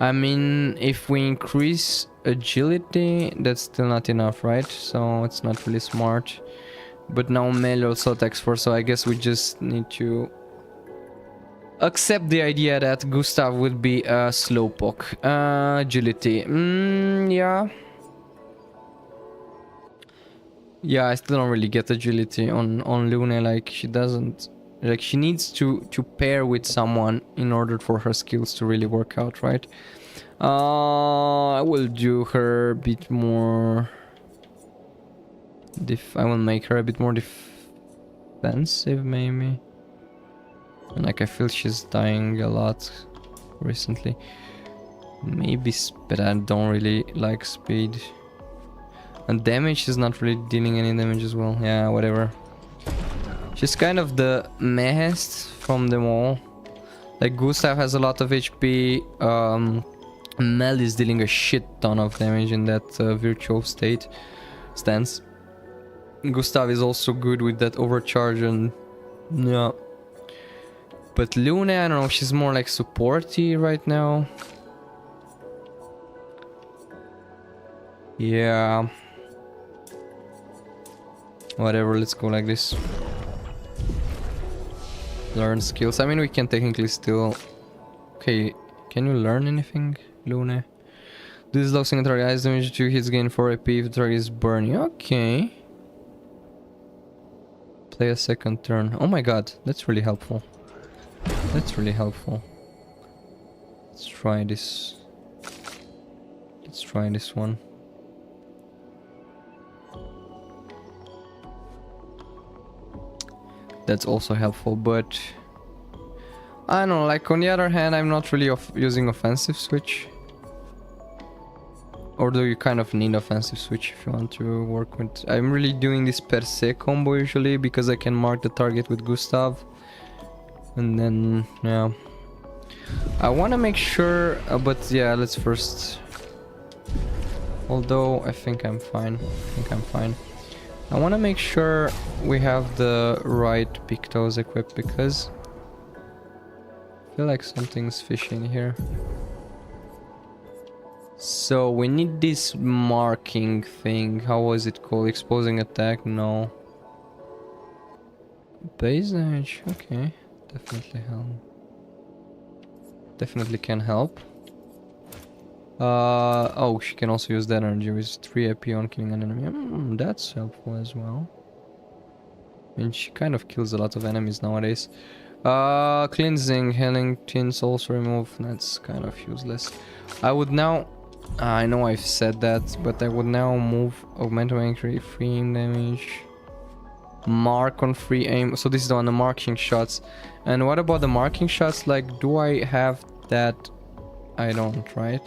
I mean, if we increase agility, that's still not enough, right? So it's not really smart. But now melee also attacks first, so I guess we just need to accept the idea that Gustav will be a slowpoke. Agility. Yeah. Yeah, I still don't really get agility on Lune. Like, she doesn't... Like, she needs to pair with someone in order for her skills to really work out, right? I will do her a bit more... I will make her a bit more defensive, maybe. And like, I feel she's dying a lot recently. Maybe, but I don't really like speed. And damage is not really dealing any damage as well. Yeah, whatever. She's kind of the mehest from them all. Like, Gustav has a lot of HP. Mel is dealing a shit ton of damage in that virtual stance. Gustav is also good with that overcharge and... Yeah. But Lune, I don't know, she's more like supporty right now. Yeah. Whatever, let's go like this. Learn skills. I mean, we can technically still... Okay, can you learn anything, Lune? This locks in target ice damage, 2 hits gain 4 AP if the target is burning. Okay. Play a second turn. Oh my god, that's really helpful. That's really helpful. Let's try this. Let's try this one. That's also helpful, but I don't know, like, on the other hand, I'm not really using offensive switch. Or do you kind of need offensive switch if you want to work with... I'm really doing this per se combo usually because I can mark the target with Gustav. And then, yeah. I want to make sure, but yeah, let's first... Although, I think I'm fine. I want to make sure we have the right Pictos equipped because... I feel like something's fishy in here. So we need this marking thing. How was it called? Exposing attack? No. Base damage? Okay. Definitely help. Definitely can help. Oh, she can also use that energy with 3 AP on killing an enemy. That's helpful as well. I mean, she kind of kills a lot of enemies nowadays. Cleansing, healing, tints also remove. That's kind of useless. I would now... I know I've said that, but I would now move augment anchor, free aim damage, mark on free aim. So this is on the marking shots. And what about the marking shots? Like, do I have that? I don't, right?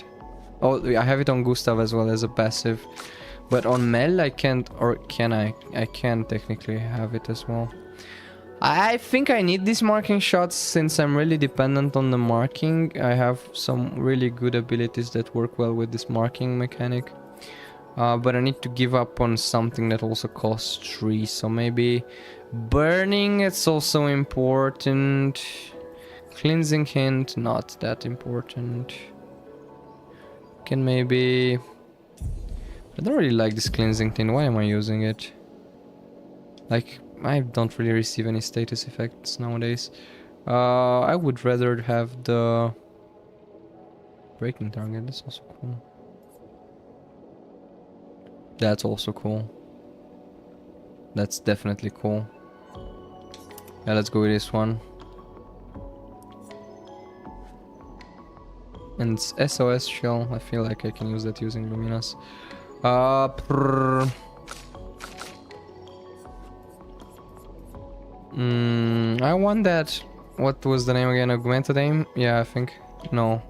Oh, I have it on Gustav as well as a passive, but on Mel I can't, or can I? I can technically have it as well. I think I need these marking shots since I'm really dependent on the marking. I have some really good abilities that work well with this marking mechanic. But I need to give up on something that also costs 3. So maybe burning, it's also important. Cleansing hint, not that important. Can maybe... I don't really like this cleansing thing. Why am I using it? Like... I don't really receive any status effects nowadays. I would rather have the breaking target. That's also cool. That's also cool. That's definitely cool. Yeah, let's go with this one. And it's SOS shell. I feel like I can use that using Luminas. I want that. What was the name again? Augmented aim? Yeah, I think. No.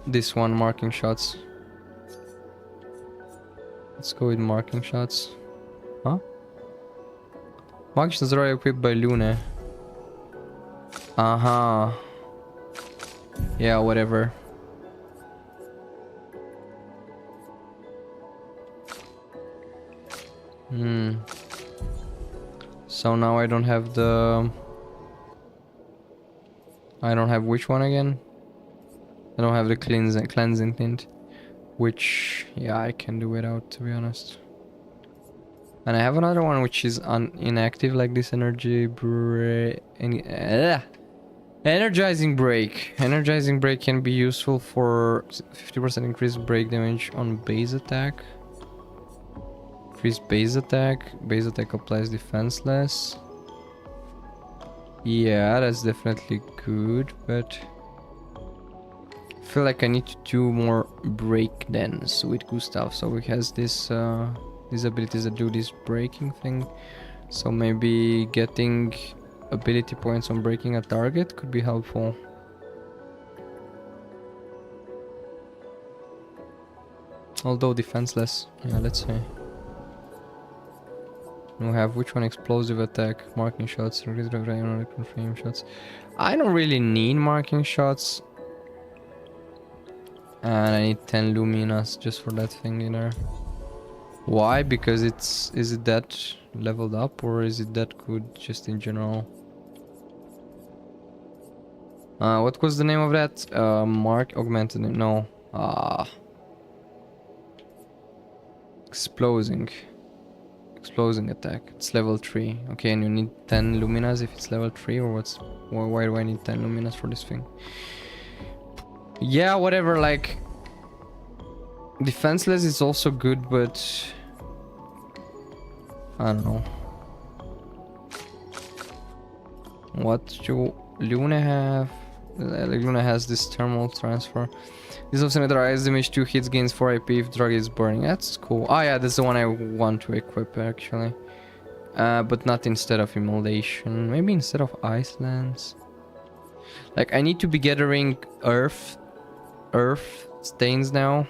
This one, marking shots. Let's go with marking shots. Huh? Marking shots are already equipped by Lune. Uh-huh. Yeah, whatever. So now I don't have the... I don't have which one again? I don't have the cleansing tint. Which, yeah, I can do without, to be honest. And I have another one which is inactive, like this energizing break. Energizing break can be useful for 50% increased break damage on base attack. Increase base attack. Base attack applies defenseless. Yeah, that's definitely good, but I feel like I need to do more break dance with Gustav. So he has this these abilities that do this breaking thing. So maybe getting ability points on breaking a target could be helpful. Although defenseless. Yeah, let's say. We have which one? Explosive attack, marking shots, frame shots. I don't really need marking shots. And I need 10 luminas just for that thing in there. Why? Because it's... Is it that leveled up or is it that good just in general? What was the name of that? Mark augmented... No. Exploding attack. It's level 3. Okay, and you need 10 luminas if it's level 3, or what's... Why do I need 10 luminas for this thing? Yeah, whatever, like... Defenseless is also good, but... I don't know. What do Luna have? Luna has this thermal transfer. This also neutralizes damage 2 hits, gains 4 IP if drug is burning. That's cool. Oh yeah, that's the one I want to equip actually. But not instead of immolation. Maybe instead of Icelands. Like I need to be gathering earth stains now.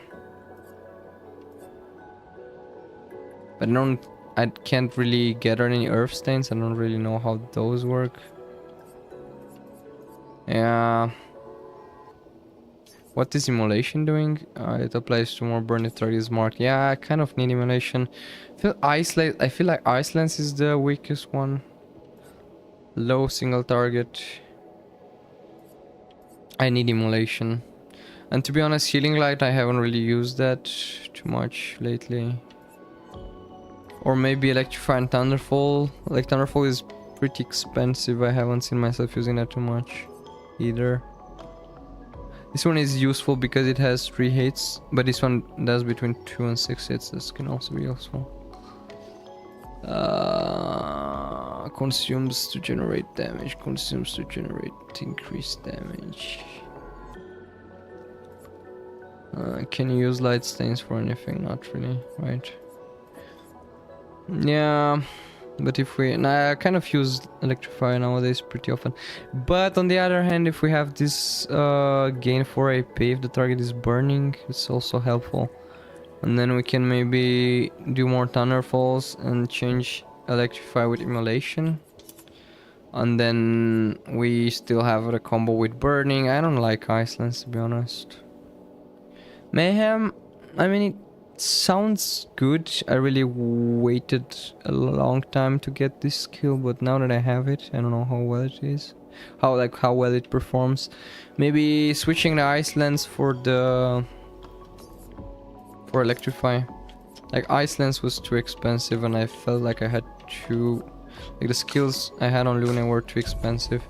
But I can't really gather any earth stains. I don't really know how those work. Yeah. What is immolation doing? It applies to more burn if target is marked. Yeah, I kind of need immolation. I feel like Iceland's is the weakest one. Low single target. I need immolation. And to be honest, healing light, I haven't really used that too much lately. Or maybe electrify and thunderfall. Like thunderfall is pretty expensive. I haven't seen myself using that too much either. This one is useful because it has 3 hits, but this one does between 2 and 6 hits. This can also be useful. Consumes to generate damage. Consumes to generate increased damage. Can you use light stains for anything? Not really, right? Yeah. But if we... Nah, I kind of use Electrify nowadays pretty often. But on the other hand, if we have this gain 4 AP, if the target is burning, it's also helpful. And then we can maybe do more Thunderfalls and change Electrify with Immolation. And then we still have the combo with Burning. I don't like Icelands, to be honest. Mayhem, I mean... Sounds good. I really waited a long time to get this skill, but now that I have it, I don't know how well it is. How well it performs. Maybe switching the Icelands for Electrify. Like Icelands was too expensive and I felt like I had to... Like the skills I had on Luna were too expensive.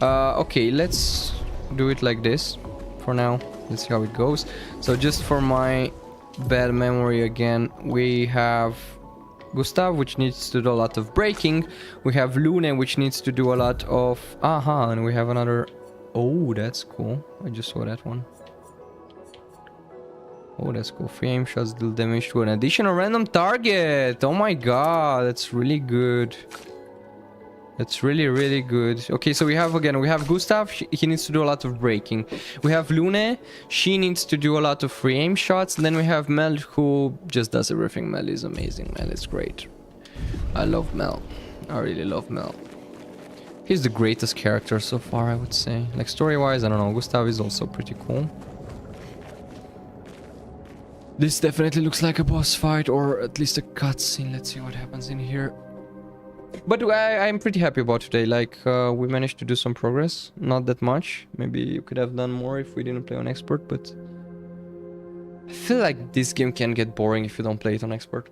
Okay, let's do it like this for now. Let's see how it goes. So just for my bad memory again, we have Gustav, which needs to do a lot of breaking. We have Lune, which needs to do a lot of... and we have another... Oh, that's cool. I just saw that one. Oh, that's cool. 3 aim shots deal damage to an additional random target. Oh my god, that's really good. That's really, really good. Okay, so we have, again, we have Gustav. He needs to do a lot of braking. We have Lune. She needs to do a lot of free aim shots. And then we have Mel, who just does everything. Mel is amazing. Mel is great. I love Mel. I really love Mel. He's the greatest character so far, I would say. Like, story-wise, I don't know. Gustav is also pretty cool. This definitely looks like a boss fight, or at least a cutscene. Let's see what happens in here. But I'm pretty happy about today. Like, we managed to do some progress. Not that much. Maybe you could have done more if we didn't play on expert, but I feel like this game can get boring if you don't play it on expert.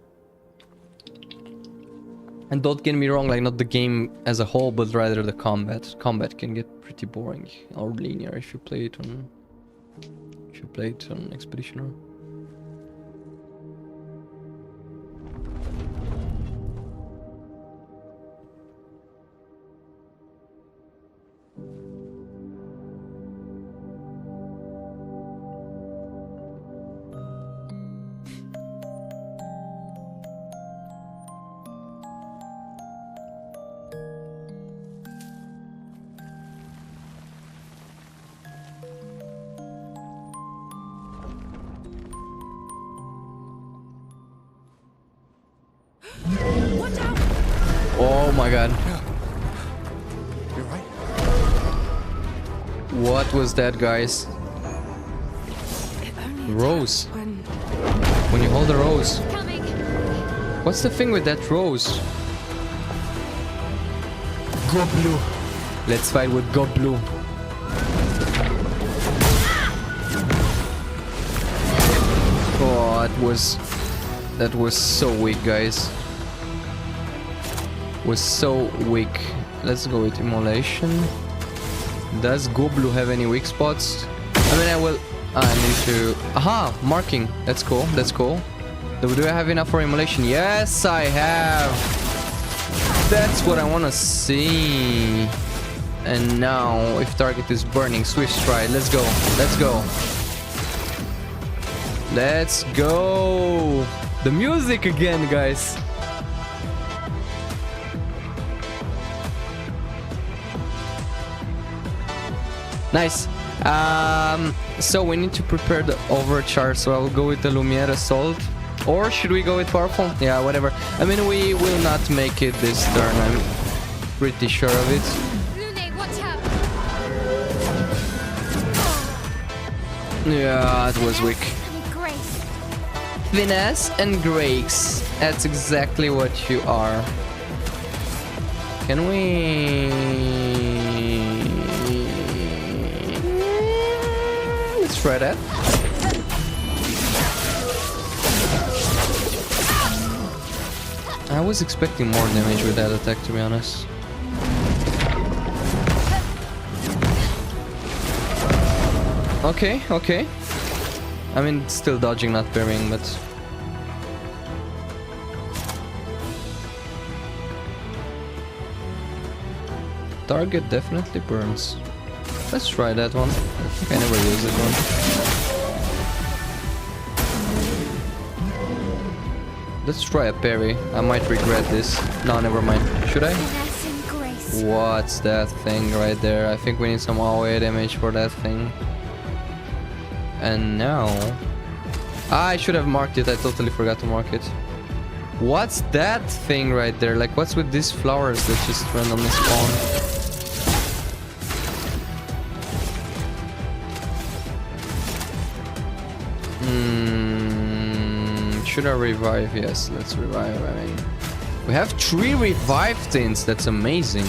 And don't get me wrong, like, not the game as a whole, but rather the combat. Combat can get pretty boring or linear if you play it on Expeditioner. Oh my god. You're right. What was that, guys? Rose. When you hold the rose. Coming. What's the thing with that rose? Go blue. Let's fight with God Blue. Oh, that was so weak, guys. Was so weak. Let's go with Immolation. Does Goblu have any weak spots? I mean, I need to... Aha! Marking. That's cool. That's cool. Do I have enough for Immolation? Yes, I have! That's what I want to see. And now, if target is burning, Swift Stride. Let's go. Let's go. Let's go! The music again, guys. Nice. So we need to prepare the overcharge, so I will go with the Lumiere Assault. Or should we go with Powerful? Yeah, whatever. I mean, we will not make it this turn, I'm pretty sure of it. Lune, watch out. Yeah, it was weak. And grace. Finesse and grace. That's exactly what you are. Can we... Let's try that. I was expecting more damage with that attack, to be honest. Okay, okay. I mean, still dodging, not parrying, but... Target definitely burns. Let's try that one. I think I never used it one. Let's try a parry. I might regret this. No, never mind. Should I? Finesse and grace. What's that thing right there? I think we need some AoE damage for that thing. And now... I should have marked it. I totally forgot to mark it. What's that thing right there? Like, what's with these flowers that just randomly spawn? Should I revive? Yes, let's revive. I mean, we have 3 revive tints. That's amazing.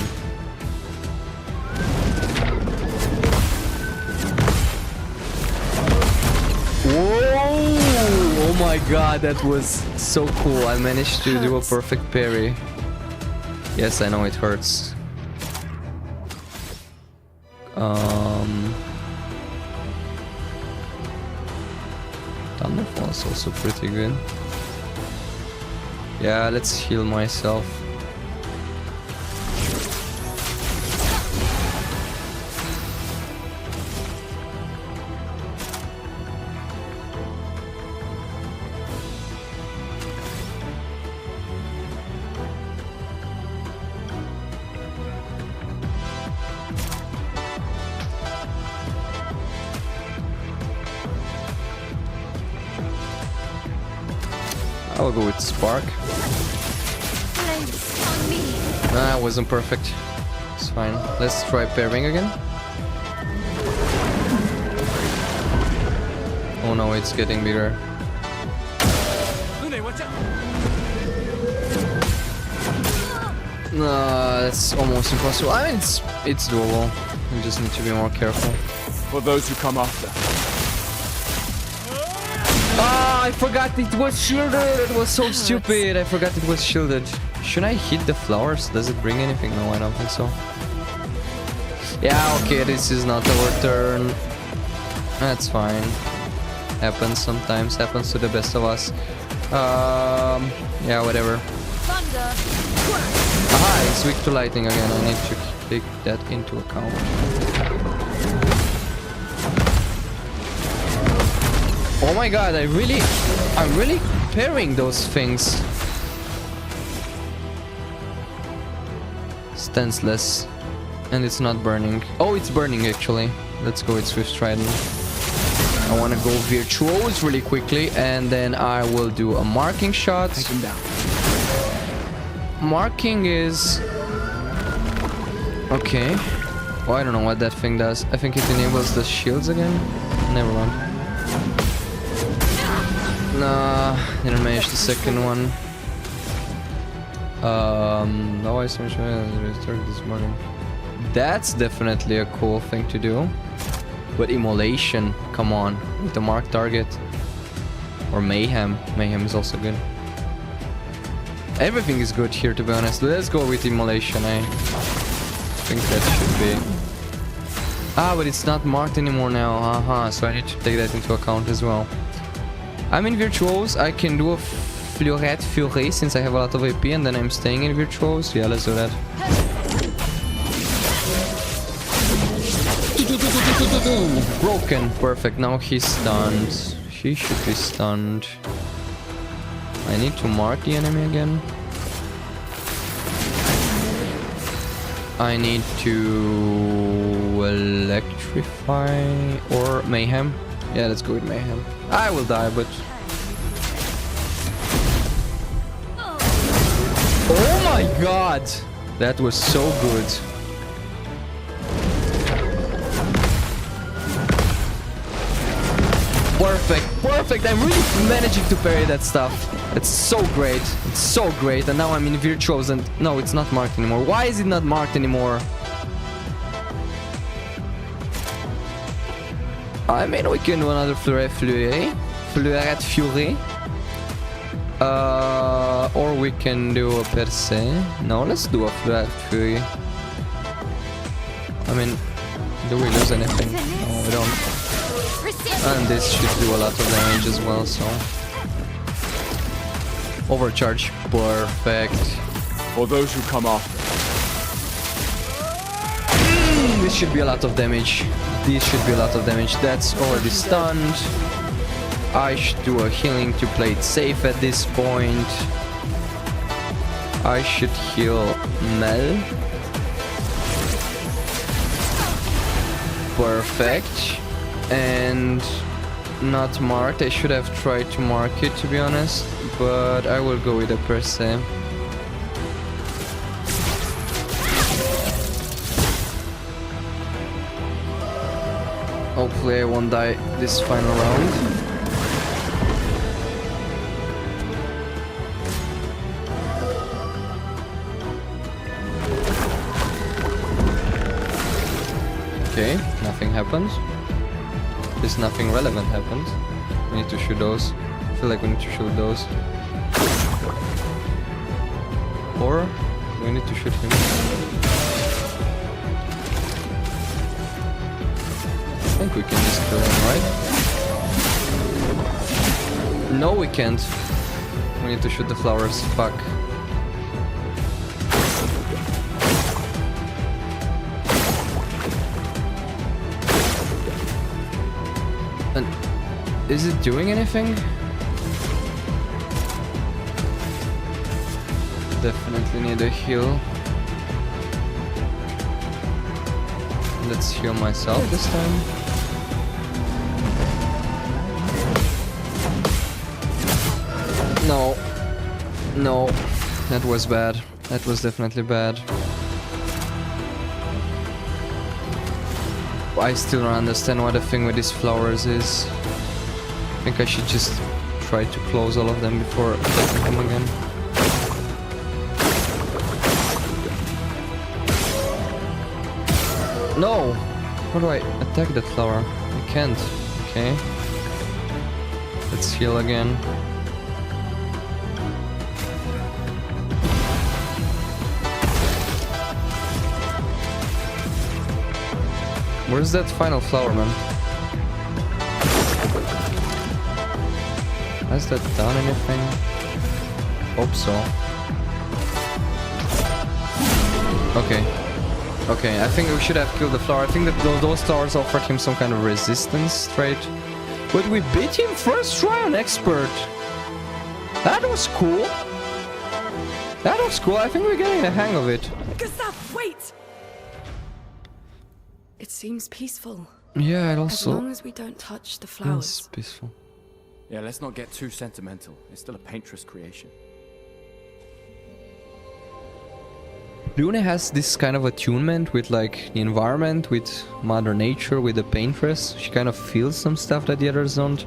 Whoa! Oh my god, that was so cool. I managed to do a perfect parry. Yes, I know it hurts. Thunderfall is also pretty good. Yeah, let's heal myself. I will go with Spark. Place on me. That wasn't perfect. It's fine. Let's try pairing again. Oh no, it's getting bigger. No, that's almost impossible. I mean, it's doable. You just need to be more careful. For those who come after. Ah, I forgot it was shielded. It was so stupid. I forgot it was shielded. Should I hit the flowers? Does it bring anything? No, I don't think so. Yeah, okay, this is not our turn. That's fine. Happens sometimes. Happens to the best of us. Yeah, whatever. Thunder. Aha, it's weak to lightning again. I need to take that into account. Oh my god, I'm really pairing those things. Stanceless. And it's not burning. Oh, it's burning actually. Let's go with Swift Trident. I want to go Virtuose really quickly, and then I will do a marking shot. Take him down. Marking is... okay. Oh, I don't know what that thing does. I think it enables the shields again. Never mind. Nah, didn't manage the second one. No, I seem to this morning. That's definitely a cool thing to do. But Immolation, come on, with the marked target. Or Mayhem. Mayhem is also good. Everything is good here, to be honest. Let's go with Immolation. I think that should be... ah, but it's not marked anymore now. Haha, so I need to take that into account as well. I'm in Virtuose. I can do a Fleurette Fury since I have a lot of AP, and then I'm staying in Virtuose. Yeah, let's do that. Broken. Perfect. Now he's stunned. He should be stunned. I need to mark the enemy again. I need to electrify or Mayhem. Yeah, let's go with Mayhem. I will die, but... oh my god! That was so good. Perfect, perfect. I'm really managing to parry that stuff. It's so great. It's so great. And now I'm in Virtuose and... no, it's not marked anymore. Why is it not marked anymore? I mean, we can do another Fleurette Fury. Or we can do a per se. No, let's do a Fleurette Fury. I mean, do we lose anything? No, we don't. And this should do a lot of damage as well, so... overcharge. Perfect. For those who come after. This should be a lot of damage. This should be a lot of damage. That's already stunned. I should do a healing to play it safe at this point. I should heal Mel. Perfect. And not marked. I should have tried to mark it, to be honest, but I will go with a per se. Hopefully I won't die this final round. Okay, nothing happens. There's nothing relevant happened. We need to shoot those. I feel like we need to shoot those. Or we need to shoot him. I think we can just kill him, right? No, we can't. We need to shoot the flowers. Fuck. And is it doing anything? Definitely need a heal. Let's heal myself this time. No. No, that was bad. That was definitely bad. I still don't understand what the thing with these flowers is. I think I should just try to close all of them before attacking them again. No! How do I attack that flower? I can't. Okay. Let's heal again. Where's that final flower, man? Has that done anything? Hope so. Okay. Okay, I think we should have killed the flower. I think that those stars offered him some kind of resistance trait. But we beat him first try on expert. That was cool. That was cool. I think we're getting the hang of it. Gustav, wait! It seems peaceful. Yeah, it also... As long as we don't touch the flowers. It's peaceful. Yeah, let's not get too sentimental. It's still a painter's creation. Luna has this kind of attunement with like the environment, with Mother Nature, with the paintress. She kind of feels some stuff that the others don't.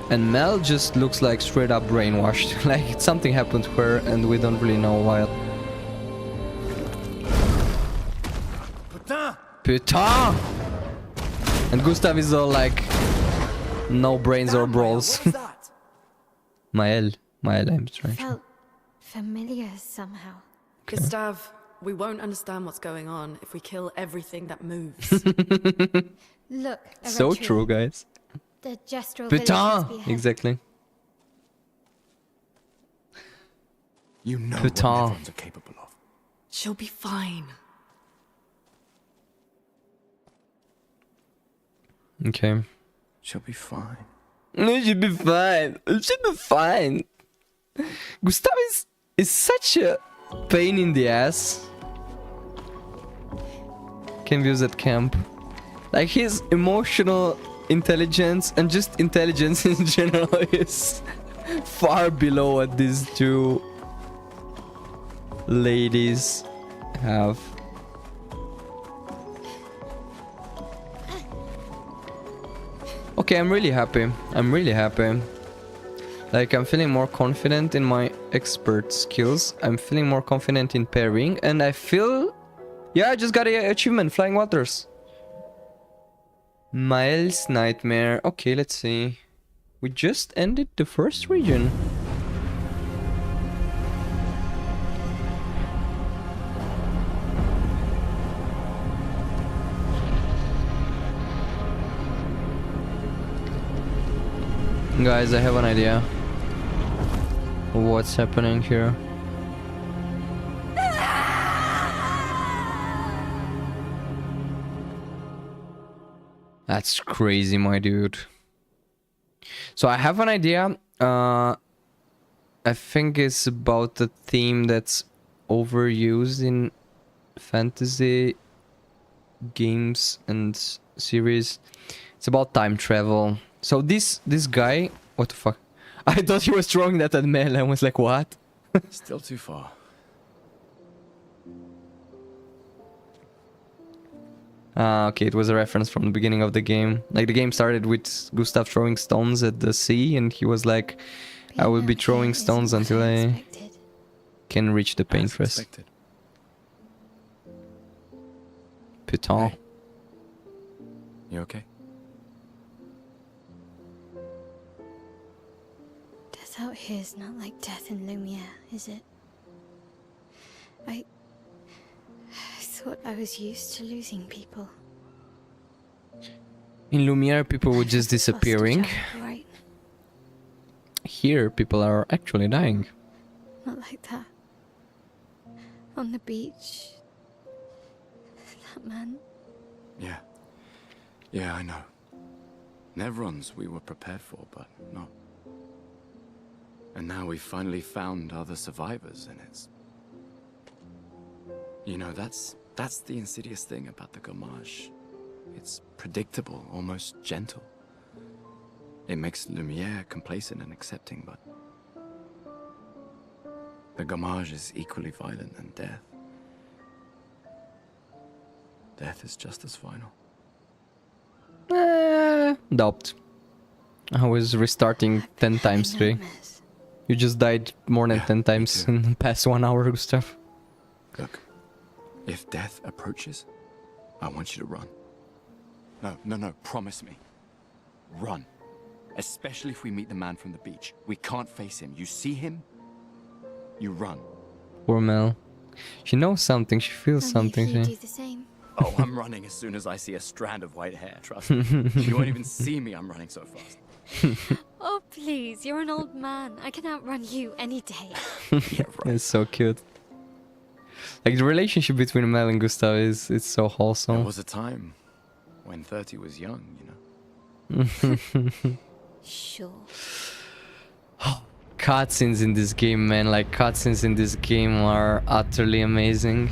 And Mel just looks like straight up brainwashed. Like something happened to her and we don't really know why. Putain! And Gustav is all like, no brains or brawls. Mael, I'm trying. Felt familiar somehow. Gustav, we won't understand what's going on if we kill everything that moves. Look, So Eritrea, true, guys. the gestural village must Putain! be ahead. Exactly. You know Putain. what Neverons are capable of. She'll be fine. Okay. She'll be fine. It should be fine. It should be fine. Gustav is such a pain in the ass. Can use at camp. Like his emotional intelligence and just intelligence in general is far below what these two ladies have. Okay, I'm really happy. I'm really happy. Like, I'm feeling more confident in my expert skills. I'm feeling more confident in pairing. And I feel... Yeah, I just got an achievement, Flying Waters. Miles Nightmare. Okay, let's see. We just ended the first region. Guys, I have an idea of what's happening here. That's crazy, my dude. So I have an idea. I think it's about the theme that's overused in fantasy games and series. It's about time travel. So this guy, what the fuck? I thought he was throwing that at Mel. I was like, what? Still too far. Okay, it was a reference from the beginning of the game. Like the game started with Gustav throwing stones at the sea, and he was like, I will be throwing stones until I can reach the paintress. Expected. Putain. Hey. You okay? Death out here's not like death in Lumiere, is it? I thought I was used to losing people. In Lumiere, people were just Lost a disappearing. child, right? Here, people are actually dying. Not like that. On the beach. That man. Yeah. Yeah, I know. Neverons we were prepared for, but not. And now we've finally found other survivors, and it's... You know, that's the insidious thing about the Gommage. It's predictable, almost gentle. It makes Lumiere complacent and accepting, but... The Gamage is equally violent than death. Death is just as final. Doubt. I was restarting 10 times today. Nightmares. You just died more than Yeah, 10 me times too. in the past 1 hour, Gustav. Look, if death approaches, I want you to run. No, promise me. Run. Especially if we meet the man from the beach. We can't face him. You see him, you run. Poor Mel. She knows something, she feels Only something. if you She... do the same. Oh, I'm running as soon as I see a strand of white hair, trust me. You won't even see me, I'm running so fast. Oh, please, you're an old man. I can outrun you any day. Yeah, right. It's so cute. Like the relationship between Mel and Gustav is it's so There wholesome. was a time when 30 was young, you know? Sure. Cutscenes in this game, man. Like cutscenes in this game are utterly amazing.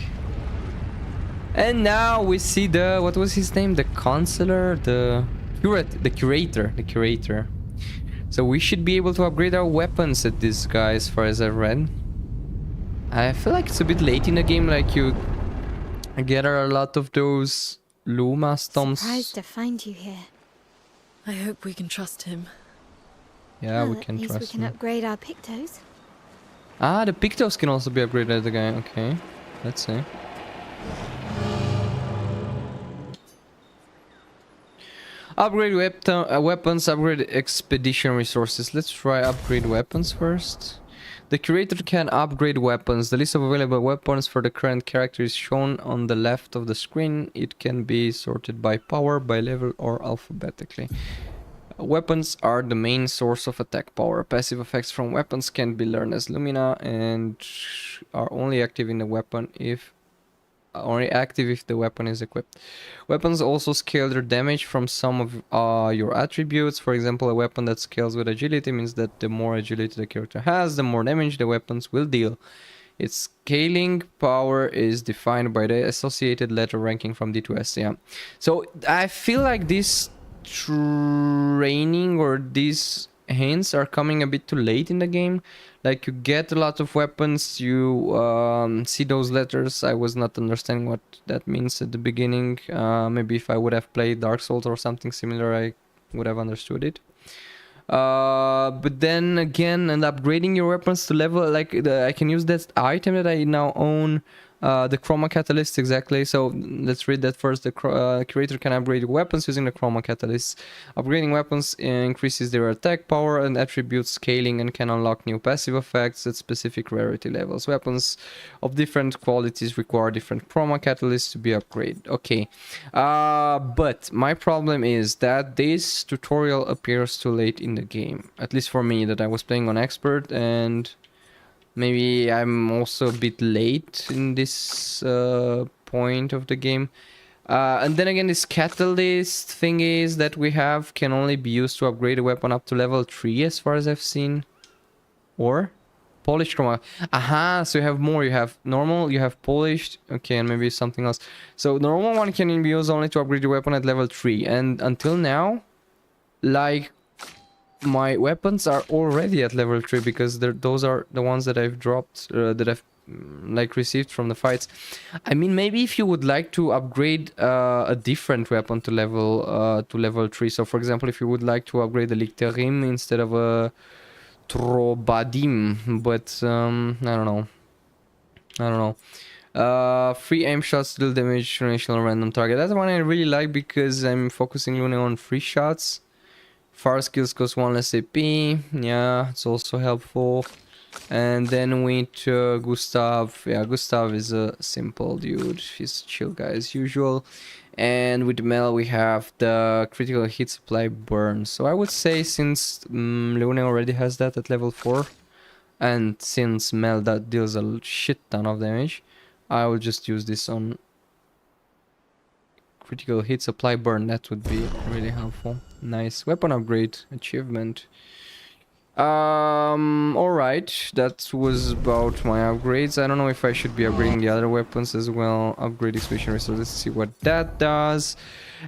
And now we see the, what was his name? The counselor, the curator. So we should be able to upgrade our weapons at this guy, as far as I've read. I feel like it's a bit late in the game, like you gather a lot of those Luma stomps. Surprised to find you here. I hope we can trust him. Yeah, Well, we can at least we trust can him. upgrade our Pictos. Ah, the Pictos can also be upgraded, the guy. Okay, let's see. Upgrade weapons, upgrade expedition resources. Let's try upgrade weapons first. The curator can upgrade weapons. The list of available weapons for the current character is shown on the left of the screen. It can be sorted by power, by level, or alphabetically. Weapons are the main source of attack power. Passive effects from weapons can be learned as Lumina and are only active in the weapon if the weapon is equipped. Weapons also scale their damage from some of your attributes. For example, a weapon that scales with agility means that the more agility the character has, the more damage the weapons will deal. Its scaling power is defined by the associated letter ranking from D to S. Yeah. So I feel like this training or these hints are coming a bit too late in the game. Like you get a lot of weapons, you see those letters. I was not understanding what that means at the beginning. Maybe if I would have played Dark Souls or something similar, I would have understood it. But then again, and upgrading your weapons to level, like I can use that item that I now own, the Chroma Catalyst, exactly. So let's read that first. The curator can upgrade weapons using the Chroma Catalyst. Upgrading weapons increases their attack power and attribute scaling and can unlock new passive effects at specific rarity levels. Weapons of different qualities require different Chroma Catalysts to be upgraded. Okay, but my problem is that this tutorial appears too late in the game, at least for me, that I was playing on expert, and maybe I'm also a bit late in this point of the game. And then again, this catalyst thing is that we have can only be used to upgrade a weapon up to level 3 as far as I've seen. Or polished chroma. Aha, so you have more. You have normal, you have polished. Okay, and maybe something else. So normal one can be used only to upgrade your weapon at level 3. And until now, like, my weapons are already at level 3 because those are the ones that I've dropped, that I've like received from the fights. I mean, maybe if you would like to upgrade a different weapon to level 3. So for example, if you would like to upgrade the Licterim instead of a Trobadim, but I don't know. Free aim shots deal damage to an additional random target. That's one I really like because I'm focusing only on free shots. Fire skills cost 1 less AP. Yeah, it's also helpful. And then with Gustav. Yeah, Gustav is a simple dude. He's a chill guy as usual. And with Mel we have the critical hit supply burn. So I would say since Luna already has that at level 4. And since Mel that deals a shit ton of damage, I will just use this on critical hit supply burn. That would be really helpful. Nice weapon upgrade achievement. Alright, that was about my upgrades. I don't know if I should be upgrading the other weapons as well. Upgrade expedition resources. Let's see what that does.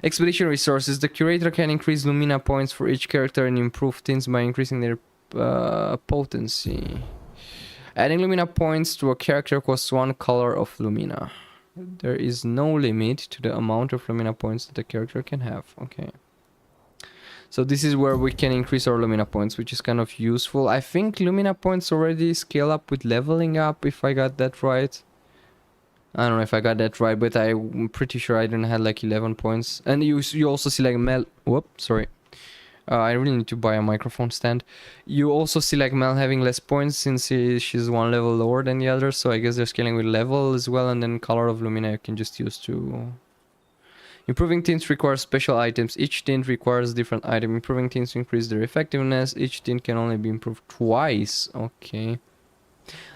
Expedition resources. The curator can increase Lumina points for each character and improve things by increasing their potency. Adding Lumina points to a character costs 1 color of Lumina. There is no limit to the amount of Lumina points that the character can have. Okay. So this is where we can increase our Lumina points, which is kind of useful. I think Lumina points already scale up with leveling up, if I got that right. I don't know if I got that right, but I'm pretty sure I didn't have like 11 points. And you also see like Mel... Whoop, sorry. I really need to buy a microphone stand. You also see like Mel having less points since she's 1 level lower than the others. So I guess they're scaling with level as well. And then color of Lumina you can just use to... Improving tints requires special items. Each tint requires a different item. Improving tints increase their effectiveness. Each tint can only be improved twice. Okay.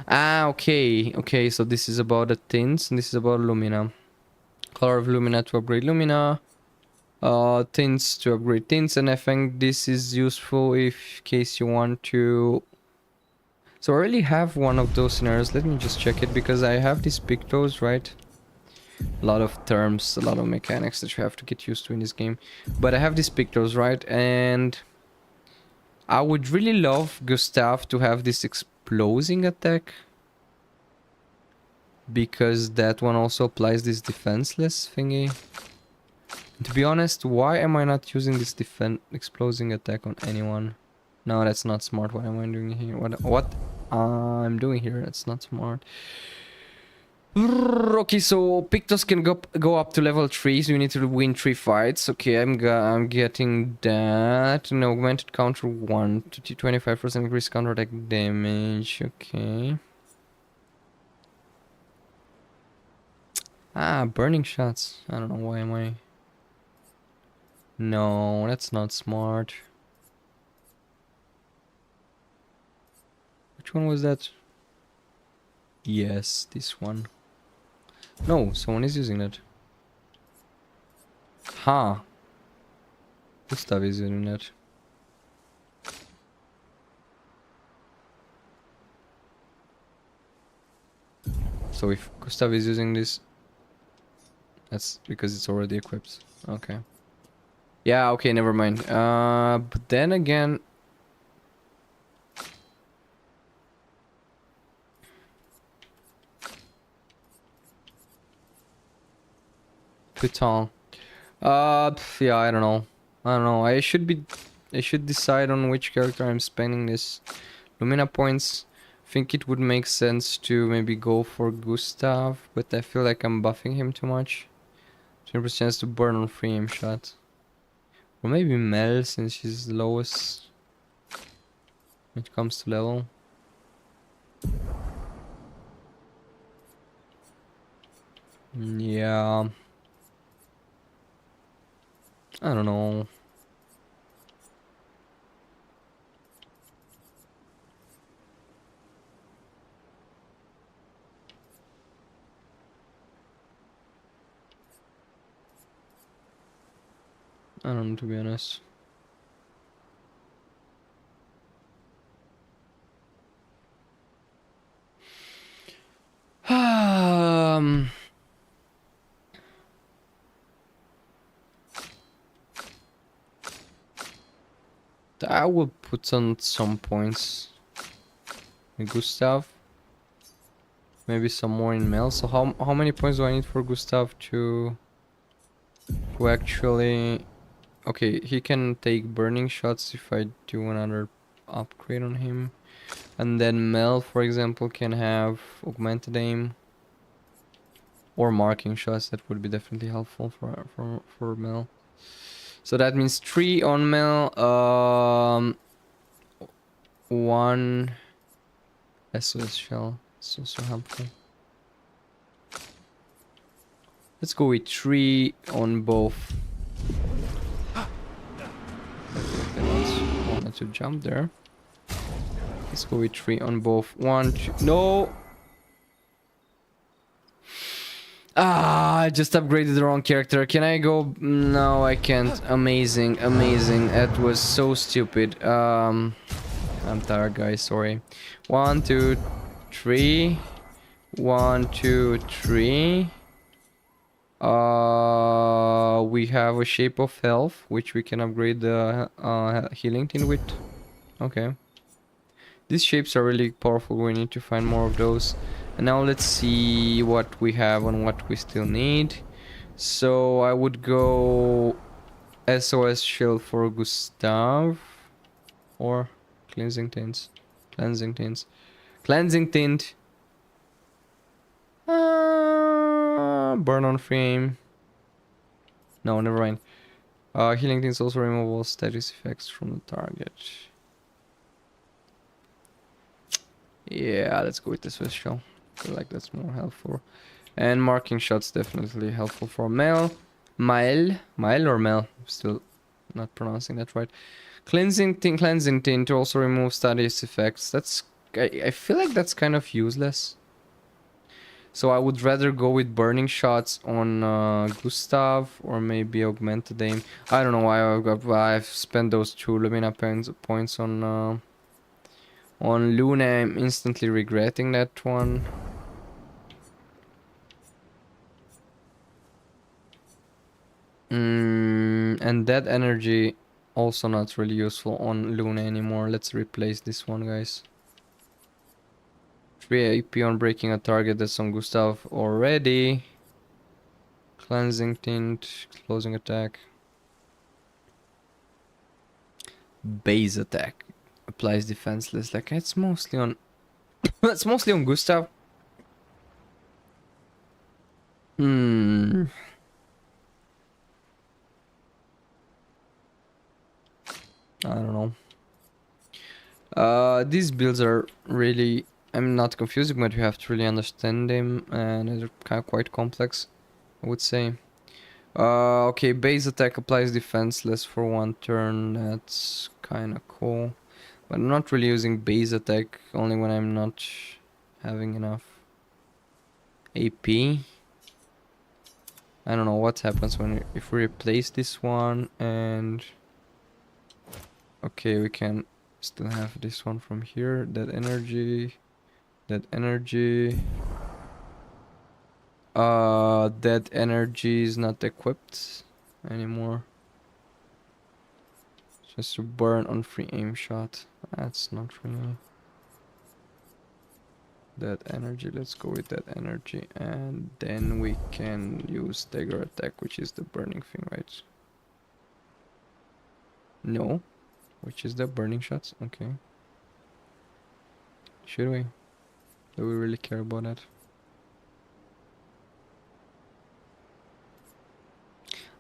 Ah, okay. Okay, so this is about the tints and this is about Lumina. Color of Lumina to upgrade Lumina. Tints to upgrade tints, and I think this is useful if case you want to... So I already have one of those scenarios. Let me just check it because I have these pictos, right? A lot of terms, a lot of mechanics that you have to get used to in this game. But I have these pictos, right? And I would really love Gustav to have this exploding attack. Because that one also applies this defenseless thingy. And to be honest, why am I not using this exploding attack on anyone? No, that's not smart. What am I doing here? What I'm doing here? That's not smart. Okay, so Pictos can go up to level 3, so you need to win 3 fights. Okay, I'm getting that. An augmented counter 1 to 25% increase counter attack damage. Okay. Ah, burning shots. I don't know why am I... No, that's not smart. Which one was that? Yes, this one. No, someone is using that. Ha! Gustav is using that. So if Gustav is using this, that's because it's already equipped. Okay. Yeah, okay, never mind. But then again... Putain. Yeah, I don't know. I should decide on which character I'm spending this Lumina points. I think it would make sense to maybe go for Gustav, but I feel like I'm buffing him too much. 20% chance to burn on 3 aim shot. Or maybe Mel, since she's the lowest when it comes to level. Yeah. I don't know. I don't know, to be honest. I will put on some points in Gustav. Maybe some more in Mel. So how many points do I need for Gustav to actually... Okay, he can take burning shots if I do another upgrade on him. And then Mel, for example, can have augmented aim. Or marking shots, that would be definitely helpful for Mel. So that means 3 on Mel, 1 SOS shell. It's also helpful. Let's go with 3 on both. I wanted to jump there. Let's go with 3 on both. 1, 2. No! Ah, I just upgraded the wrong character. Can I go? No, I can't. Amazing, amazing. That was so stupid. I'm tired, guys. Sorry. 1, 2, 3. 1, 2, 3. We have a shape of health, which we can upgrade the healing tin with. Okay. These shapes are really powerful. We need to find more of those. And now let's see what we have and what we still need. So I would go SOS shield for Gustav. Or cleansing tints. Cleansing tints. Cleansing tint. Burn on frame. No, never mind. Healing tints also remove all status effects from the target. Yeah, let's go with the Swiss shell. I feel like that's more helpful. And marking shots definitely helpful for Mel. Mile or Mel? Still not pronouncing that right. Cleansing tint to also remove status effects. That's I feel like that's kind of useless. So I would rather go with burning shots on Gustav or maybe augmented aim. I don't know why I've spent those 2 Lumina points on Luna. I'm instantly regretting that one. And that energy also not really useful on Luna anymore. Let's replace this one, guys. 3 AP on breaking a target that's on Gustav already. Cleansing tint, closing attack. Base attack applies defenseless. Like it's mostly on it's mostly on Gustav. I don't know. These builds are really, I'm not confusing, but you have to really understand them, and they're kind of quite complex, I would say. Okay, base attack applies defenseless for 1 turn. That's kind of cool. But I'm not really using base attack, only when I'm not having enough AP. I don't know what happens if we replace this one and... Okay, we can still have this one from here. That energy. That energy. That energy is not equipped anymore. Just to burn on free aim shot. That's not really... That energy, let's go with that energy. And then we can use dagger attack, which is the burning thing, right? No. Which is the burning shots? Okay. Should we? Do we really care about that?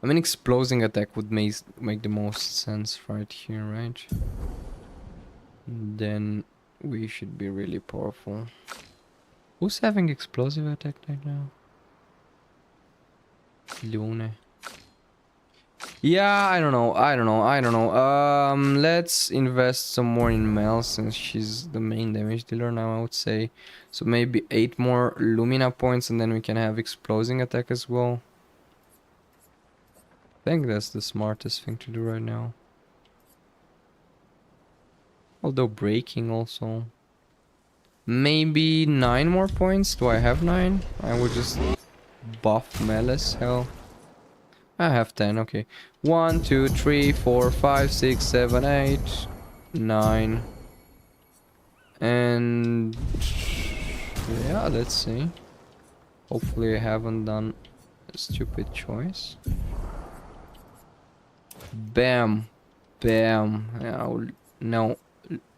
I mean, exploding attack would make the most sense right here, right? Then we should be really powerful. Who's having explosive attack right now? Lune. Yeah, I don't know. Let's invest some more in Mel since she's the main damage dealer now, I would say. So maybe 8 more Lumina points and then we can have exploding attack as well. I think that's the smartest thing to do right now. Although breaking also. Maybe 9 more points. Do I have 9? I would just buff Mel as hell. I have 10, okay. 1, 2, 3, 4, 5, 6, 7, 8, 9. And yeah, let's see. Hopefully I haven't done a stupid choice. Bam. Bam. Yeah, no,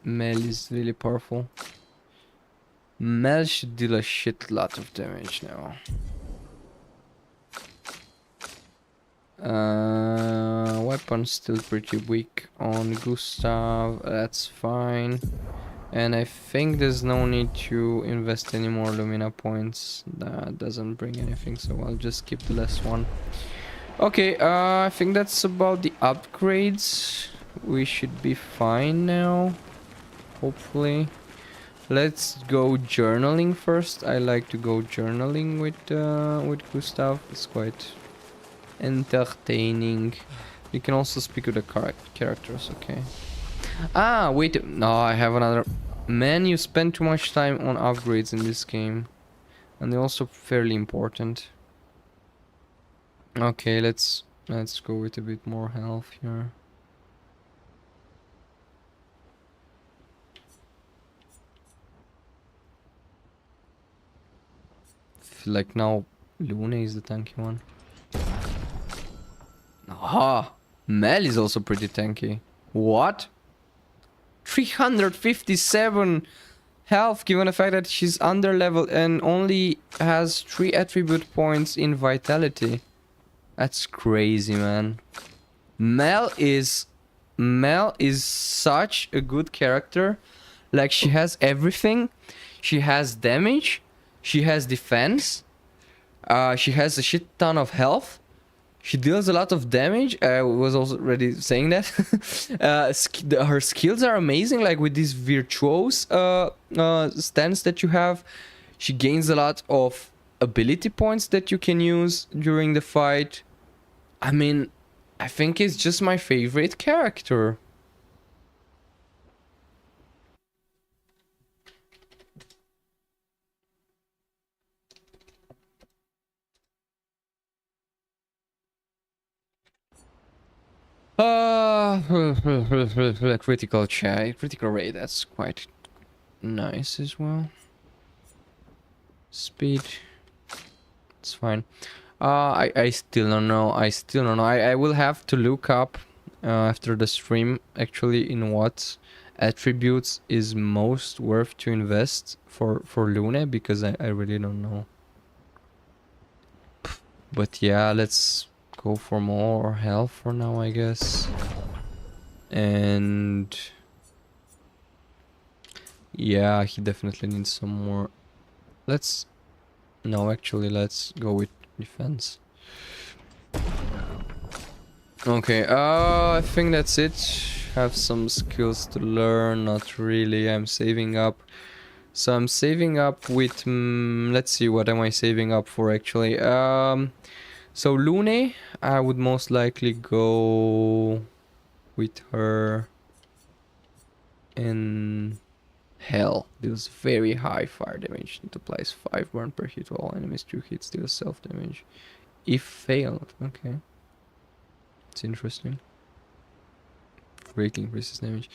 Mel is really powerful. Mel should deal a shit lot of damage now. Weapon's still pretty weak on Gustav, that's fine. And I think there's no need to invest any more Lumina points. That doesn't bring anything, so I'll just keep the last one. Okay, I think that's about the upgrades. We should be fine now, hopefully. Let's go journaling first. I like to go journaling with Gustav. It's quite entertaining. You can also speak with the characters, okay. Ah, wait, no, I have another. Man, you spend too much time on upgrades in this game, and they're also fairly important. Okay, let's go with a bit more health here. obviously, like, now Lune is the tanky one. Aha! Mel is also pretty tanky. What? 357 health, given the fact that she's under level and only has 3 attribute points in vitality. That's crazy, man. Mel is such a good character. Like, she has everything. She has damage. She has defense. She has a shit ton of health. She deals a lot of damage. I was already saying that. Her skills are amazing, like with this virtuose stance that you have. She gains a lot of ability points that you can use during the fight. I mean, I think it's just my favorite character. Critical rate, that's quite nice as well. Speed, it's fine. I still don't know. I will have to look up after the stream actually in what attributes is most worth to invest for Lune, because I really don't know. But yeah, let's go for more health for now, I guess. And yeah, he definitely needs some more. No, actually, let's go with defense. Okay, I think that's it. Have some skills to learn, not really. I'm saving up. So I'm saving up with, let's see, what am I saving up for actually? So Lune, I would most likely go with her in Hell. Deals very high fire damage. It applies 5 burn per hit to all enemies. 2 hits deals self damage. If failed, okay. It's interesting. Greatly increases damage.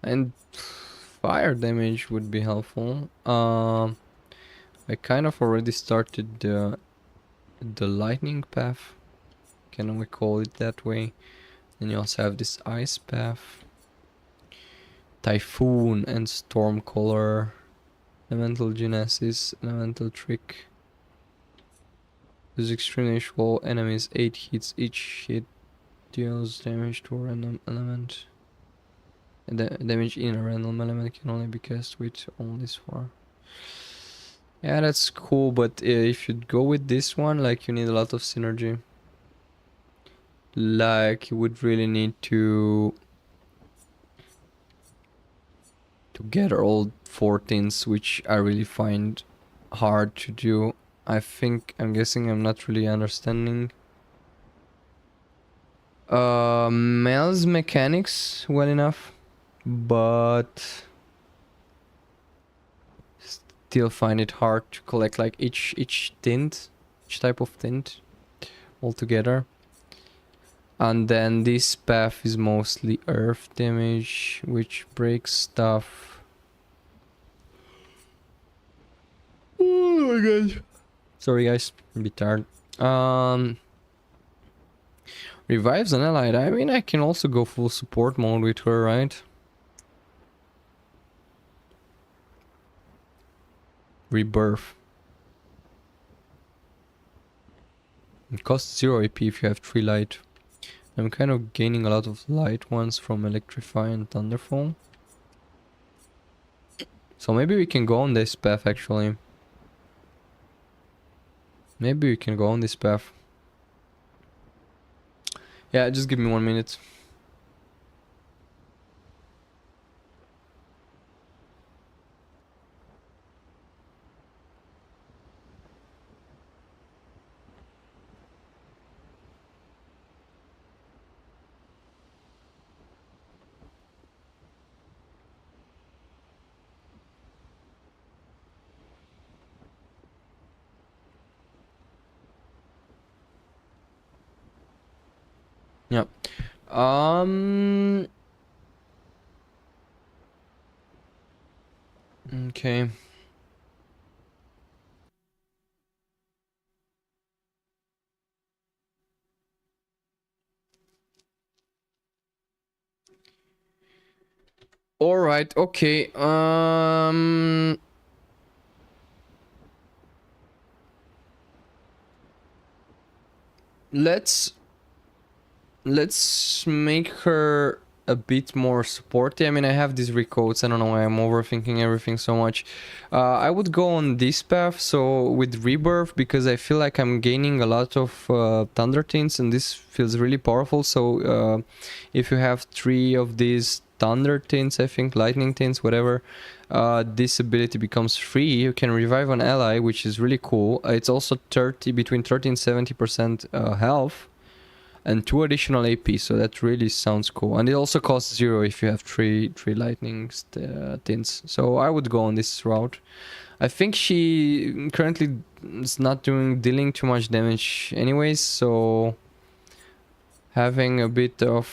And fire damage would be helpful. I kind of already started the lightning path. Can we call it that way? Then you also have this ice path. Typhoon and storm color. Elemental genesis, elemental trick. This extremely slow enemies 8 hits. Each hit deals damage to a random element. And the damage in a random element can only be cast with all this far. Yeah, that's cool, but if you go with this one, like, you need a lot of synergy. Like, you would really need to get all 14s, which I really find hard to do. I'm guessing I'm not really understanding Mel's mechanics well enough, but still find it hard to collect like each type of tint all together. And then this path is mostly earth damage, which breaks stuff. Oh my god. Sorry guys, I'm a bit tired. Revives an allied. I mean, I can also go full support mode with her, right? Rebirth. It costs 0 AP if you have 3 light. I'm kind of gaining a lot of light ones from Electrify and Thunderfall. So maybe we can go on this path actually. Maybe we can go on this path. Yeah, just give me 1 minute. Yeah. Okay. All right. Okay. Let's make her a bit more supporty. I mean, I have these recoats. I don't know why I'm overthinking everything so much. I would go on this path, so with Rebirth, because I feel like I'm gaining a lot of Thunder Tints, and this feels really powerful. So if you have 3 of these Thunder Tints, I think, Lightning Tints, whatever, this ability becomes free. You can revive an ally, which is really cool. It's also between 30 and 70% health. And 2 additional AP, so that really sounds cool. And it also costs 0 if you have 3 lightning tints. So I would go on this route. I think she currently is not dealing too much damage anyways, so having a bit of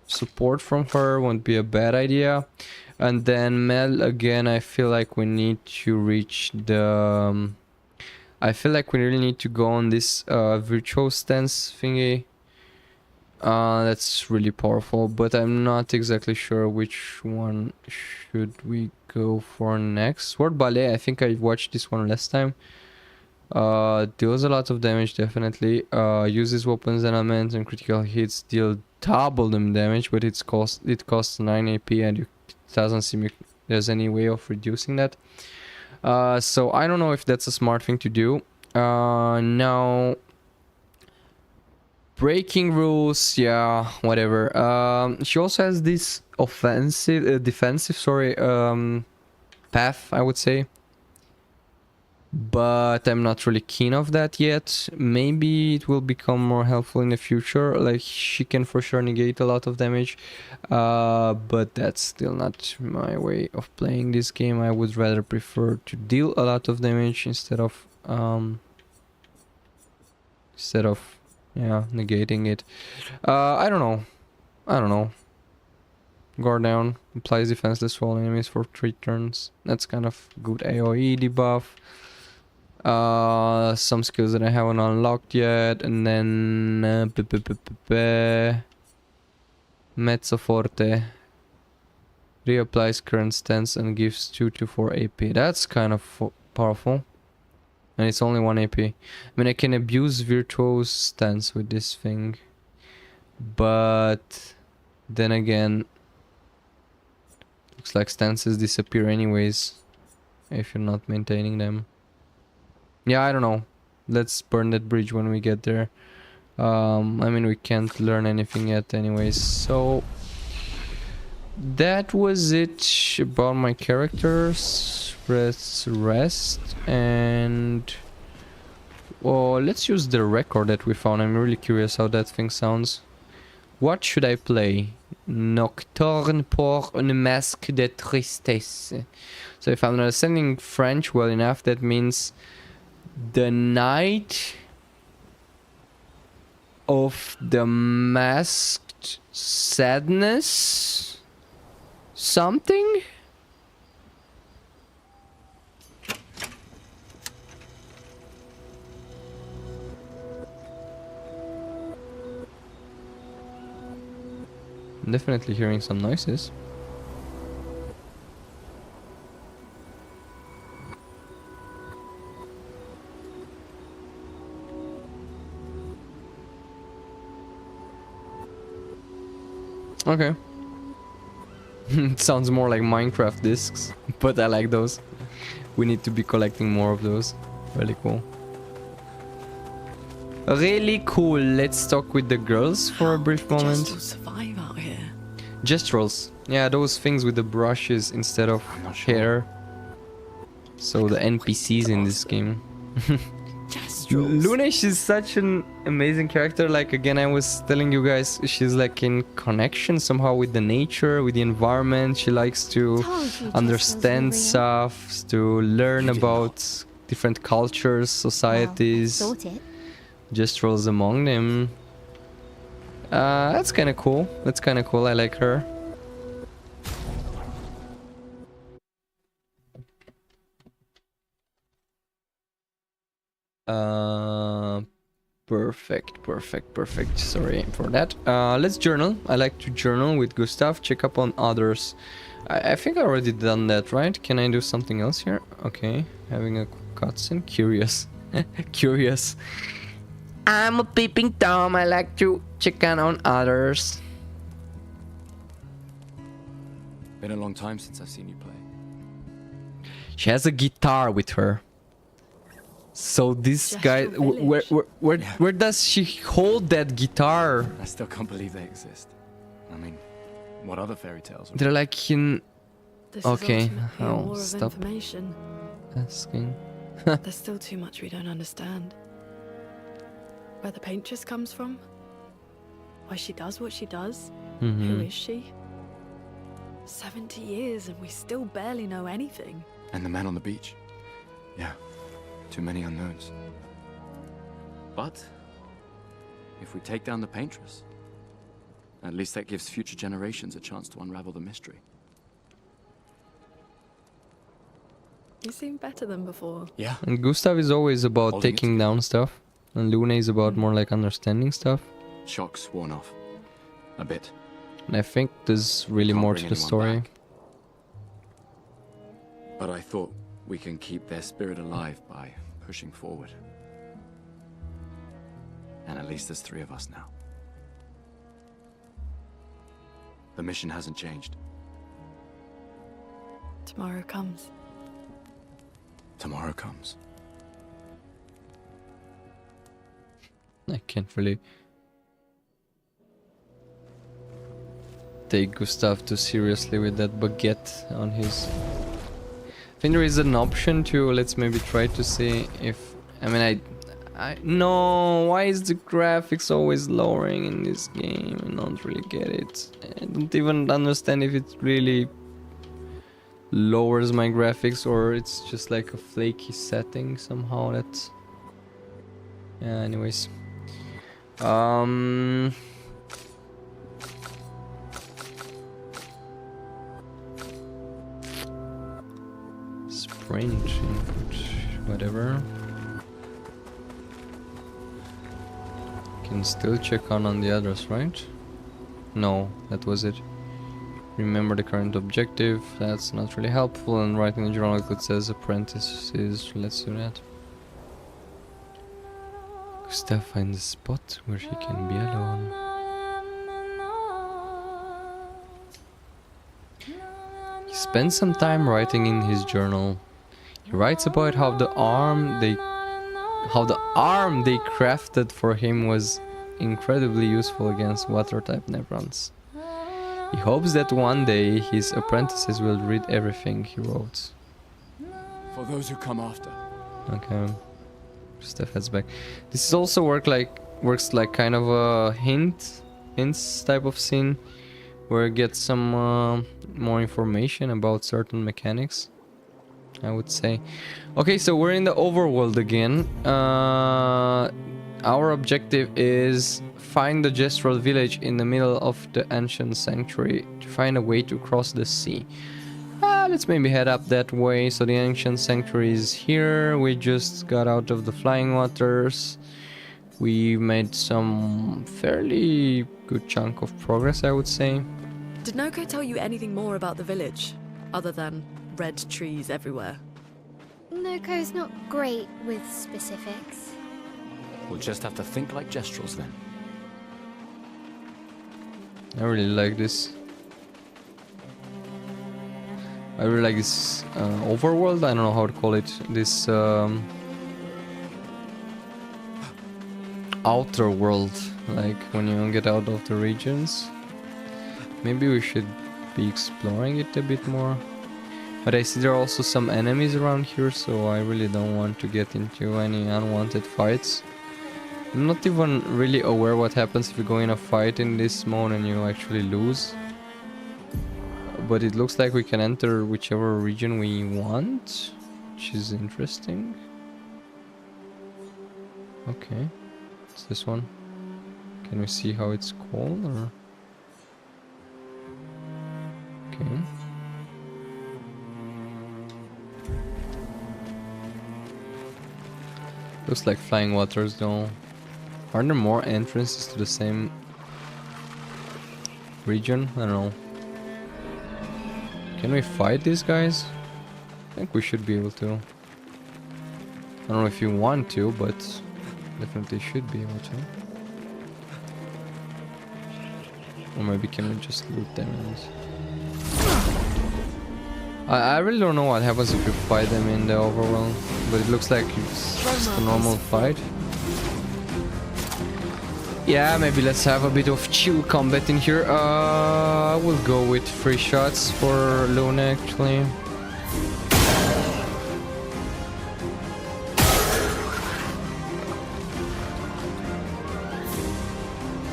support from her won't be a bad idea. And then Mel, again, I feel like we need to reach the... I feel like we really need to go on this virtual stance thingy. That's really powerful, but I'm not exactly sure which one should we go for next. Sword Ballet, I think I watched this one last time. Deals a lot of damage, definitely. Uses weapons elements and critical hits deal double the damage, but it costs 9 AP and it doesn't seem like there's any way of reducing that. So I don't know if that's a smart thing to do. Now, breaking rules, yeah, whatever. She also has this defensive, sorry, path, I would say. But I'm not really keen of that yet. Maybe it will become more helpful in the future. Like, she can for sure negate a lot of damage. But that's still not my way of playing this game. I would rather prefer to deal a lot of damage instead of yeah, negating it. I don't know. Guard down applies defenseless to all enemies for 3 turns. That's kind of good AoE debuff. Some skills that I haven't unlocked yet, and then Mezzo Forte reapplies current stance and gives 2 to 4 AP. That's kind of powerful, and it's only 1 AP. I mean, I can abuse Virtuo's stance with this thing, but then again, looks like stances disappear anyways if you're not maintaining them. Yeah, I don't know. Let's burn that bridge when we get there. I mean, we can't learn anything yet anyways, so that was it about my characters. Let's rest, and well, let's use the record that we found. I'm really curious how that thing sounds. What should I play? Nocturne pour une masque de tristesse. So if I'm understanding French well enough, that means the night of the masked sadness something. I'm definitely hearing some noises. Okay. It sounds more like Minecraft discs, but I like those. We need to be collecting more of those. Really cool. Really cool. Let's talk with the girls for a brief moment. Just survive out here. Gestrels. Yeah, those things with the brushes instead of hair. So the NPCs in this game. Lunesh is such an amazing character. Like, again, I was telling you guys, she's like in connection somehow with the nature, with the environment. She likes to understand stuff, to learn about different cultures, societies. Just rolls among them. That's kind of cool. That's kind of cool. I like her. Perfect, perfect, perfect. Sorry for that. Let's journal. I like to journal with Gustav. Check up on others. I think I already done that, right? Can I do something else here? Okay, having a cutscene. Curious. Curious. I'm a peeping Tom. I like to check in on others. Been a long time since I've seen you play. She has a guitar with her. So this Just guy, your village. where does she hold that guitar? I still can't believe they exist. I mean, what other fairy tales? Would They're like in. This Okay, is ultimately a I'll war of stop. information. Asking. There's still too much we don't understand. Where the paintress comes from? Why she does what she does? Who is she? 70 years and we still barely know anything. And the man on the beach? Yeah, too many unknowns. But if we take down the paintress, at least that gives future generations a chance to unravel the mystery. You seem better than before. Yeah. And Gustav is always about Holding it taking down stuff, and Luna is about more like understanding stuff. Shock's worn off. A bit. And I think there's really Can't more bring to the anyone story. back. But I thought we can keep their spirit alive by pushing forward. And at least there's 3 of us now. The mission hasn't changed. Tomorrow comes. Tomorrow comes. I can't really take Gustav too seriously with that baguette on his. I think there is an option to, let's maybe try to see if, I mean, no, why is the graphics always lowering in this game? I don't really get it. I don't even understand if it really lowers my graphics or it's just like a flaky setting somehow. That's, yeah, anyways. Sprint input, whatever. Can still check on the others, right? No, that was it. Remember the current objective. That's not really helpful. And writing the journal it says apprentices. Let's do that. Gustav finds a spot where he can be alone. He spends some time writing in his journal. He writes about how the arm they crafted for him was incredibly useful against water-type Nevrons. He hopes that one day his apprentices will read everything he wrote. For those who come after. Okay. Steph heads back. This also works like kind of a hints type of scene where you get some more information about certain mechanics, I would say. Okay, so we're in the overworld again. Our objective is find the Gestural village in the middle of the ancient sanctuary to find a way to cross the sea. Let's maybe head up that way. So the ancient sanctuary is here. We just got out of the flying waters. We made some fairly good chunk of progress, I would say. Did Noko tell you anything more about the village, other than red trees everywhere? Noko's not great with specifics. We'll just have to think like Gestrals then. I really like this. I really like this overworld. I don't know how to call it. This outer world, like when you get out of the regions. Maybe we should be exploring it a bit more. But I see there are also some enemies around here, so I really don't want to get into any unwanted fights. I'm not even really aware what happens if you go in a fight in this mode and you actually lose. But it looks like we can enter whichever region we want, which is interesting. Okay, it's this one. Can we see how it's called, or? Okay. Looks like flying waters though. Are there more entrances to the same region? I don't know. Can we fight these guys? I think we should be able to. I don't know if you want to, but definitely should be able to. Or maybe can we just loot them and... I really don't know what happens if you fight them in the overworld, but it looks like it's just a normal fight. Yeah, maybe let's have a bit of chill combat in here. I will go with 3 shots for Luna actually.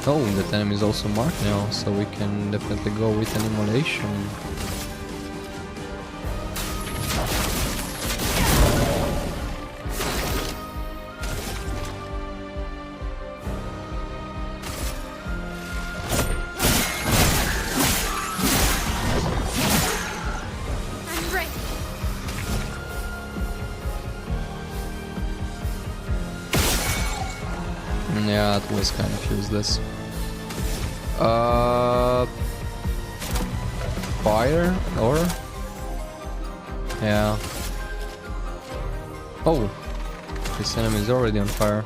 Oh, that enemy is also marked now, so we can definitely go with an immolation. Yeah, that was kind of useless. Fire or yeah. Oh, this enemy is already on fire,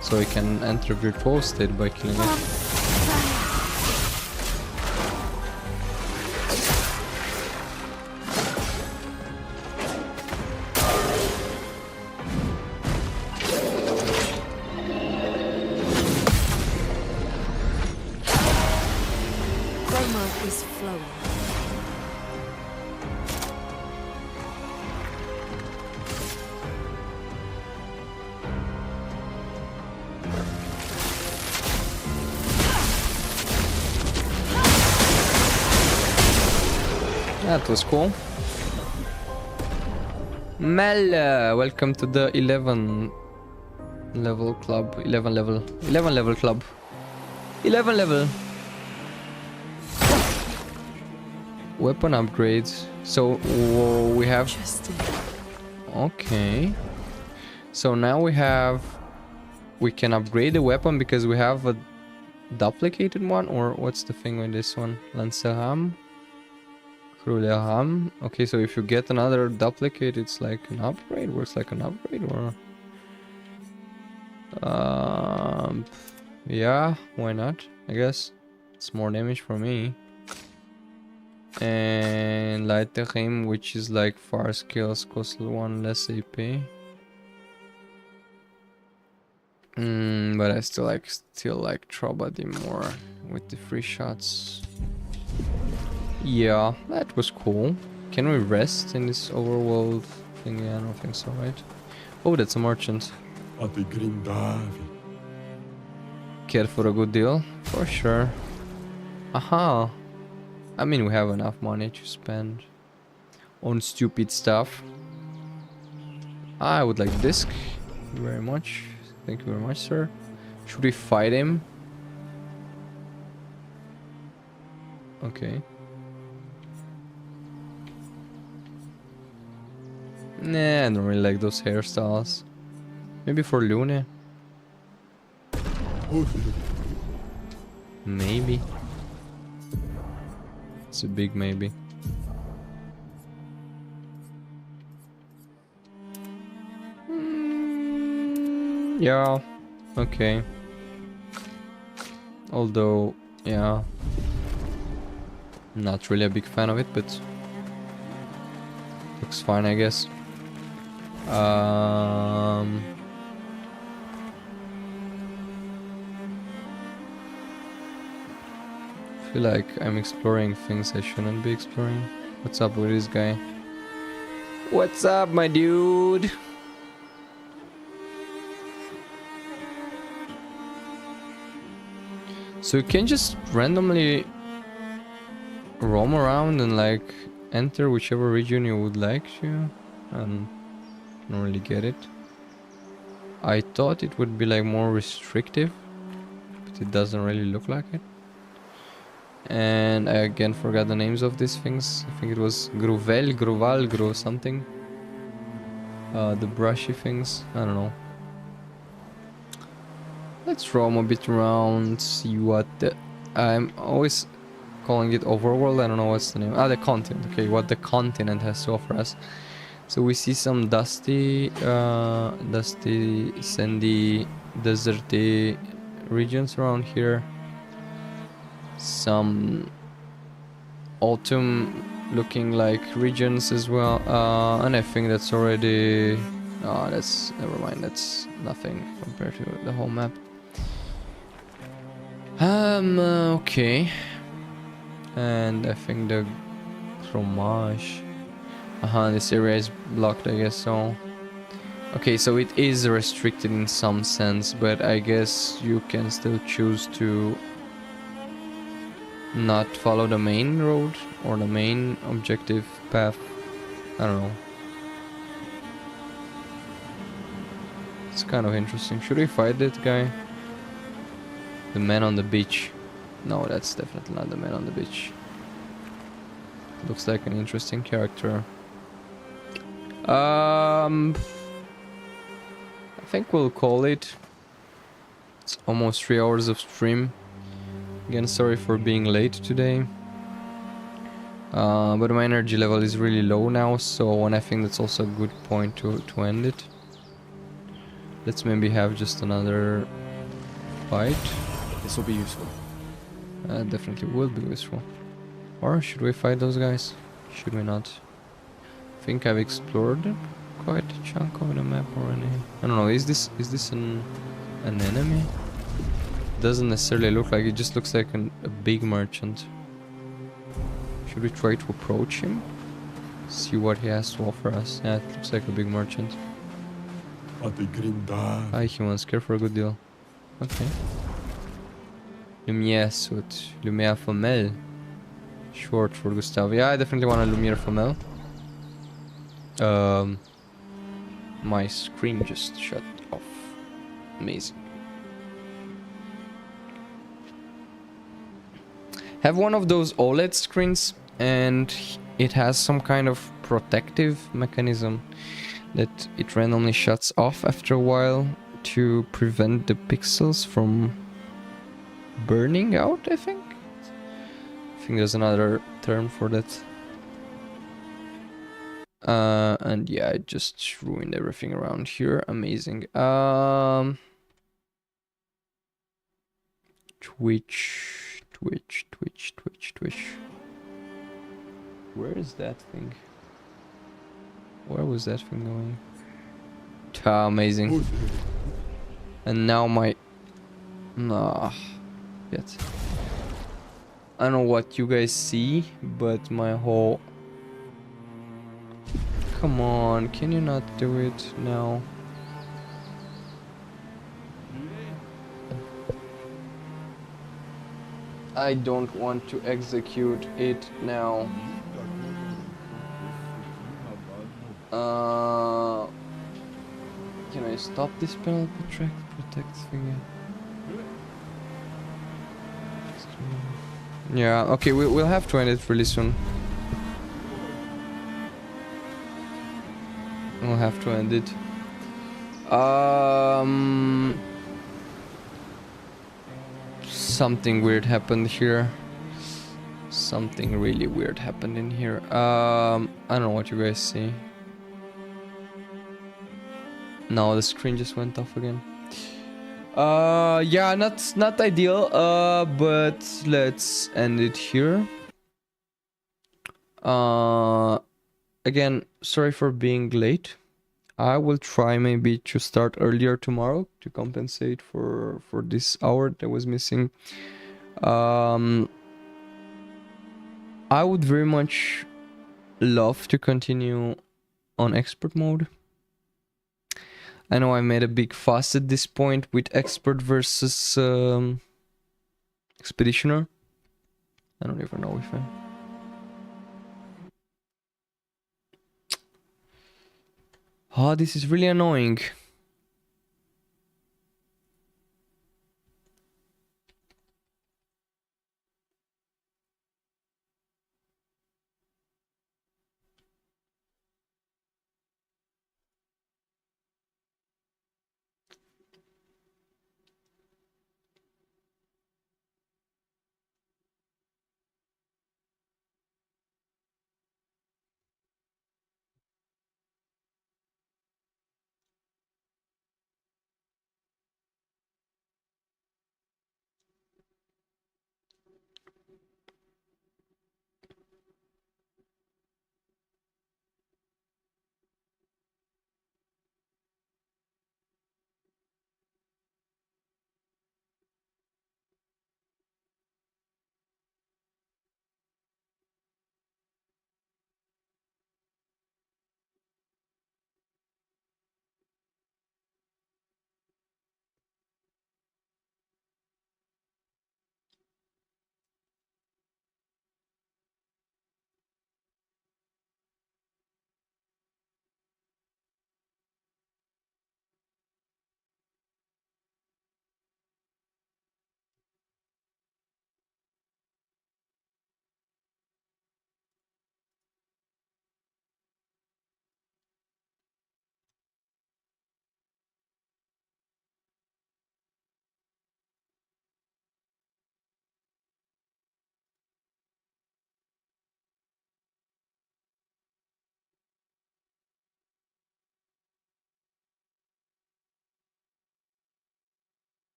so we can enter virtual state by killing it. Is flowing. That was cool. Mel, welcome to the 11 level club. 11 level club. 11 level. Weapon upgrades. So we have. Okay. So now we can upgrade the weapon because we have a duplicated one, or what's the thing with this one? Lancerham, Cruelham. Okay, so if you get another duplicate, it's like an upgrade. Works like an upgrade, or yeah, why not? I guess it's more damage for me. And light him, which is like far skills, cost 1 less AP. But I still like Trobody more with the 3 shots. Yeah, that was cool. Can we rest in this overworld thing? Yeah, I don't think so, right? Oh, that's a merchant. Care for a good deal? For sure. Aha. I mean, we have enough money to spend on stupid stuff. I would like disc. Thank you very much. Thank you very much, sir. Should we fight him? Okay. Nah, I don't really like those hairstyles. Maybe for Luna. Maybe. It's a big maybe. Yeah, okay. Although, yeah, not really a big fan of it, but looks fine, I guess. I feel like I'm exploring things I shouldn't be exploring. What's up with this guy? What's up, my dude? So you can just randomly roam around and like enter whichever region you would like to, and I don't really get it. I thought it would be like more restrictive, but it doesn't really look like it. And I again forgot the names of these things. I think it was Gruval, something. The brushy things, I don't know. Let's roam a bit around, see what the... I'm always calling it overworld, I don't know what's the name. Ah, the continent, okay, what the continent has to offer us. So we see some dusty, sandy, deserty regions around here. Some autumn looking like regions as well. And I think that's already... Oh, that's... Never mind, that's nothing compared to the whole map. Okay. And I think the fromage... this area is blocked, I guess so. Okay, so it is restricted in some sense, but I guess you can still choose to not follow the main road or the main objective path. I don't know. It's kind of interesting. Should we fight that guy? The man on the beach. No, that's definitely not the man on the beach. Looks like an interesting character. I think we'll call it. It's almost 3 hours of stream. Again, sorry for being late today. But my energy level is really low now, so and I think that's also a good point to end it. Let's maybe have just another fight. This will be useful. Definitely will be useful. Or should we fight those guys? Should we not? I think I've explored quite a chunk of the map already. I don't know, is this an enemy? Doesn't necessarily look like it, just looks like a big merchant. Should we try to approach him? See what he has to offer us. Yeah, it looks like a big merchant. Hi humans, care for a good deal. Okay. Lumière suit. Lumière femelle. Short for Gustav. Yeah, I definitely want a Lumière femelle. My screen just shut off. Amazing. Have one of those OLED screens and it has some kind of protective mechanism that it randomly shuts off after a while to prevent the pixels from burning out, I think. I think there's another term for that. And yeah, I just ruined everything around here. Amazing. Twitch. Where is that thing? Where was that thing going? Ah, amazing. And now my... Nah. Yet. I don't know what you guys see, but my whole... Come on, can you not do it now? I don't want to execute it now. Can I stop this panel protect thing? Yeah, okay, we'll have to end it really soon. We'll have to end it. Something weird happened here. Something really weird happened in here. I don't know what you guys see. No, the screen just went off again. Yeah, not ideal. But let's end it here. Again, sorry for being late. I will try maybe to start earlier tomorrow to compensate for this hour that was missing. I would very much love to continue on expert mode. I know I made a big fuss at this point with expert versus expeditioner. I don't even know if I... Oh, this is really annoying.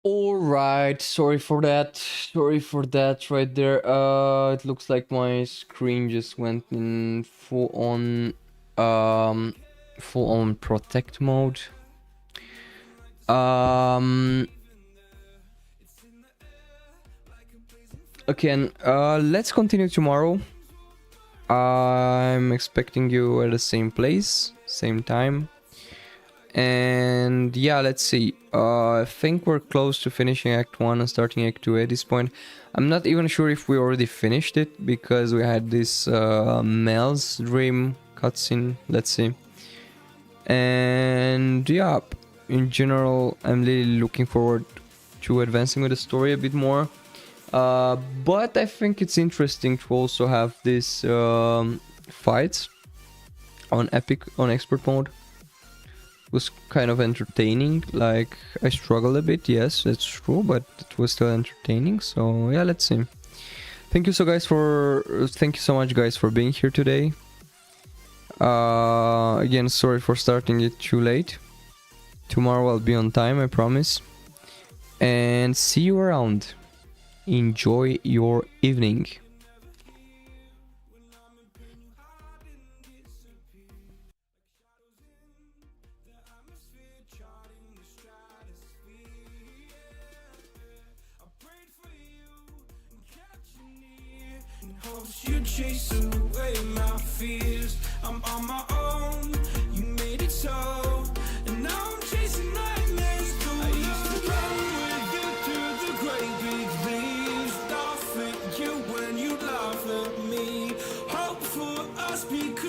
All right, sorry for that. Sorry for that right there. It looks like my screen just went in um full on protect mode. Okay, and let's continue tomorrow. I'm expecting you at the same place, same time. And yeah, let's see. I think we're close to finishing Act 1 and starting Act 2 at this point. I'm not even sure if we already finished it, because we had this Mel's dream cutscene. Let's see. And yeah, in general, I'm really looking forward to advancing with the story a bit more. But I think it's interesting to also have this fights on expert mode. Was kind of entertaining. Like, I struggled a bit, yes, that's true, but it was still entertaining. So yeah, let's see. Thank you so much, guys, for being here today. Again, sorry for starting it too late. Tomorrow I'll be on time, I promise. And see you around. Enjoy your evening. Hopes you chase away my fears. I'm on my own.